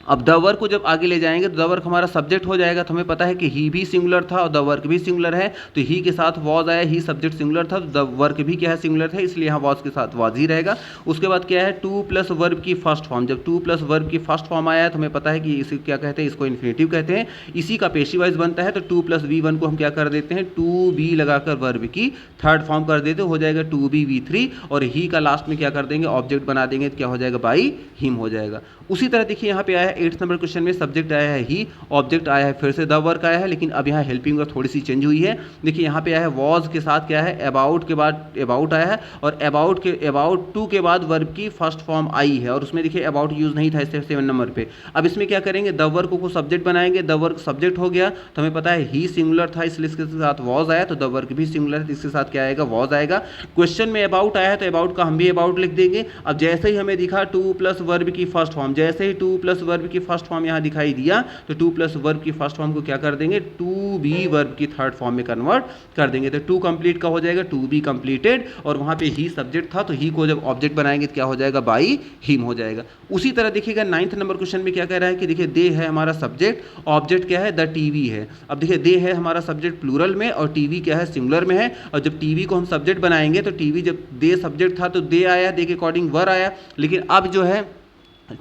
अब द वर्क को जब आगे ले जाएंगे तो द वर्क हमारा सब्जेक्ट हो जाएगा। तो हमें पता है कि ही भी सिंगुलर था और द वर्क भी सिंगुलर है। तो ही के साथ वॉज आया, ही सब्जेक्ट सिंगुलर था, तो द वर्क भी क्या है, सिंगुलर है, इसलिए यहाँ वॉज के साथ वॉज ही रहेगा। उसके बाद क्या है, 2+ वर्ब की फर्स्ट फॉर्म। जब 2+ वर्ब की फर्स्ट फॉर्म आया है तो हमें पता है कि इसे क्या कहते हैं, इसको इन्फिनेटिव कहते हैं। इसी का पेशी वाइज बनता है। तो 2+V1 को हम क्या कर देते हैं, 2B लगाकर वर्ब की थर्ड फॉर्म कर देते, हो जाएगा 2BV3। और ही का लास्ट में क्या कर देंगे, ऑब्जेक्ट बना देंगे, तो क्या हो जाएगा, बाई हिम हो जाएगा। उसी तरह देखिए यहाँ पे आया है 8 नंबर क्वेश्चन में, सब्जेक्ट आया है ही, ऑब्जेक्ट आया है फिर से द वर्क आया है, लेकिन अब यहाँ हेल्पिंग वर्ब थोड़ी सी चेंज हुई है। देखिए यहाँ पे आया है वॉज के साथ क्या है, अबाउट के बाद अबाउट आया है। और अबाउट टू के बाद वर्ब की फर्स्ट फॉर्म आई है। और उसमें देखिए अबाउट यूज नहीं था, इससे 7 नंबर पे। अब इसमें क्या करेंगे, द वर्क को सब्जेक्ट बनाएंगे। द वर्क सब्जेक्ट हो गया तो हमें पता है ही सिंगुलर था, इसलिए इसके साथ वॉज आया। तो द वर्क भी सिंगुलर है, इसके साथ क्या आएगा, वॉज आएगा। क्वेश्चन में अबाउट आया है तो अबाउट का हम भी अबाउट लिख देंगे। अब जैसे ही हमें दिखा 2+ वर्ब की फर्स्ट फॉर्म, जैसे ही 2+ वर्ब की फर्स्ट फॉर्म यहाँ दिखाई दिया तो 2+ वर्ब की फर्स्ट फॉर्म को क्या कर देंगे, 2B वर्ब की थर्ड फॉर्म में कन्वर्ट कर देंगे। तो 2 कंप्लीट का हो जाएगा 2B कंप्लीटेड। और वहाँ पे ही सब्जेक्ट था तो ही को जब ऑब्जेक्ट बनाएंगे तो क्या हो जाएगा, बाई हिम हो जाएगा। उसी तरह देखिएगा 9 नंबर क्वेश्चन में क्या कह रहा है कि देखिए दे है हमारा सब्जेक्ट, ऑब्जेक्ट क्या है, द टीवी है। अब देखिए दे है हमारा सब्जेक्ट प्लूरल में और टीवी क्या है, सिंगुलर में है। और जब टीवी को हम सब्जेक्ट बनाएंगे तो टीवी जब दे सब्जेक्ट था तो दे आया, दे के अकॉर्डिंग वर आया। लेकिन अब जो है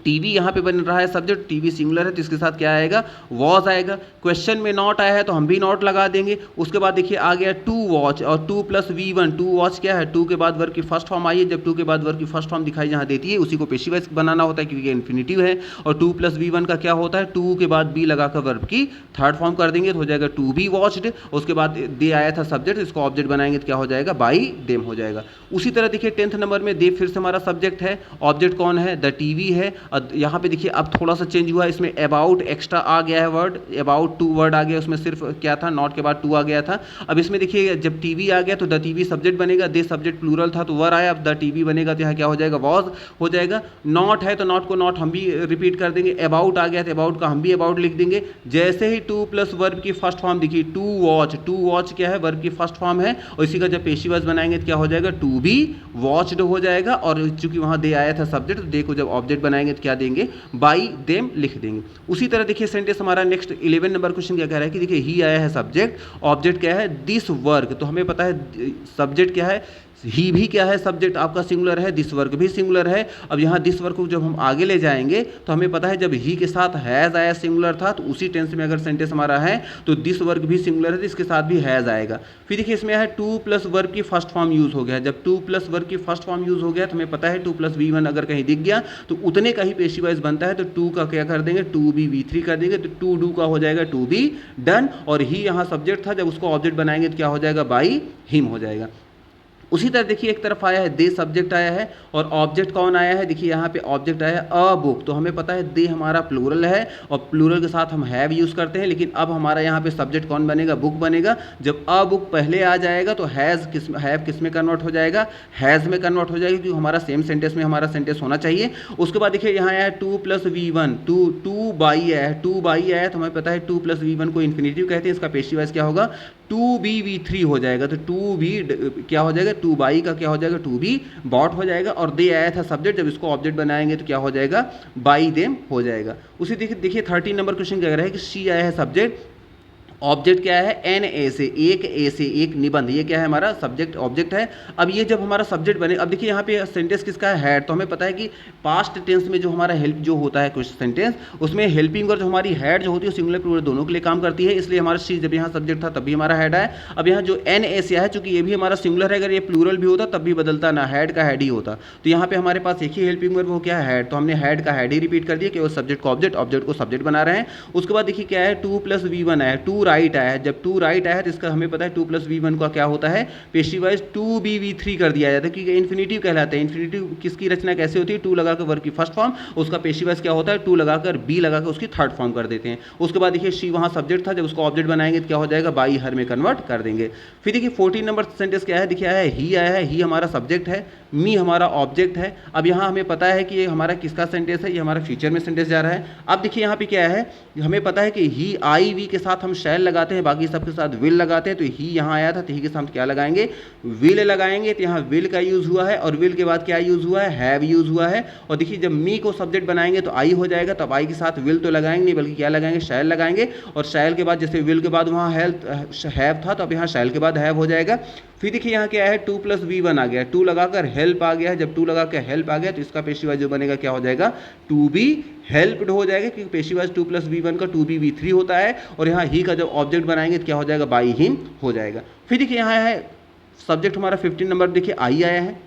टीवी यहाँ पे बन रहा है सब्जेक्ट, टीवी सिंगुलर है तो इसके साथ क्या आएगा, वॉज आएगा। क्वेश्चन में नॉट आया है तो हम भी नॉट लगा देंगे। उसके बाद देखिए आ गया 2 वॉच और 2+V1। 2 वॉच क्या है, 2 के बाद वर्ब की फर्स्ट फॉर्म आई है। जब 2 के बाद वर्ब की फर्स्ट फॉर्म दिखाई जहाँ देती है उसी को पेशी वाइज बनाना होता है क्योंकि इन्फिनिटिव है। और 2+V1 का क्या होता है, 2 के बाद बी लगाकर वर्ब की थर्ड फॉर्म कर देंगे तो हो जाएगा 2B वॉच्ड। उसके बाद दे आया था सब्जेक्ट, इसको ऑब्जेक्ट बनाएंगे तो क्या हो जाएगा, बाई देम हो जाएगा। उसी तरह देखिए 10th नंबर में दे फिर से हमारा सब्जेक्ट है, ऑब्जेक्ट कौन है, द टीवी है। यहाँ पे देखिए अब थोड़ा सा चेंज हुआ है, इसमें अबाउट एक्स्ट्रा आ गया है वर्ड, अबाउट 2 वर्ड आ गया, उसमें सिर्फ क्या था, नॉट के बाद 2 आ गया था। अब इसमें देखिए जब टीवी आ गया तो द टीवी सब्जेक्ट बनेगा, दे सब्जेक्ट प्लूरल था तो वर आया। अब द टीवी बनेगा तो यहाँ क्या हो जाएगा, वॉज हो जाएगा। नॉट है तो नॉट को नॉट हम भी रिपीट कर देंगे। अबाउट आ गया तो अबाउट का हम भी अबाउट लिख देंगे। जैसे ही 2+ वर्ब की फर्स्ट फॉर्म दिखी 2 वॉच, 2 वॉच क्या है, वर्ब की फर्स्ट फॉर्म है। और इसी का जब पेशी वाइज बनाएंगे तो क्या हो जाएगा, 2B वॉच्ड हो जाएगा। और चूंकि वहाँ दे आया था सब्जेक्ट तो दे को जब ऑब्जेक्ट बनाएंगे तो क्या देंगे, बाई देम लिख देंगे। उसी तरह देखिए सेंटेंस हमारा नेक्स्ट 11 नंबर क्वेश्चन क्या कह रहा है कि देखिए ही आया है सब्जेक्ट, ऑब्जेक्ट क्या है, दिस वर्क। तो हमें पता है सब्जेक्ट क्या है, ही भी क्या है, सब्जेक्ट आपका सिंगुलर है, दिस वर्क भी सिंगुलर है। अब यहाँ दिस वर्क को जब हम आगे ले जाएंगे तो हमें पता है जब ही के साथ हैज़ आया सिंगुलर था तो उसी टेंस में अगर सेंटेंस हमारा है तो दिस वर्क भी सिंगुलर है तो इसके साथ भी हैज़ आएगा। फिर देखिए इसमें है 2+ वर्क की फर्स्ट फॉर्म यूज़ हो गया। जब 2+ वर्क की फर्स्ट फॉर्म यूज़ हो गया तो हमें पता है 2+V1 अगर कहीं दिख गया तो उतने का ही पेशी वाइज बनता है। तो 2 का क्या कर देंगे, 2BV3 कर देंगे। तो 2 डू का हो जाएगा 2B डन। और ही यहाँ सब्जेक्ट था, जब उसको ऑब्जेक्ट बनाएंगे तो क्या हो जाएगा, बाई हिम हो जाएगा। उसी तरह देखिए एक तरफ आया है दे सब्जेक्ट आया है और ऑब्जेक्ट कौन आया है, देखिए यहाँ पे ऑब्जेक्ट आया है अ बुक। तो हमें पता है दे हमारा प्लूरल है और प्लूरल के साथ हम हैव यूज़ करते हैं। लेकिन अब हमारा यहाँ पे सब्जेक्ट कौन बनेगा, बुक बनेगा। जब अ बुक पहले आ जाएगा तो हैव किस में कन्वर्ट हो जाएगा, हैज़ में कन्वर्ट हो जाएगा, क्योंकि हमारा सेम सेंटेंस में हमारा सेंटेंस होना चाहिए। उसके बाद देखिए यहाँ आया है 2+V1, 2 बाई आया है, 2 बाई आया है तो हमें पता है 2+V1 को इन्फिनेटिव कहते हैं। इसका पेशी वाइज क्या होगा, 2BV3 हो जाएगा। तो 2B क्या हो जाएगा, 2 बाई का क्या हो जाएगा, 2B बॉट हो जाएगा। और दे आया था सब्जेक्ट, जब इसको ऑब्जेक्ट बनाएंगे तो क्या हो जाएगा, बाई देम हो जाएगा। उसी देखिए 13 नंबर क्वेश्चन कह रहा है कि सी आया है सब्जेक्ट, ऑब्जेक्ट क्या है, एन ए से एक निबंध। ये क्या है, हमारा सब्जेक्ट ऑब्जेक्ट है। अब ये जब हमारा सब्जेक्ट बने, अब देखिए यहाँ पे सेंटेंस किसका है, हैड। तो हमें पता है कि पास्ट टेंस में जो हमारा हेल्प जो होता है क्वेश्चन सेंटेंस, उसमें हेल्पिंग और जो हमारी हैड जो होती है सिंगुलर प्लूरल दोनों के लिए काम करती है। इसलिए हमारा सी जब यहाँ सब्जेक्ट था तब भी हमारा हैड है। अब यहाँ जो एन ए से है, चूंकि ये भी हमारा सिंगुलर है, अगर ये प्लूरल भी होता तब भी बदलता ना, हैड का हैड ही होता। तो यहाँ पे हमारे पास एक ही हेल्पिंग वर्ब वो क्या है, हैड। तो हमने हैड का हैड ही रिपीट कर दिया, केवल सब्जेक्ट को ऑब्जेक्ट को सब्जेक्ट बना रहे हैं। उसके बाद देखिए क्या है, 2+V1 है, 2 राइट आया है, जब 2 राइट आया है तो इसका हमें पता है 2 + v1 का क्या होता है, पेशी वाइज 2b(v3) कर दिया जाता है, क्योंकि इन्फिनेटिव कहलाता है। इन्फिनेटिव किसकी रचना कैसे होती है, 2 लगाकर वर्ब की फर्स्ट फॉर्म, उसका पेशी वाइज क्या होता है, 2 लगाकर b लगाकर उसकी थर्ड फॉर्म कर देते हैं। उसके बाद देखिए शी वहाँ सब्जेक्ट था, जब उसको ऑब्जेक्ट बनाएंगे तो क्या हो जाएगा, बाई हर में कन्वर्ट कर देंगे। फिर देखिए 14 नंबर सेंटेंस क्या है, देखिए आया है ही, आया है ही हमारा सब्जेक्ट है, मी हमारा ऑब्जेक्ट है। अब यहाँ हमें पता है कि ये हमारा किसका सेंटेंस है, ये हमारा फ्यूचर में सेंटेंस जा रहा है। अब देखिए यहाँ पे क्या है, हमें पता है कि ही आई वी के साथ हम शैल लगाते हैं, बाकी सबके साथ विल लगाते हैं। तो ही यहाँ आया था तो ही के साथ हम क्या लगाएंगे, विल लगाएंगे। तो यहाँ विल का यूज हुआ है और विल के बाद क्या यूज हुआ है, हैव यूज हुआ है। और देखिए जब मी को सब्जेक्ट बनाएंगे तो आई हो जाएगा, तो अब आई के साथ विल तो लगाएंगे नहीं बल्कि क्या लगाएंगे, शैल लगाएंगे। और शैल के बाद जैसे विल के बाद वहाँ हैव था तो अब यहाँ शैल के बाद हैव हो जाएगा। फिर देखिए यहाँ क्या है, 2 + v1 आ गया, 2 लगाकर हेल्प आ गया है। जब 2 लगा के हेल्प आ गया तो इसका पेशी वाइज जो बनेगा क्या हो जाएगा, टू बी हेल्प्ड हो जाएगा, क्योंकि पेशी वाइज 2 + v1 का 2b(v3) होता है। और यहाँ ही का जब ऑब्जेक्ट बनाएंगे तो क्या हो जाएगा, बाई हिम हो जाएगा। फिर देखिए यहाँ है सब्जेक्ट हमारा 15 नंबर, देखिए आई आया है,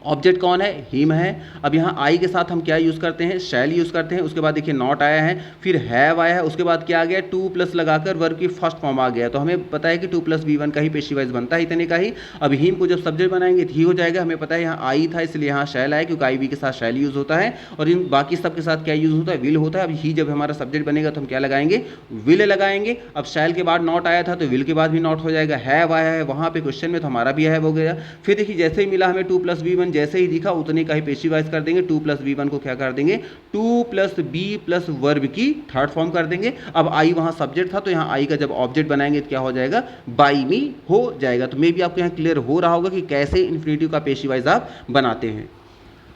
ऑब्जेक्ट कौन है, हिम है। अब यहाँ आई के साथ हम क्या यूज़ करते हैं, शैल यूज़ करते हैं। उसके बाद देखिए नॉट आया है, फिर हैव आया है, उसके बाद क्या आ गया, 2+ लगाकर वर्ब की फर्स्ट फॉर्म आ गया। तो हमें पता है कि 2 + v1 का ही पेशी वाइज बनता है, इतने का ही। अब हिम को जब सब्जेक्ट बनाएंगे तो ही हो जाएगा। हमें पता है यहाँ आई था इसलिए यहाँ शैल आया, क्योंकि आई वी के साथ शैल यूज़ होता है। और इन बाकी सब के साथ क्या यूज़ होता है, विल होता है। अब ही जब हमारा सब्जेक्ट बनेगा तो हम क्या लगाएंगे, विल लगाएंगे। अब शैल के बाद नॉट आया था तो विल के बाद भी नॉट हो जाएगा। हैव आया है वहाँ पे क्वेश्चन में तो हमारा भी हैव हो गया। फिर देखिए जैसे ही मिला हमें 2 + v1, जैसे ही दिखा उतने का ही पेशी वाइज कर देंगे। 2 + v1 को क्या कर देंगे, 2 + b + वर्ब की थर्ड फॉर्म कर देंगे। अब आई वहां सब्जेक्ट था तो यहाँ आई का जब ऑब्जेक्ट बनाएंगे तो क्या हो जाएगा, बाई मी हो जाएगा। तो मे भी आपको यहाँ क्लियर हो रहा होगा कि कैसे इन्फिनेटिव का पेशी वाइज आप बनाते हैं।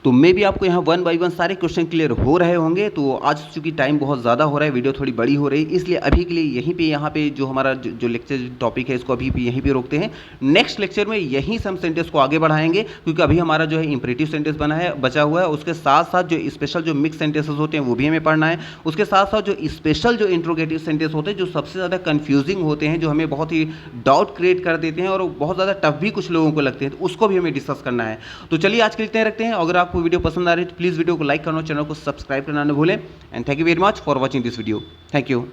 तो मे भी आपको यहाँ 1 बाय 1 सारे क्वेश्चन क्लियर हो रहे होंगे। तो आज चूंकि टाइम बहुत ज़्यादा हो रहा है, वीडियो थोड़ी बड़ी हो रही है, इसलिए अभी के लिए यहीं पे यहाँ पे जो हमारा जो लेक्चर टॉपिक है इसको अभी भी यहीं पे रोकते हैं। नेक्स्ट लेक्चर में यहीं से हम सेंटेंस को आगे बढ़ाएंगे, क्योंकि अभी हमारा जो है इंपरेटिव सेंटेंस बना है बचा हुआ है। उसके साथ साथ जो स्पेशल जो मिक्स सेंटेंसेस होते हैं वो भी हमें पढ़ना है। उसके साथ साथ जो स्पेशल जो इंट्रोगेटिव सेंटेंस होते हैं जो सबसे ज़्यादा कन्फ्यूजिंग होते हैं, जो हमें बहुत ही डाउट क्रिएट कर देते हैं और बहुत ज़्यादा टफ भी कुछ लोगों को लगते हैं, तो उसको भी हमें डिस्कस करना है। तो चलिए आज के लिए इतना रखते हैं। अगर आपको वीडियो पसंद आ रही है प्लीज़ वीडियो को लाइक करना, चैनल को सब्सक्राइब करना न भूलें। And thank you very much for watching this video. Thank you.